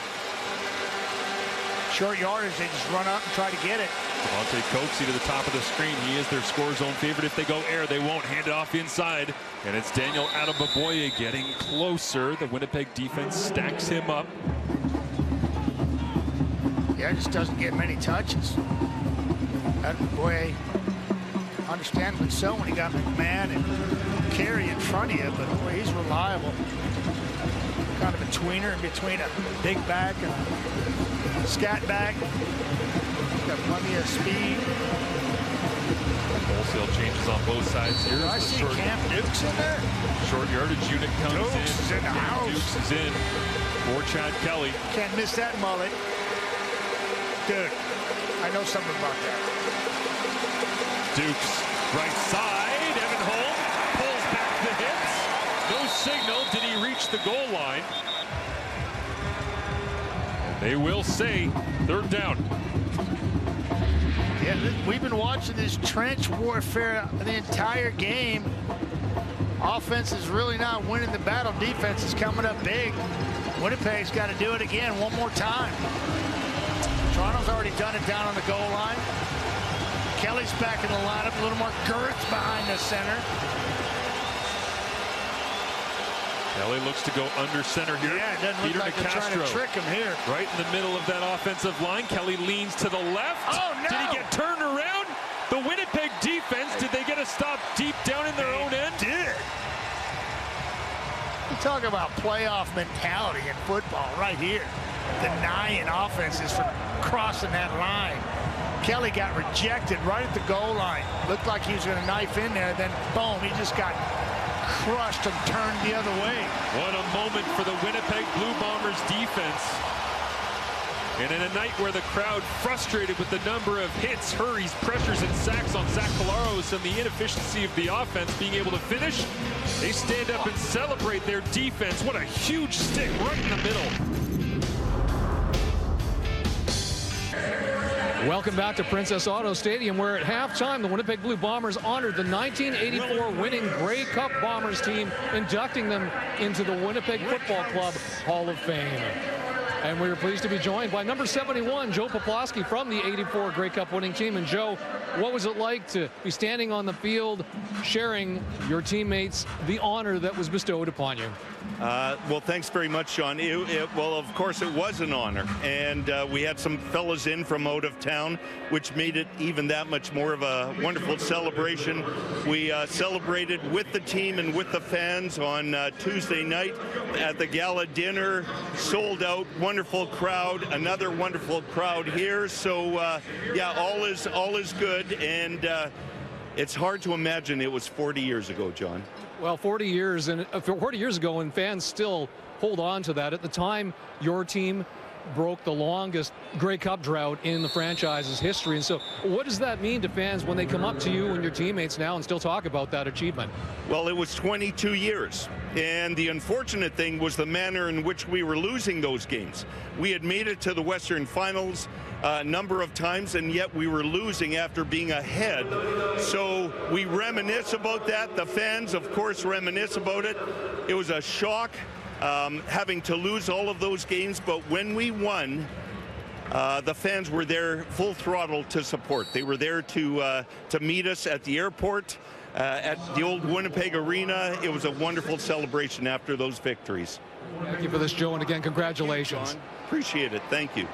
Speaker 12: short yardage, they just run up and try to get it.
Speaker 11: Devontae Coaksey to the top of the screen. He is their score zone favorite. If they go air, they won't hand it off inside. And it's Daniel Adebaboye getting closer. The Winnipeg defense stacks him up.
Speaker 12: Yeah, just doesn't get many touches. Adebaboye, understandably so when he got McMahon and Carey in front of you, but boy, he's reliable. Kind of a tweener in between a big back and a scat back. Got plenty of speed.
Speaker 11: Wholesale changes on both sides here.
Speaker 12: I see Cam Dukes in there.
Speaker 11: Short yardage unit comes
Speaker 12: Dukes
Speaker 11: in.
Speaker 12: is in the house.
Speaker 11: Dukes is in for Chad Kelly.
Speaker 12: Can't miss that mullet. Dude, I know something about that.
Speaker 11: Dukes, right side. Evan Holm pulls back the hips. No signal. Did he reach the goal line? They will say 3rd down.
Speaker 12: Yeah, we've been watching this trench warfare the entire game. Offense is really not winning the battle. Defense is coming up big. Winnipeg's got to do it again one more time. Toronto's already done it down on the goal line. Kelly's back in the lineup, a little more girth behind the center.
Speaker 11: Kelly looks to go under center here.
Speaker 12: Yeah, it doesn't
Speaker 11: Peter
Speaker 12: look like they're trying to trick him here.
Speaker 11: Right in the middle of that offensive line. Kelly leans to the left.
Speaker 12: Oh, no!
Speaker 11: Did he get turned around? The Winnipeg defense, did they get a stop deep down in their own end?
Speaker 12: Did. You talk about playoff mentality in football right here. Denying offenses from crossing that line. Kelly got rejected right at the goal line. Looked like he was going to knife in there. Then, boom, he just got crushed and turned the other way.
Speaker 11: What a moment for the Winnipeg Blue Bombers defense. And in a night where the crowd frustrated with the number of hits, hurries, pressures, and sacks on Zach Collaros and the inefficiency of the offense being able to finish, they stand up and celebrate their defense. What a huge stick right in the middle.
Speaker 6: Welcome back to Princess Auto Stadium, where at halftime the Winnipeg Blue Bombers honored the 1984 winning Grey Cup Bombers team, inducting them into the Winnipeg Football Club Hall of Fame. And we are pleased to be joined by number 71, Joe Poplawski, from the 84 Grey Cup winning team. And Joe, what was it like to be standing on the field sharing your teammates the honor that was bestowed upon you?
Speaker 18: Well, thanks very much, Sean. Well, of course, it was an honor. And we had some fellas in from out of town, which made it even that much more of a wonderful celebration. We celebrated with the team and with the fans on Tuesday night at the gala dinner. Sold out, wonderful crowd, another wonderful crowd here. So, yeah, all is good. And it's hard to imagine it was 40 years ago, John.
Speaker 6: Well, 40 years ago, and fans still hold on to that. At the time, your team broke the longest Grey Cup drought in the franchise's history. And so what does that mean to fans when they come up to you and your teammates now and still talk about that achievement?
Speaker 18: Well, it was 22 years. And the unfortunate thing was the manner in which we were losing those games. We had made it to the Western Finals a number of times, and yet we were losing after being ahead. So we reminisce about that. The fans, of course, reminisce about it. It was a shock having to lose all of those games, but when we won, the fans were there full throttle to support. They were there to meet us at the airport, at the old Winnipeg Arena. It was a wonderful celebration after those victories.
Speaker 6: Thank you for this, Joe, and again, congratulations.
Speaker 18: Thank you, appreciate it. Thank you.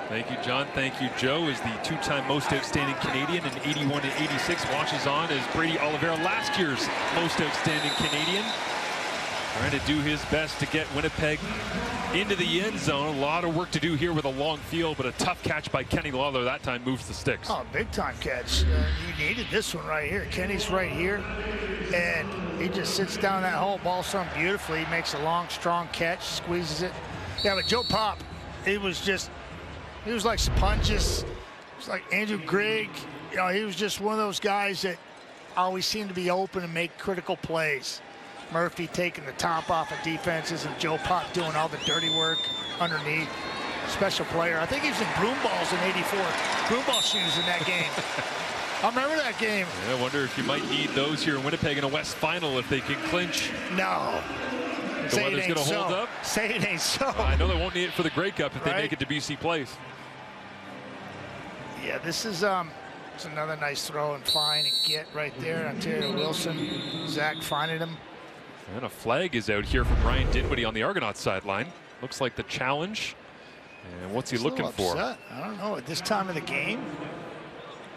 Speaker 11: Thank you, John. Thank you, Joe, as the two-time most outstanding Canadian in 81 and 86 watches on as Brady Oliveira, last year's most outstanding Canadian, trying to do his best to get Winnipeg into the end zone. A lot of work to do here with a long field, but a tough catch by Kenny Lawler that time moves the sticks.
Speaker 12: Oh, big time catch. You needed this one right here. Kenny's right here, and he just sits down that hole, ball thrown beautifully. He makes a long, strong catch, squeezes it. Yeah, but Joe Pop, he was like Sapuntis. He was like Andrew Grigg. You know, he was just one of those guys that always seemed to be open and make critical plays. Murphy taking the top off of defenses and Joe Pop doing all the dirty work underneath. Special player. I think he was in broom balls in 84. Broom ball shoes in that game. I remember that game.
Speaker 11: Yeah, I wonder if you might need those here in Winnipeg in a West Final if they can clinch.
Speaker 12: No.
Speaker 11: The weather's going to hold up.
Speaker 12: Say it ain't so.
Speaker 11: I know they won't need it for the Grey Cup if they make it to BC Place.
Speaker 12: Yeah, this is it's another nice throw and find and get right there. Ontario Wilson, Zach finding him.
Speaker 11: And a flag is out here from Ryan Dinwiddie on the Argonauts sideline. Looks like the challenge. And what's he looking for?
Speaker 12: I don't know. At this time of the game,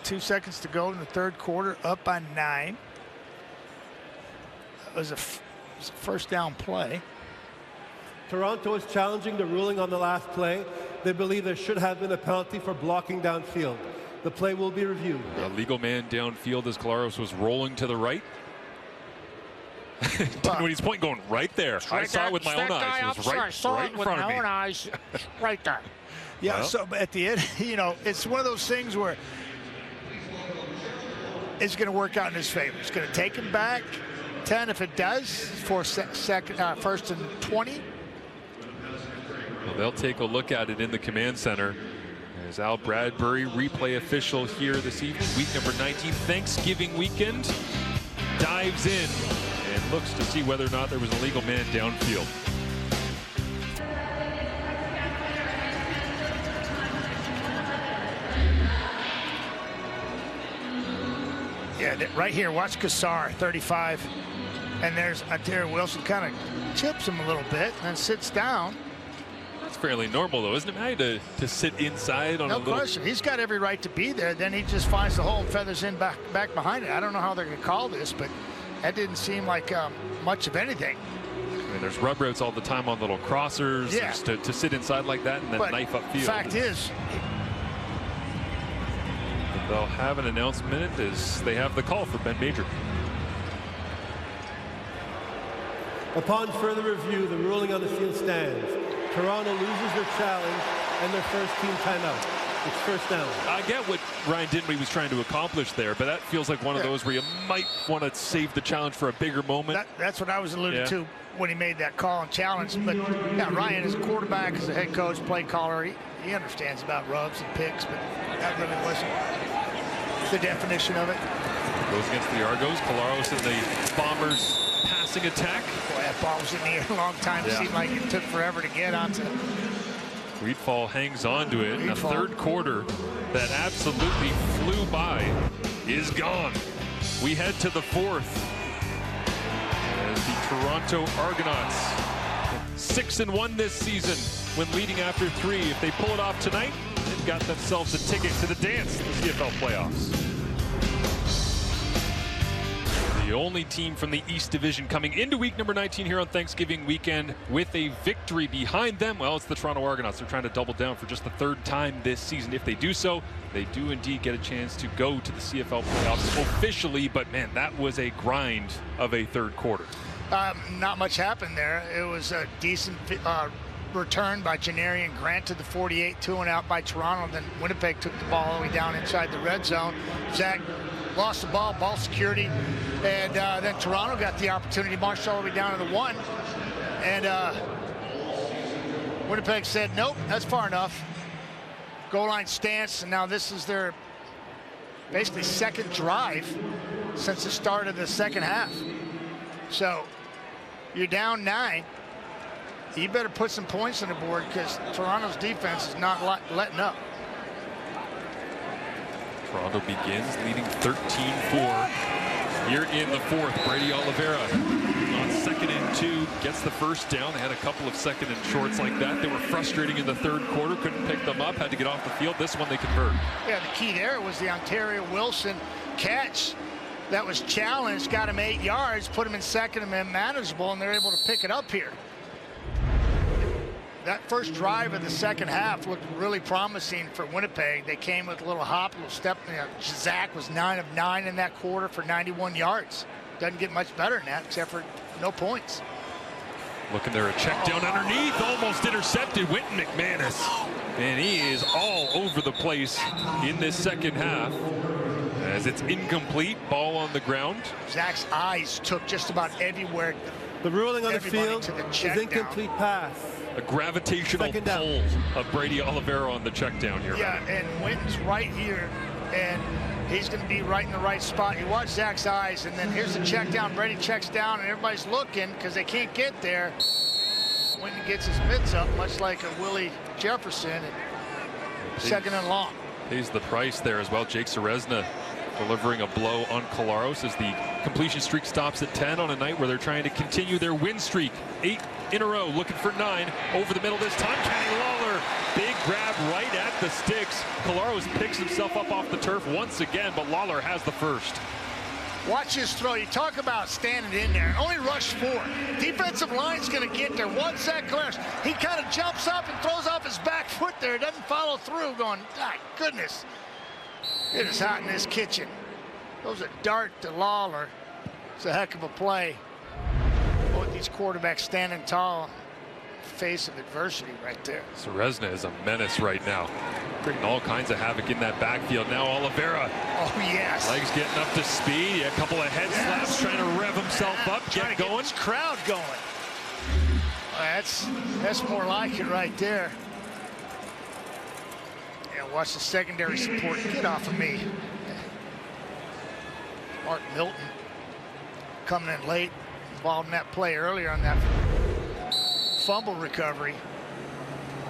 Speaker 12: 2 seconds to go in the third quarter, up by 9. It was a first down play.
Speaker 13: Toronto is challenging the ruling on the last play. They believe there should have been a penalty for blocking downfield. The play will be reviewed.
Speaker 11: A legal man downfield as Collaros was rolling to the right. Dinwiddie's point going right there. I saw it with my own eyes. It was right in front of me.
Speaker 12: My own eyes, right there. Yeah, well, so at the end, you know, it's one of those things where it's going to work out in his favor. It's going to take him back 10 if it does for first and 20.
Speaker 11: Well, they'll take a look at it in the command center as Al Bradbury, replay official here this evening, week number 19, Thanksgiving weekend, dives in and looks to see whether or not there was a legal man downfield.
Speaker 12: Yeah, right here, watch Kassar, 35. And there's Ontario Wilson, kind of chips him a little bit and then sits down.
Speaker 11: That's fairly normal, though, isn't it, Matty, to sit inside on a little...
Speaker 12: No question. He's got every right to be there. Then he just finds the hole and feathers in back behind it. I don't know how they're going to call this, but that didn't seem like much of anything.
Speaker 11: I mean, there's rub routes all the time on little crossers.
Speaker 12: Yeah.
Speaker 11: To sit inside like that and then knife upfield.
Speaker 12: Fact is,
Speaker 11: they'll have an announcement as they have the call for Ben Major.
Speaker 13: Upon further review, the ruling on the field stands. Toronto loses their challenge and their first team timeout. It's first down.
Speaker 11: I get what Ryan Dinwiddie was trying to accomplish there, but that feels like one of those where you might want to save the challenge for a bigger moment.
Speaker 12: That's what I was alluding to when he made that call and challenge. But yeah, Ryan is a quarterback, as a head coach, play caller. He understands about rubs and picks, but that really wasn't the definition of it.
Speaker 11: Goes against the Argos. Collaros in the Bombers passing attack.
Speaker 12: Boy, that ball was in the air a long time. It seemed like it took forever to get onto.
Speaker 11: Wheatfall hangs on to it. A third quarter that absolutely flew by is gone. We head to the fourth as the Toronto Argonauts 6-1 this season when leading after 3. If they pull it off tonight, they've got themselves a ticket to the dance, the CFL playoffs. The only team from the East Division coming into week number 19 here on Thanksgiving weekend with a victory behind them. Well, it's the Toronto Argonauts. They're trying to double down for just the third time this season. If they do so, they do indeed get a chance to go to the CFL playoffs officially. But, man, that was a grind of a third quarter.
Speaker 12: Not much happened there. It was a decent return by Janarian Grant to the 48, 2-and-out by Toronto. Then Winnipeg took the ball all the way down inside the red zone. Zach lost the ball security, and then Toronto got the opportunity, marched all the way down to the 1, and Winnipeg said, nope, that's far enough. Goal line stance, and now this is their basically second drive since the start of the second half. So you're down 9. You better put some points on the board because Toronto's defense is not letting up.
Speaker 11: Toronto begins leading 13-4 here in the fourth. Brady Oliveira on 2nd and 2 gets the first down. They had a couple of second and shorts like that. They were frustrating in the third quarter, couldn't pick them up, had to get off the field. This one they convert.
Speaker 12: Yeah, the key there was the Ontario Wilson catch that was challenged, got him 8 yards, put him in second and manageable, and they're able to pick it up here. That first drive of the second half looked really promising for Winnipeg. They came with a little hop, a little step. Zach was 9 of 9 in that quarter for 91 yards. Doesn't get much better than that, except for no points.
Speaker 11: Looking there, a check down underneath, almost intercepted. Wynton McManus, and he is all over the place in this second half as it's incomplete, ball on the ground.
Speaker 12: Zach's eyes took just about everywhere.
Speaker 13: The ruling on the field is incomplete pass.
Speaker 11: A gravitational pull of Brady Oliveira on the check down here.
Speaker 12: Yeah, and Wynton's right here, and he's going to be right in the right spot. You watch Zach's eyes, and then here's the check down. Brady checks down, and everybody's looking because they can't get there. Wynton gets his mitts up, much like a Willie Jefferson, and second and long.
Speaker 11: Pays the price there as well. Jake Serezna delivering a blow on Collaros as the completion streak stops at 10 on a night where they're trying to continue their win streak. 8 in a row, looking for 9 over the middle this time. Kenny Lawler, big grab right at the sticks. Collaros picks himself up off the turf once again, but Lawler has the first.
Speaker 12: Watch his throw. You talk about standing in there. Only rush 4. Defensive line's going to get there. 1 sack Collaros. He kind of jumps up and throws off his back foot there. Doesn't follow through, going, my goodness. It is hot in this kitchen. Throws a dart to Lawler. It's a heck of a play. Both these quarterbacks standing tall in the face of adversity right there.
Speaker 11: Serezna is a menace right now. Bringing all kinds of havoc in that backfield. Now Oliveira.
Speaker 12: Oh, yes.
Speaker 11: Legs getting up to speed. A couple of head slaps, trying to rev himself up, get going.
Speaker 12: Get this crowd going. That's more like it right there. Watch the secondary support. Get off of me. Mark Milton coming in late, involved in that play earlier on that fumble recovery.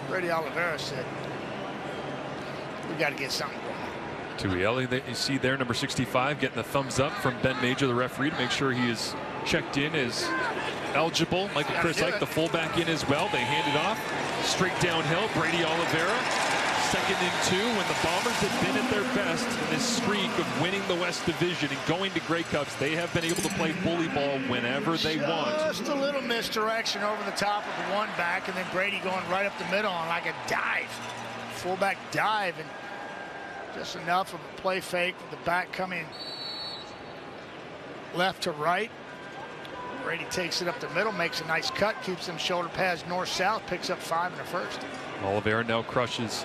Speaker 12: Brady Oliveira said, we got to get something going.
Speaker 11: Tuieli that you see there, number 65, getting the thumbs up from Ben Major, the referee, to make sure he is checked in as eligible. Michael Chris Ike, the fullback, in as well. They hand it off straight downhill. Brady Oliveira 2nd and 2 when the Bombers have been at their best in this streak of winning the West Division and going to Grey Cups. They have been able to play bully ball whenever they want.
Speaker 12: Just a little misdirection over the top of the one back, and then Brady going right up the middle on like a dive. Fullback dive, and just enough of a play fake with the back coming left to right. Brady takes it up the middle, makes a nice cut, keeps them shoulder pads north-south, picks up 5 in the first.
Speaker 11: Oliveira now crushes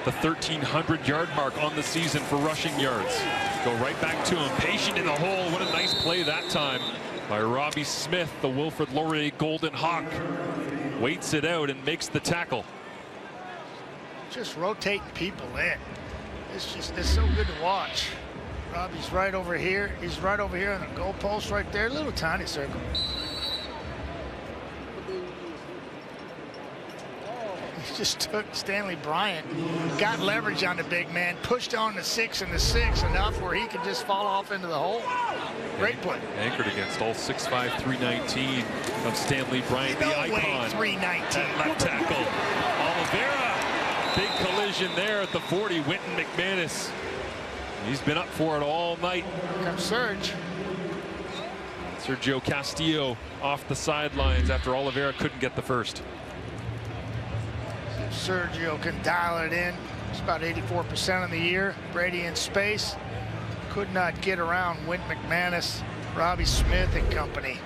Speaker 11: the 1,300-yard mark on the season for rushing yards. Go right back to him, patient in the hole. What a nice play that time by Robbie Smith, the Wilfrid Laurier Golden Hawk. Waits it out and makes the tackle.
Speaker 12: Just rotating people in. It's so good to watch. Robbie's right over here. He's right over here on the goalpost right there. Little tiny circle. He just took Stanley Bryant, got leverage on the big man, pushed on the 6 and the 6 enough where he could just fall off into the hole. Great play.
Speaker 11: Anchored against all 6'5", 319 of Stanley Bryant, the icon.
Speaker 12: 319.
Speaker 11: Left tackle. Oliveira. Big collision there at the 40. Winton McManus. He's been up for it all night.
Speaker 12: Here comes Serge.
Speaker 11: Sergio Castillo off the sidelines after Oliveira couldn't get the first.
Speaker 12: Sergio can dial it in. It's about 84% of the year. Brady in space. Could not get around Winton McManus, Robbie Smith and company.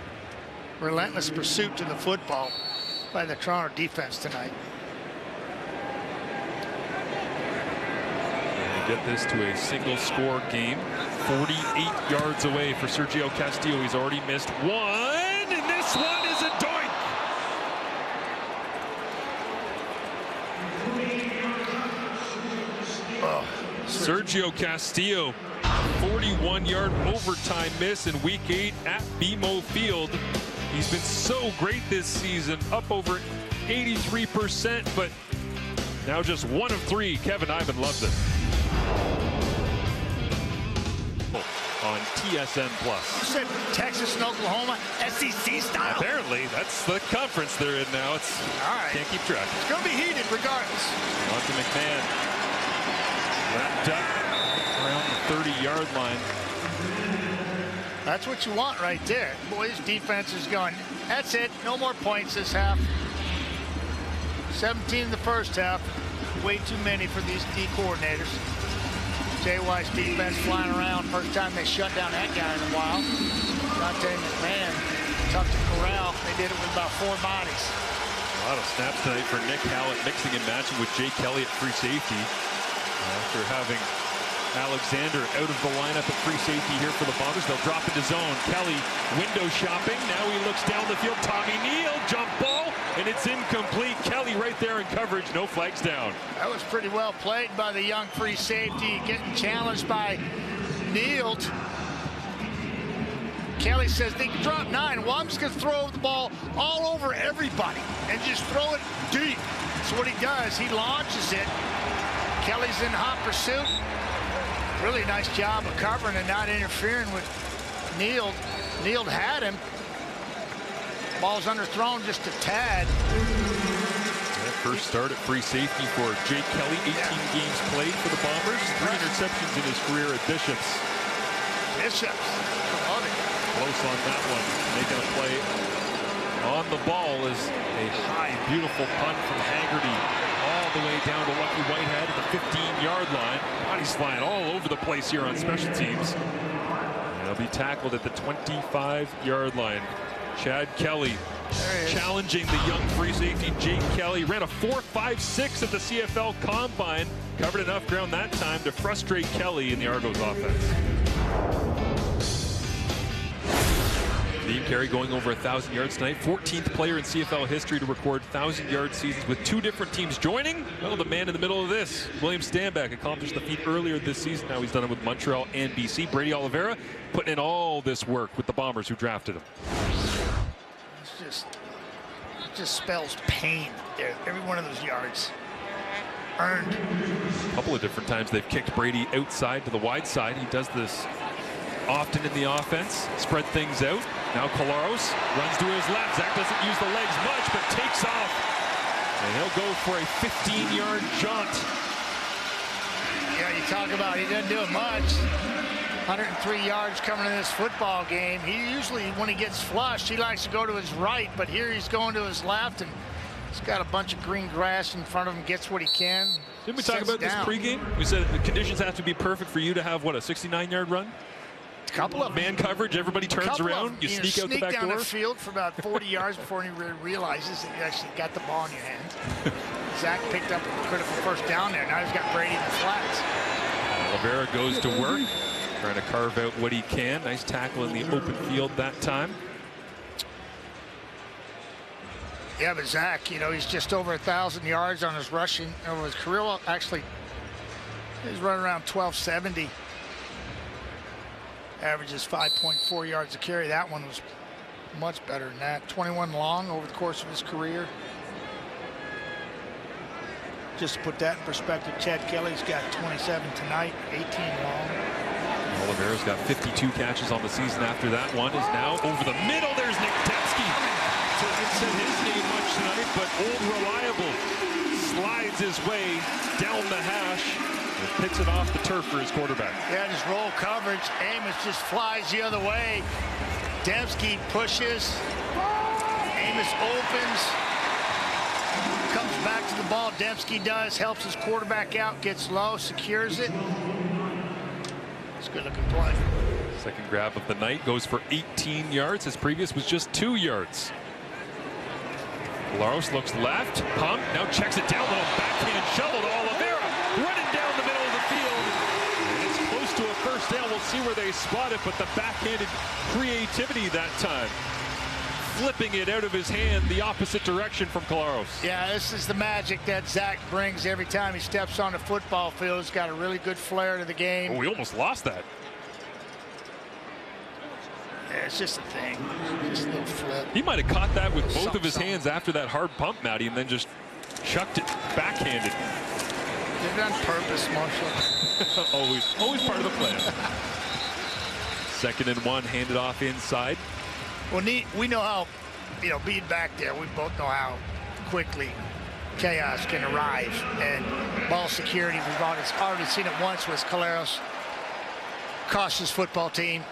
Speaker 12: Relentless pursuit to the football by the Toronto defense tonight.
Speaker 11: Get this to a single score game. 48 yards away for Sergio Castillo. He's already missed one, and this one is a doink.
Speaker 12: Oh,
Speaker 11: Sergio Castillo, 41-yard overtime miss in Week 8 at BMO Field. He's been so great this season, up over 83%, but now just 1 of 3. Kevin Ivan loves it. On TSN Plus.
Speaker 12: You said Texas and Oklahoma, SEC style.
Speaker 11: Apparently, that's the conference they're in now. It's
Speaker 12: all right.
Speaker 11: Can't keep track.
Speaker 12: It's going to be heated regardless.
Speaker 11: Monty McMahon wrapped up around the 30-yard line.
Speaker 12: That's what you want right there. Boys, defense is going. That's it. No more points this half. 17 in the first half. Way too many for these D coordinators. JY's defense flying around. First time they shut down that guy in a while. Dante McMahon, tough to corral. They did it with about 4 bodies.
Speaker 11: A lot of snaps tonight for Nick Hallett, mixing and matching with Jay Kelly at free safety. After having Alexander out of the lineup at free safety here for the Bombers, they'll drop into zone. Kelly window shopping. Now he looks down the field. Tommy Neal, jump ball, and it's incomplete. Kelly right there in coverage. No flags down.
Speaker 12: That was pretty well played by the young free safety, getting challenged by Neal. Kelly says they can drop 9. Well, I'm just going to throw the ball all over everybody and just throw it deep. That's what he does. He launches it. Kelly's in hot pursuit. Really nice job of covering and not interfering with Neal. Neal had him. Ball's underthrown just a tad.
Speaker 11: First start at free safety for Jake Kelly. 18 games played for the Bombers. 3 interceptions in his career at Bishops.
Speaker 12: Bishops. Love it.
Speaker 11: Close on that one. Making a play on the ball is a high, beautiful punt from Haggerty. All the way down to Lucky Whitehead at the 15-yard line. Bodies flying all over the place here on special teams. And he'll be tackled at the 25-yard line. Chad Kelly challenging the young free safety Jake Kelly. Ran a 4.56 at the CFL Combine. Covered enough ground that time to frustrate Kelly in the Argos offense. Dean Carey going over 1,000 yards tonight. 14th player in CFL history to record 1,000-yard seasons with 2 different teams joining. Well, the man in the middle of this, William Stanback, accomplished the feat earlier this season. Now he's done it with Montreal and BC. Brady Oliveira putting in all this work with the Bombers who drafted him.
Speaker 12: It just spells pain there. Every one of those yards earned.
Speaker 11: A couple of different times they've kicked Brady outside to the wide side. He does this often in the offense, spread things out. Now Collaros runs to his left. Zach doesn't use the legs much, but takes off. And he'll go for a 15-yard jaunt
Speaker 12: you talk about he doesn't do much. 103 yards coming in this football game. He usually, when he gets flushed, he likes to go to his right, but here he's going to his left, and he's got a bunch of green grass in front of him, gets what he can.
Speaker 11: Didn't we talk about this pregame? We said the conditions have to be perfect for you to have, what, a 69-yard run?
Speaker 12: A couple of
Speaker 11: man coverage, everybody turns around, you sneak out the back
Speaker 12: down
Speaker 11: door.
Speaker 12: The field for about 40 yards before he realizes that you actually got the ball in your hand. Zach picked up a critical first down there. Now he's got Brady in the flats.
Speaker 11: Oliveira goes to work, trying to carve out what he can. Nice tackle in the open field that time.
Speaker 12: Yeah, but Zach, you know, he's just over 1,000 yards on his rushing over his career. Actually, he's running around 1,270. Averages 5.4 yards a carry. That one was much better than that. 21 long over the course of his career. Just to put that in perspective, Chad Kelly's got 27 tonight, 18 long.
Speaker 11: Oliveira's got 52 catches on the season after that one. Is now over the middle. There's Nick Dembski. So he didn't say his name much tonight, but Old Reliable slides his way down the hash and picks it off the turf for his quarterback.
Speaker 12: Yeah, just roll coverage. Amos just flies the other way. Dembski pushes. Amos opens. Comes back to the ball. Dembski does. Helps his quarterback out. Gets low. Secures it. It's a good-looking play.
Speaker 11: Second grab of the night goes for 18 yards. His previous was just 2 yards. Laros looks left. Pump. Now checks it down. Little backhand shovel to Oliveira. Running down the middle of the field. And it's close to a first down. We'll see where they spot it, but the backhanded creativity that time. Flipping it out of his hand the opposite direction from Colaros.
Speaker 12: Yeah, this is the magic that Zach brings every time he steps on the football field. He's got a really good flair to the game.
Speaker 11: Oh, we almost lost that.
Speaker 12: Yeah, it's just a thing. Just a little flip.
Speaker 11: He might have caught that with both of his hands after that hard pump, Matty, and then just chucked it backhanded.
Speaker 12: Did it on purpose, Marshall.
Speaker 11: always part of the plan. 2nd and 1, handed off inside.
Speaker 12: Well, we know how, you know, being back there, we both know how quickly chaos can arrive. And ball security, we've already seen it once with Colaros. Cost his football team.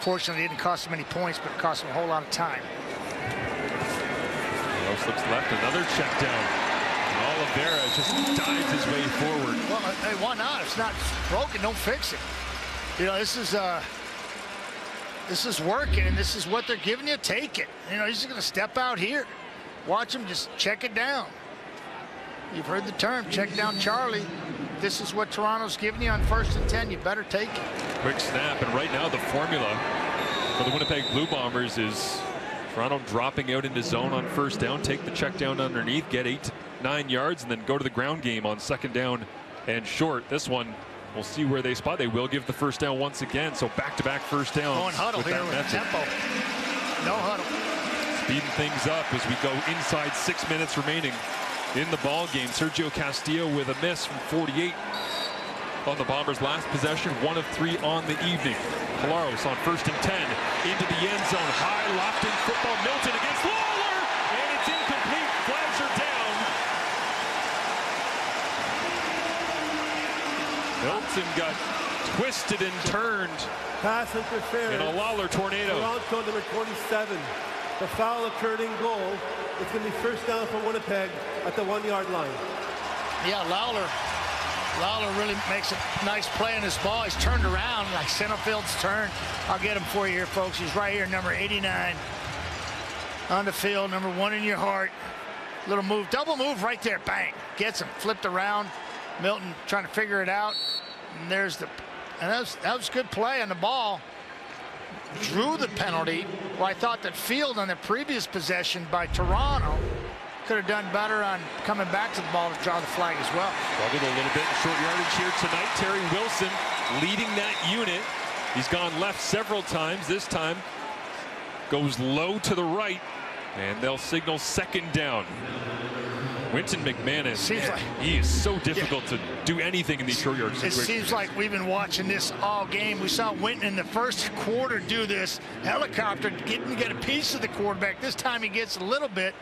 Speaker 12: Fortunately, it didn't cost him any points, but it cost him a whole lot of time.
Speaker 11: Colaros looks left, another check down. And Oliveira just dives his way forward.
Speaker 12: Well, hey, why not? If it's not broken, don't fix it. You know, this is working, and this is what they're giving you. Take it. You know, he's just going to step out here. Watch him just check it down. You've heard the term, check down Charlie. This is what Toronto's giving you on 1st and 10. You better take it.
Speaker 11: Quick snap, and right now the formula for the Winnipeg Blue Bombers is Toronto dropping out into zone on 1st down, take the check down underneath, get 8-9 yards, and then go to the ground game on 2nd down and short. This one, we'll see where they spot. They will give the 1st down once again, so back-to-back 1st downs.
Speaker 12: Going huddle here with tempo. No huddle.
Speaker 11: Speeding things up as we go inside 6 minutes remaining in the ball game. Sergio Castillo with a miss from 48 on the Bombers' last possession, 1 of 3 on the evening. Colaros on 1st and 10 into the end zone. High lofting football. Milton against Lawler, and it's incomplete. Flags are down. Milton got twisted and turned.
Speaker 13: Pass interference.
Speaker 11: In a Lawler tornado.
Speaker 13: Toronto number 27. The foul occurred in goal. It's going to be 1st down for Winnipeg at the 1-yard line.
Speaker 12: Yeah, Lawler really makes a nice play on his ball. He's turned around like center field's turn. I'll get him for you here, folks. He's right here, number 89 on the field, number 1 in your heart. Little move, double move right there, bang. Gets him, flipped around. Milton trying to figure it out. And there's that was good play on the ball. Drew the penalty. Well, I thought that Field on the previous possession by Toronto could have done better on coming back to the ball to draw the flag as well.
Speaker 11: Struggled a little bit in short yardage here tonight. Terry Wilson leading that unit. He's gone left several times. This time goes low to the right, and they'll signal 2nd down. Winton McManus, he is so difficult to do anything in these short yard situations.
Speaker 12: It seems like we've been watching this all game. We saw Winton in the first quarter do this helicopter, getting to get a piece of the quarterback. This time he gets a little bit.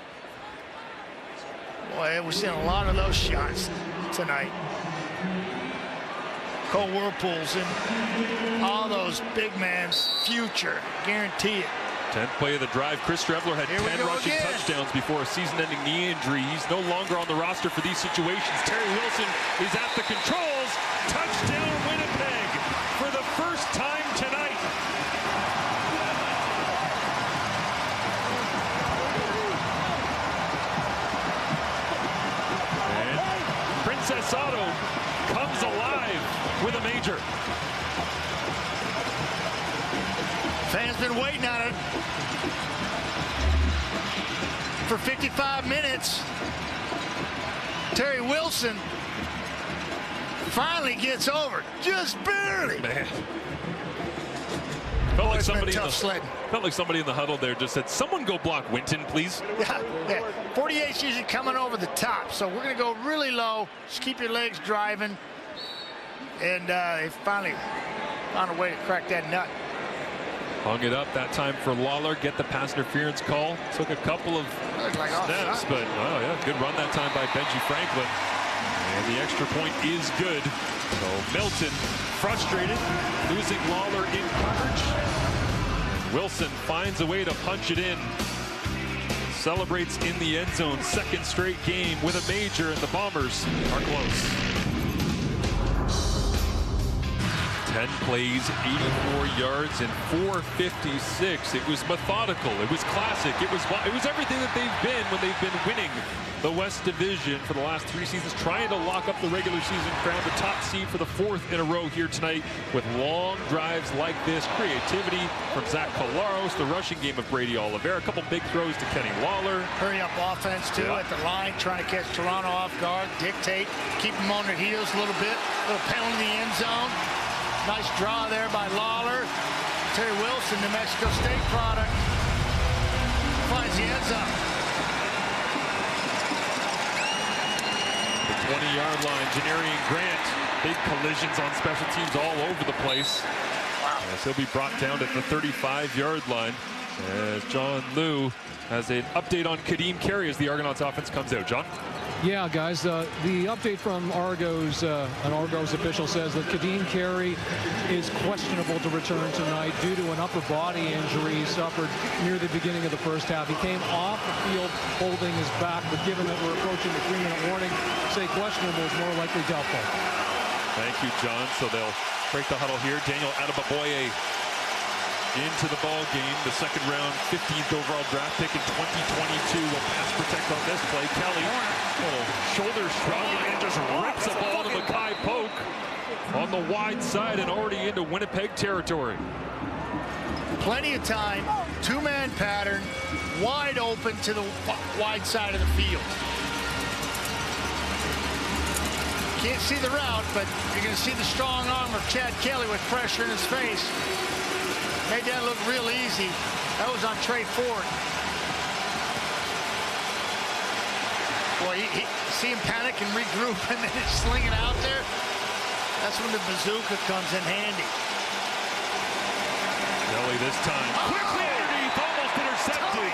Speaker 12: Boy, we're seeing a lot of those shots tonight. Cole Whirlpool's in all those big man's future. Guarantee it.
Speaker 11: 10th play of the drive. Chris Streveler had 10 rushing touchdowns before a season-ending knee injury. He's no longer on the roster for these situations. Terry Wilson is at the controls. Touchdown Winnipeg for the first time tonight. And Princess Auto comes alive with a major.
Speaker 12: Fans been waiting on it for 55 minutes. Terry Wilson finally gets over, just barely.
Speaker 11: Man. Felt like somebody in the huddle there just said, "Someone go block Winton, please."
Speaker 12: Yeah. 48's usually coming over the top, so we're going to go really low. Just keep your legs driving, and they finally found a way to crack that nut.
Speaker 11: Hung it up that time for Lawler. Get the pass interference call. Took a couple of snaps, but oh yeah, good run that time by Benji Franklin. And the extra point is good. So Milton frustrated, losing Lawler in coverage. Wilson finds a way to punch it in. Celebrates in the end zone. Second straight game with a major, and the Bombers are close. 10 plays, 84 yards, and 456. It was methodical. It was classic. It was everything that they've been when they've been winning the West Division for the last 3 seasons, trying to lock up the regular season crown, the top seed for the 4th in a row here tonight with long drives like this. Creativity from Zach Collaros, the rushing game of Brady Oliveira, a couple big throws to Kenny Lawler.
Speaker 12: Hurry up offense too at the line, trying to catch Toronto off guard, dictate, keep them on their heels a little bit. A little penalty in the end zone. Nice draw there by Lawler. Terry Wilson, New Mexico State product, finds the end zone.
Speaker 11: The 20-yard line, Janarian Grant. Big collisions on special teams all over the place. Wow. As he'll be brought down at the 35-yard line. As John Liu has an update on Kadeem Carey as the Argonauts offense comes out. John?
Speaker 6: Yeah, guys, the update from Argos, an Argos official says that Kadeem Carey is questionable to return tonight due to an upper body injury he suffered near the beginning of the first half. He came off the field holding his back, but given that we're approaching the 3-minute warning, say questionable is more likely doubtful.
Speaker 11: Thank you, John. So they'll break the huddle here. Daniel Adebaboye into the ball game, the second round 15th overall draft pick in 2022 will pass protect on this play. Kelly, little shoulder shrug, and just rips a ball to Mackay Polk on the wide side and already into Winnipeg territory.
Speaker 12: Plenty of time, two-man pattern, wide open to the wide side of the field. Can't see the route, but you're going to see the strong arm of Chad Kelly with pressure in his face. Made that look real easy. That was on Trey Ford. Boy, see him panic and regroup and then sling it out there. That's when the bazooka comes in handy.
Speaker 11: Kelly this time. Quickly underneath, almost intercepted.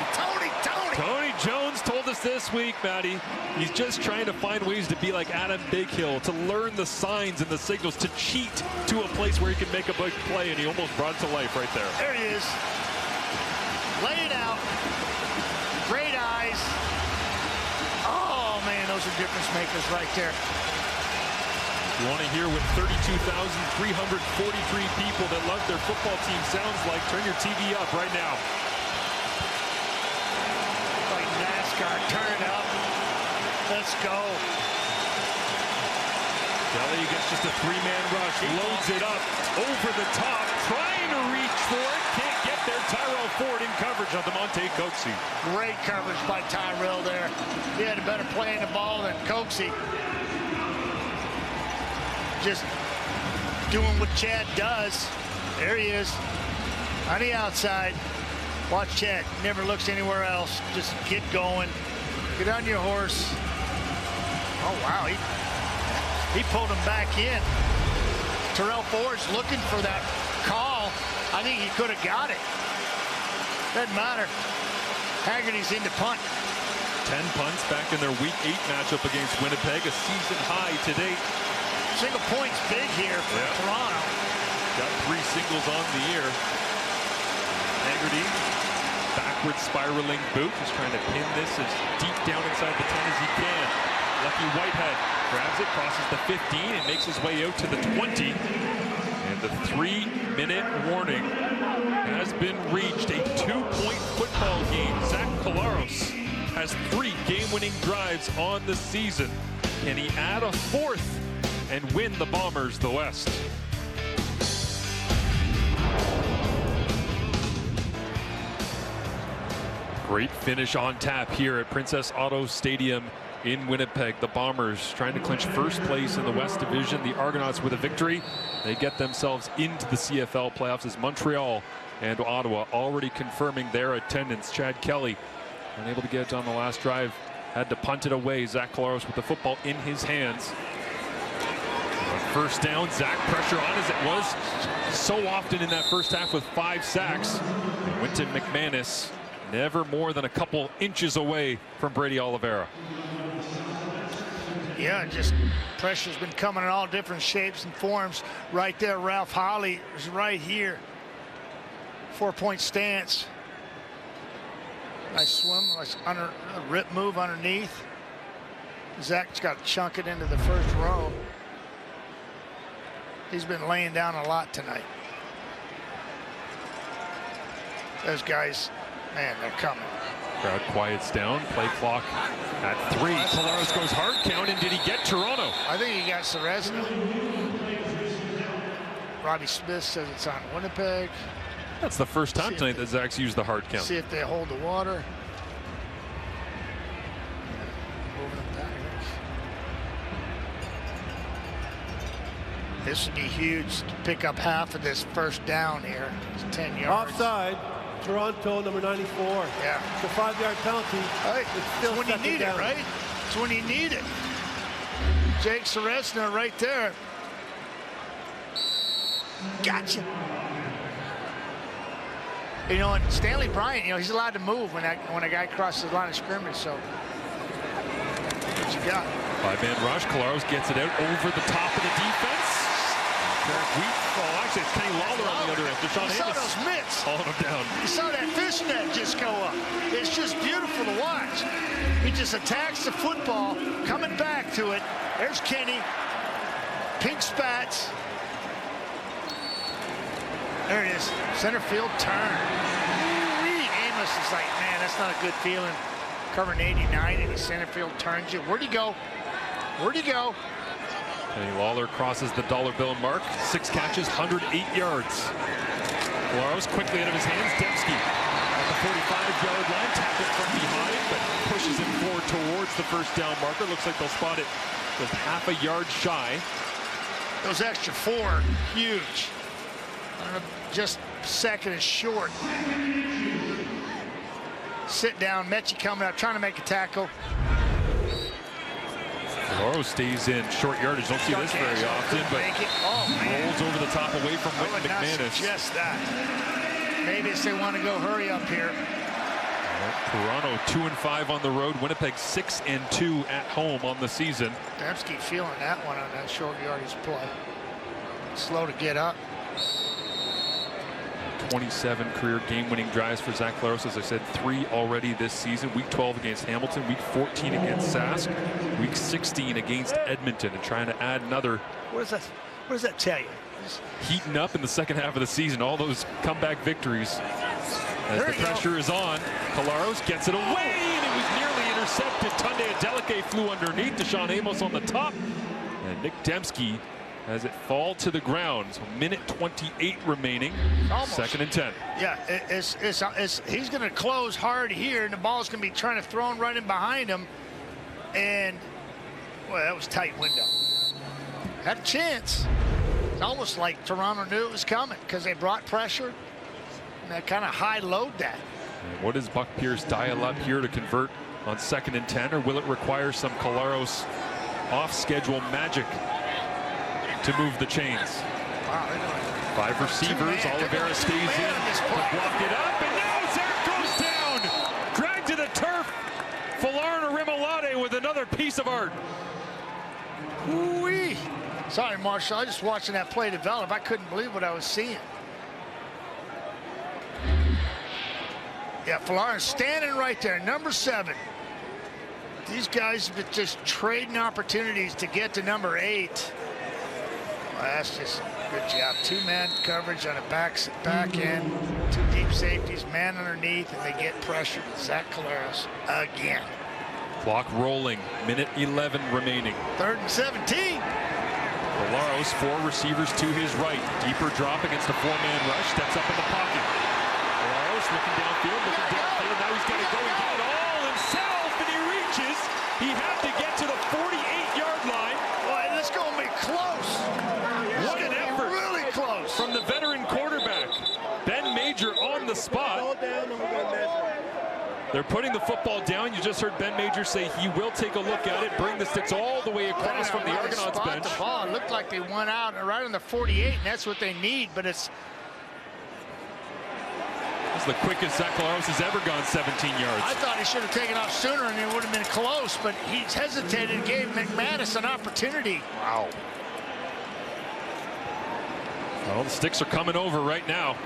Speaker 11: Tony Jones told us this week, Matty, he's just trying to find ways to be like Adam Bighill, to learn the signs and the signals, to cheat to a place where he can make a big play, and he almost brought it to life right there.
Speaker 12: There he is. Lay it out. Great eyes. Oh, man, those are difference makers right there.
Speaker 11: You want to hear what 32,343 people that love their football team sounds like? Turn your TV up right now.
Speaker 12: Like NASCAR, turn it up. Let's go.
Speaker 11: Kelly gets just a three-man rush, loads it up over the top, trying to reach for it, can't get there. Tyrell Ford in coverage on DeMonte Coxie.
Speaker 12: Great coverage by Tyrell there. He had a better play in the ball than Coxie. Just doing what Chad does. There he is on the outside. Watch Chad, never looks anywhere else. Just get going. Get on your horse. Oh, wow, he pulled him back in. Terrell Ford's looking for that call. I think he could have got it. Doesn't matter. Haggerty's in to punt.
Speaker 11: 10 punts back in their Week 8 matchup against Winnipeg, a season high to date.
Speaker 12: Single point's big here for Toronto.
Speaker 11: Got 3 singles on the year. Haggerty, backward spiraling boot. He's trying to pin this as deep down inside the 10 as he can. Lucky Whitehead grabs it, crosses the 15, and makes his way out to the 20. And the 3-minute warning has been reached. A 2-point football game. Zach Collaros has 3 game-winning drives on the season. Can he add a 4th and win the Bombers the West? Great finish on tap here at Princess Auto Stadium in Winnipeg. The Bombers trying to clinch first place in the West Division. The Argonauts with a victory. They get themselves into the CFL playoffs as Montreal and Ottawa already confirming their attendance. Chad Kelly unable to get it on the last drive. Had to punt it away. Zach Collaros with the football in his hands. On first down, Zach pressure on as it was so often in that first half with 5 sacks. Winton McManus never more than a couple inches away from Brady Oliveira.
Speaker 12: Yeah, just pressure's been coming in all different shapes and forms. Right there, Ralph Holly is right here. 4-point stance. Nice swim, nice rip move underneath. Zach's got to chunk it into the first row. He's been laying down a lot tonight. Those guys, man, they're coming.
Speaker 11: Crowd quiets down. Play clock at 3. Collaros goes hard count, and did he get Toronto?
Speaker 12: I think he got Ceresna. Robbie Smith says it's on Winnipeg.
Speaker 11: That's the first time tonight that Zach's used the hard count.
Speaker 12: See if they hold the water. Moving it back. This would be huge to pick up half of this first down here. It's 10 yards.
Speaker 13: Offside. Toronto, number 94.
Speaker 12: Yeah.
Speaker 13: It's a 5-yard penalty.
Speaker 12: Right.
Speaker 13: It's still
Speaker 12: when you need
Speaker 13: down.
Speaker 12: it, right? It's when you need it. Jake Ceresna right there. Gotcha. You know, and Stanley Bryant, you know, he's allowed to move when a guy crosses the line of scrimmage. So, what you got?
Speaker 11: 5-man rush. Collaros gets it out over the top of the defense. Oh, actually, it's Kenny Lawler on the other end.
Speaker 12: You saw those mitts.
Speaker 11: Hauling him down.
Speaker 12: You saw that fishnet just go up. It's just beautiful to watch. He just attacks the football, coming back to it. There's Kenny. Pink spats. There it is. Center field turn. Amos is like, man, that's not a good feeling. Covering 89 and he center field turns you. Where'd he go? Where'd he go?
Speaker 11: Kenny Lawler crosses the dollar bill mark. 6 catches, 108 yards. Collaros quickly out of his hands. Dembski at the 45-yard line. Tap it from behind, but pushes him forward towards the first down marker. Looks like they'll spot it just half a yard shy.
Speaker 12: Those extra 4, huge. Just second is short. Sit down. Mechie coming up, trying to make a tackle.
Speaker 11: Collaros stays in short yardage. Don't see this very often, but rolls over the top away from Winton McManus.
Speaker 12: Just that. Maybe it's they want to go hurry up here.
Speaker 11: Toronto 2-5 on the road. Winnipeg 6-2 at home on the season.
Speaker 12: Dembski feeling that one on that short yardage play. Slow to get up.
Speaker 11: 27 career game-winning drives for Zach Collaros. As I said, 3 already this season. Week 12 against Hamilton, week 14 against Sask, week 16 against Edmonton, and trying to add another.
Speaker 12: What does that tell you?
Speaker 11: Heating up in the second half of the season. All those comeback victories. As the pressure is on, Collaros gets it away, and it was nearly intercepted. Tunde Adeleke flew underneath. Deshaun Amos on the top, and Nick Dembski has it fall to the ground. So minute 28 remaining.
Speaker 12: Almost.
Speaker 11: 2nd and 10.
Speaker 12: Yeah, he's going to close hard here, and the ball's going to be trying to throw him right in behind him. And, well, that was a tight window. Had a chance. It's almost like Toronto knew it was coming because they brought pressure. And they kind of high-load that.
Speaker 11: And what does Buck Pierce dial up here to convert on 2nd and 10, or will it require some Collaros off-schedule magic to move the chains?
Speaker 12: Wow,
Speaker 11: 5 receivers. Oliveira stays in to block it up, and now Zach goes down. Dragged to the turf. Falarna Rimolade with another piece of art.
Speaker 12: Ooh-wee. Sorry, Marshall. I was just watching that play develop. I couldn't believe what I was seeing. Yeah, Flores standing right there, number 7. These guys have been just trading opportunities to get to number 8. Well, that's just a good job. 2-man coverage on a back end. 2 deep safeties, man underneath, and they get pressure. Zach Collaros again.
Speaker 11: Clock rolling, minute 11 remaining.
Speaker 12: 3rd and 17.
Speaker 11: Collaros, 4 receivers to his right. Deeper drop against a 4-man rush. Steps up in the pocket. Collaros looking downfield, Now he's got to go and get it all himself, and he reaches. He had to get to the 48-yard line.
Speaker 12: Boy, this is going to be close.
Speaker 11: What an effort.
Speaker 12: Really close.
Speaker 11: From the veteran quarterback. Ben Major on the spot. They're putting the football down. You just heard Ben Major say he will take a look at it, bring the sticks all the way across from the Argonauts bench.
Speaker 12: The ball. It looked like they went out right on the 48, and that's what they need, but it's...
Speaker 11: This is the quickest Zach Collaros has ever gone 17 yards.
Speaker 12: I thought he should have taken off sooner, and it would have been close, but he's hesitated and gave McManus an opportunity.
Speaker 11: Wow. Well, the sticks are coming over right now.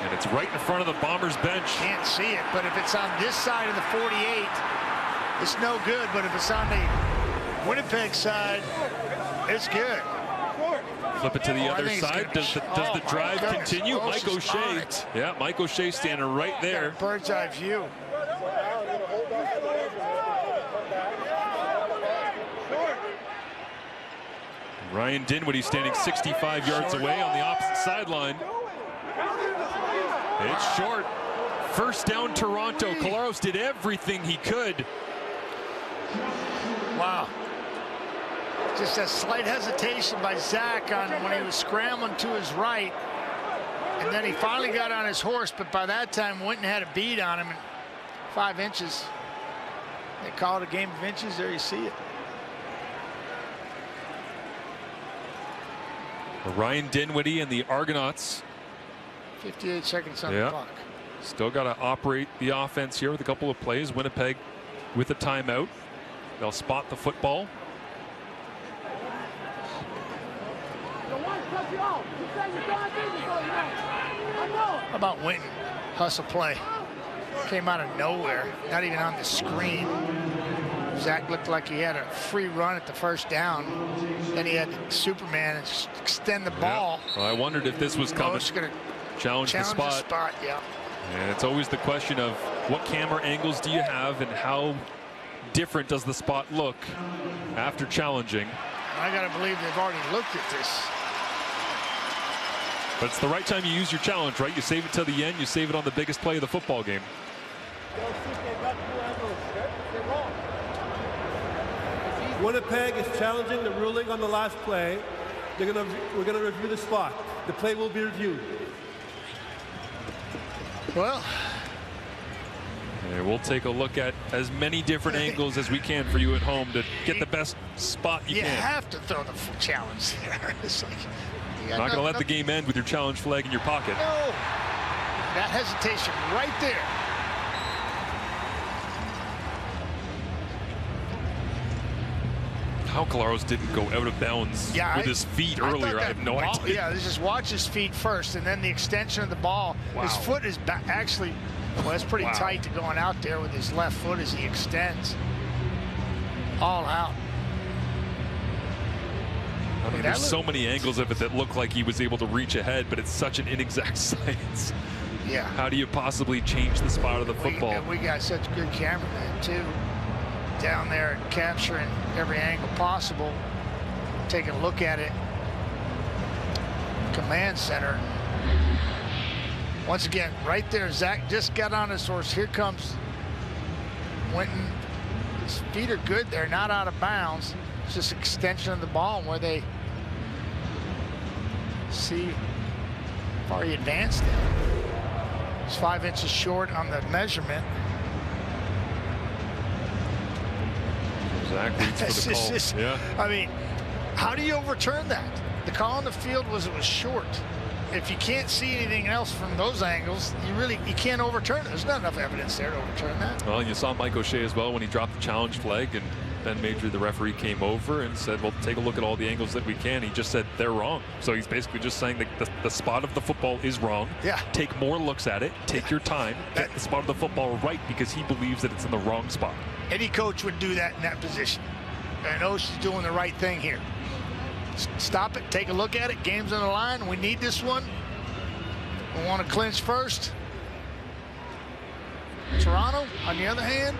Speaker 11: And it's right in front of the Bombers bench.
Speaker 12: Can't see it, but if it's on this side of the 48, it's no good. But if it's on the Winnipeg side, it's good.
Speaker 11: Flip it to the other side. Does the drive continue? Mike O'Shea. Yeah, Mike O'Shea standing right there.
Speaker 12: Bird's eye view.
Speaker 11: Ryan Dinwiddie standing 65 yards away on the opposite sideline. It's short. First down, Toronto. Collaros did everything he could.
Speaker 12: Wow. Just a slight hesitation by Zach on when he was scrambling to his right. And then he finally got on his horse, but by that time Winton had a bead on him in 5 inches. They call it a game of inches. There you see it.
Speaker 11: Ryan Dinwiddie and the Argonauts.
Speaker 12: 58 seconds on the clock.
Speaker 11: Still got to operate the offense here with a couple of plays. Winnipeg with a timeout. They'll spot the football.
Speaker 12: How about Winton? Hustle play. Came out of nowhere, not even on the screen. Zach looked like he had a free run at the first down. Then he had Superman extend the ball.
Speaker 11: Yeah. Well, I wondered if this was coming. Challenge the spot.
Speaker 12: Yeah.
Speaker 11: And it's always the question of what camera angles do you have and how different does the spot look after challenging.
Speaker 12: I got to believe they've already looked at this.
Speaker 11: But it's the right time you use your challenge, right? You save it till the end. You save it on the biggest play of the football game.
Speaker 13: Winnipeg is challenging the ruling on the last play. We're going to review the spot. The play will be reviewed.
Speaker 12: Well,
Speaker 11: and we'll take a look at as many different angles as we can for you at home to get the best spot you can.
Speaker 12: You have to throw the challenge there. It's like,
Speaker 11: you're not going to let the game end with your challenge flag in your pocket.
Speaker 12: No. That hesitation right there.
Speaker 11: How Collaros didn't go out of bounds with his feet earlier, I have no idea.
Speaker 12: Yeah, just watch his feet first, and then the extension of the ball. Wow. His foot is actually, well, it's pretty tight to going out there with his left foot as he extends. All out.
Speaker 11: I mean, there's so many angles of it that look like he was able to reach ahead, but it's such an inexact science.
Speaker 12: Yeah.
Speaker 11: How do you possibly change the spot of the football?
Speaker 12: We got such good cameramen, too. Down there capturing every angle possible, taking a look at it. Command center. Once again, right there, Zach just got on his horse. Here comes Winton. His feet are good. They're not out of bounds. It's just extension of the ball where they see how far he advanced it. He's 5 inches short on the measurement.
Speaker 11: Zach reads for the call.
Speaker 12: I mean, how do you overturn that? The call on the field was it was short. If you can't see anything else from those angles, you can't overturn it. There's not enough evidence there to overturn that.
Speaker 11: Well, you saw Mike O'Shea as well when he dropped the challenge flag, and Ben Major, the referee, came over and said, well, take a look at all the angles that we can. He just said they're wrong. So he's basically just saying that the spot of the football is wrong.
Speaker 12: Yeah.
Speaker 11: Take more looks at it. Take your time. Get the spot of the football right because he believes that it's in the wrong spot.
Speaker 12: Any coach would do that in that position. And Osh is doing the right thing here. Stop it. Take a look at it. Game's on the line. We need this one. We want to clinch first. Toronto, on the other hand,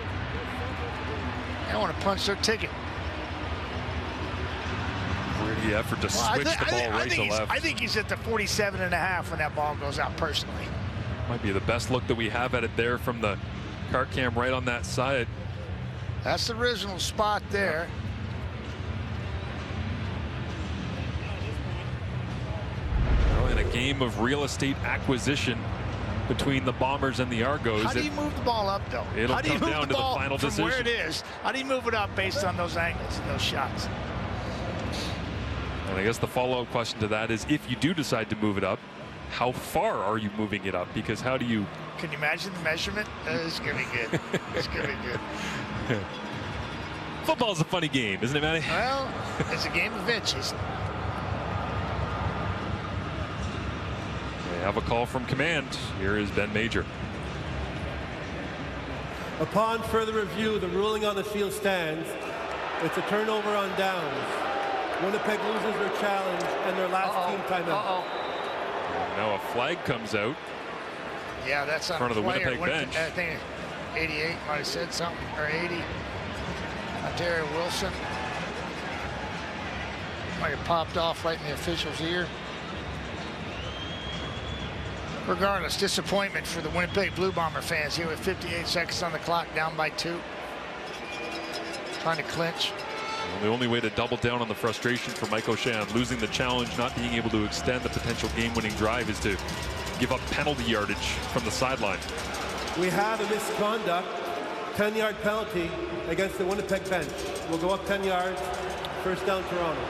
Speaker 12: they want to punch their ticket.
Speaker 11: Really effort to switch the ball right to left.
Speaker 12: I think he's at the 47.5 when that ball goes out personally.
Speaker 11: Might be the best look that we have at it there from the car cam right on that side.
Speaker 12: That's the original spot there.
Speaker 11: Well, in a game of real estate acquisition between the Bombers and the Argos.
Speaker 12: How do you move the ball up, though?
Speaker 11: It'll
Speaker 12: How do you
Speaker 11: come
Speaker 12: move
Speaker 11: down
Speaker 12: the
Speaker 11: to the
Speaker 12: ball
Speaker 11: final
Speaker 12: from
Speaker 11: decision.
Speaker 12: where it is? How do you move it up based on those angles and those shots?
Speaker 11: And I guess the follow-up question to that is, if you do decide to move it up, how far are you moving it up? Because how do you...
Speaker 12: Can you imagine the measurement? It's going to be good. It's going to be good.
Speaker 11: Football's a funny game, isn't it, Matty?
Speaker 12: Well, it's a game of inches.
Speaker 11: They have a call from command. Here is Ben Major.
Speaker 13: Upon further review, the ruling on the field stands. It's a turnover on downs. Winnipeg loses their challenge and their last team timeout.
Speaker 11: Now a flag comes out.
Speaker 12: Yeah, that's on
Speaker 11: in front of the
Speaker 12: player.
Speaker 11: Winnipeg bench.
Speaker 12: I think 88 might have said something, or 80. Ontario Wilson might have popped off right in the official's ear. Regardless, disappointment for the Winnipeg Blue Bomber fans here with 58 seconds on the clock, down by 2. Trying to clinch.
Speaker 11: Well, the only way to double down on the frustration for Mike O'Shea on losing the challenge, not being able to extend the potential game-winning drive, is to give up penalty yardage from the sideline.
Speaker 13: We have a misconduct 10-yard penalty against the Winnipeg bench. We'll go up 10 yards. First down, Toronto.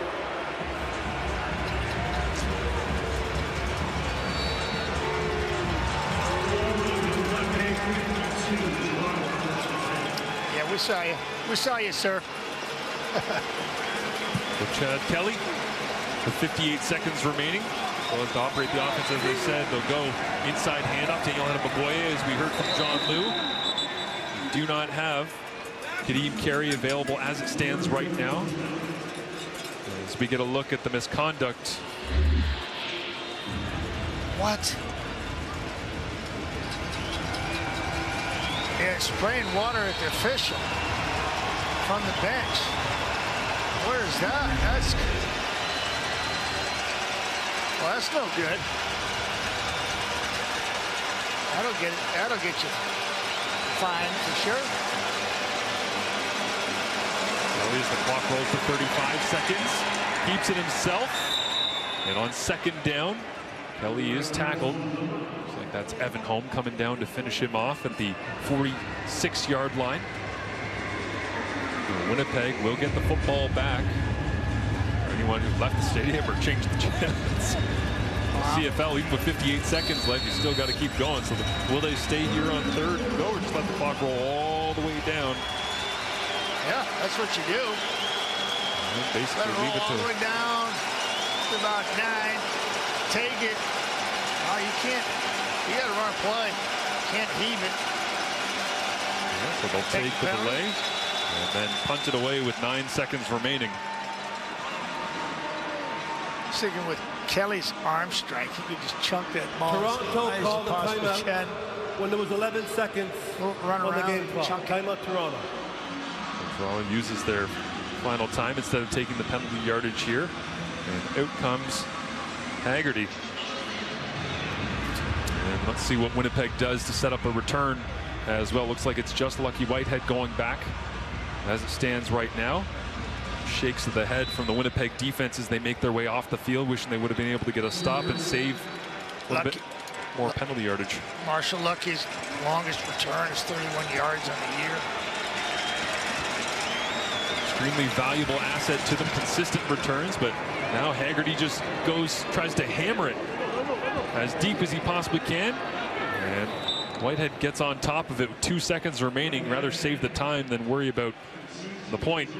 Speaker 12: Yeah, we saw you. We saw you, sir.
Speaker 11: For Chad Kelly, with 58 seconds remaining, they'll have to operate the offense as they said. They'll go inside handoff. Daniel Maboye, as we heard from John Liu. Do not have Kadeem Carey available as it stands right now. As we get a look at the misconduct.
Speaker 12: What? Yeah, spraying water at the official from the bench. Where's that? Well, that's no good. That'll get you fined for sure.
Speaker 11: Well, as the clock rolls to 35 seconds, keeps it himself. And on second down, Kelly is tackled. Looks like that's Evan Holm coming down to finish him off at the 46-yard line. Winnipeg will get the football back. For anyone who left the stadium or changed the channels. CFL, even with 58 seconds left, you still got to keep going. So will they stay here on third and go, or just let the clock roll all the way down?
Speaker 12: Yeah, that's what you do.
Speaker 11: And basically leave it
Speaker 12: all the way down to about 9. Take it. Oh, you can't. You got to run a play. Can't heave it.
Speaker 11: Yeah, so they'll take the delay and then punt it away with 9 seconds remaining.
Speaker 12: Sticking with Kelly's arm strike, he could just chunk that ball.
Speaker 13: Toronto called a timeout when there was 11 seconds on the game clock. Timeout, Toronto.
Speaker 11: Toronto uses their final time instead of taking the penalty yardage here. And out comes Haggerty. And let's see what Winnipeg does to set up a return as well. Looks like it's just Lucky Whitehead going back as it stands right now. Shakes the head from the Winnipeg defense as they make their way off the field, wishing they would have been able to get a stop and save a little bit more penalty yardage.
Speaker 12: Marshall Lucky's longest return is 31 yards on the year.
Speaker 11: Extremely valuable asset to them, consistent returns, but now Haggerty just tries to hammer it as deep as he possibly can, and Whitehead gets on top of it with 2 seconds remaining. Rather save the time than worry about the point.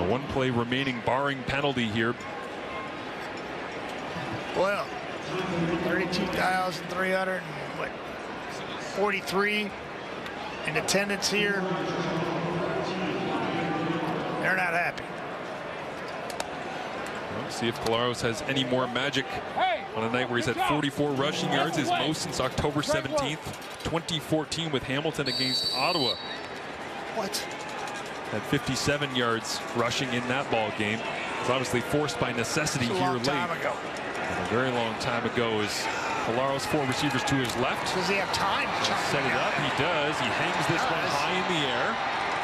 Speaker 11: One play remaining, barring penalty here.
Speaker 12: Well, 32,343 in attendance here. They're not happy.
Speaker 11: We'll see if Collaros has any more magic on a night where he's had 44 rushing yards, his most since October 17th, 2014 with Hamilton against Ottawa.
Speaker 12: What?
Speaker 11: Had 57 yards rushing in that ball game. It's obviously forced by necessity here late. A very long time ago. Is Collaros 4 receivers to his left.
Speaker 12: Does he have time to
Speaker 11: set it up? He does. He hangs this one high in the air.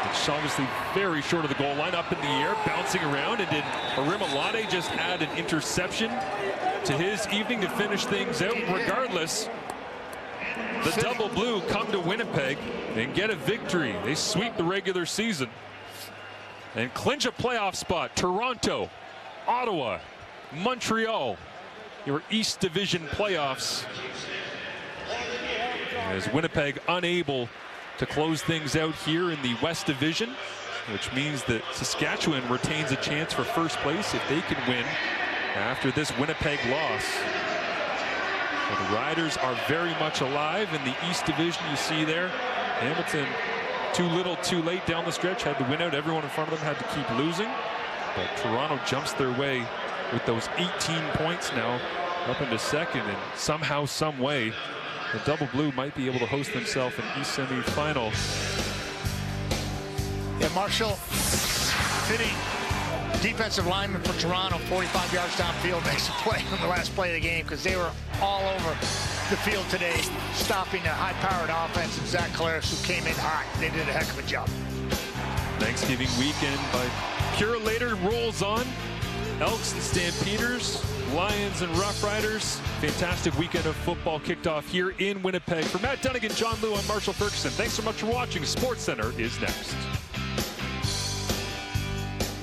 Speaker 11: It's obviously very short of the goal line, up in the air, bouncing around. And did Arimalade just add an interception to his evening to finish things out? Regardless, the double blue come to Winnipeg and get a victory. They sweep the regular season and clinch a playoff spot. Toronto, Ottawa, Montreal, your East Division playoffs, as Winnipeg unable to close things out here in the West Division, which means that Saskatchewan retains a chance for first place if they can win after this Winnipeg loss. So the Riders are very much alive in the East Division. You see there, Hamilton too little too late down the stretch, had to win out. Everyone in front of them had to keep losing, but Toronto jumps their way with those 18 points now up into second, and somehow, some way, the double blue might be able to host themselves an East semi-final.
Speaker 12: Yeah, Marshall, fitting defensive lineman for Toronto, 45 yards downfield, makes a play on the last play of the game because they were all over the field today, stopping a high-powered offense and Zach Collaros, who came in hot. They did a heck of a job.
Speaker 11: Thanksgiving weekend by Purelator rolls on. Elks and Stampeders, Lions and Rough Riders. Fantastic weekend of football kicked off here in Winnipeg. For Matt Dunnigan, John Liu, I'm Marshall Ferguson. Thanks so much for watching. SportsCenter is next.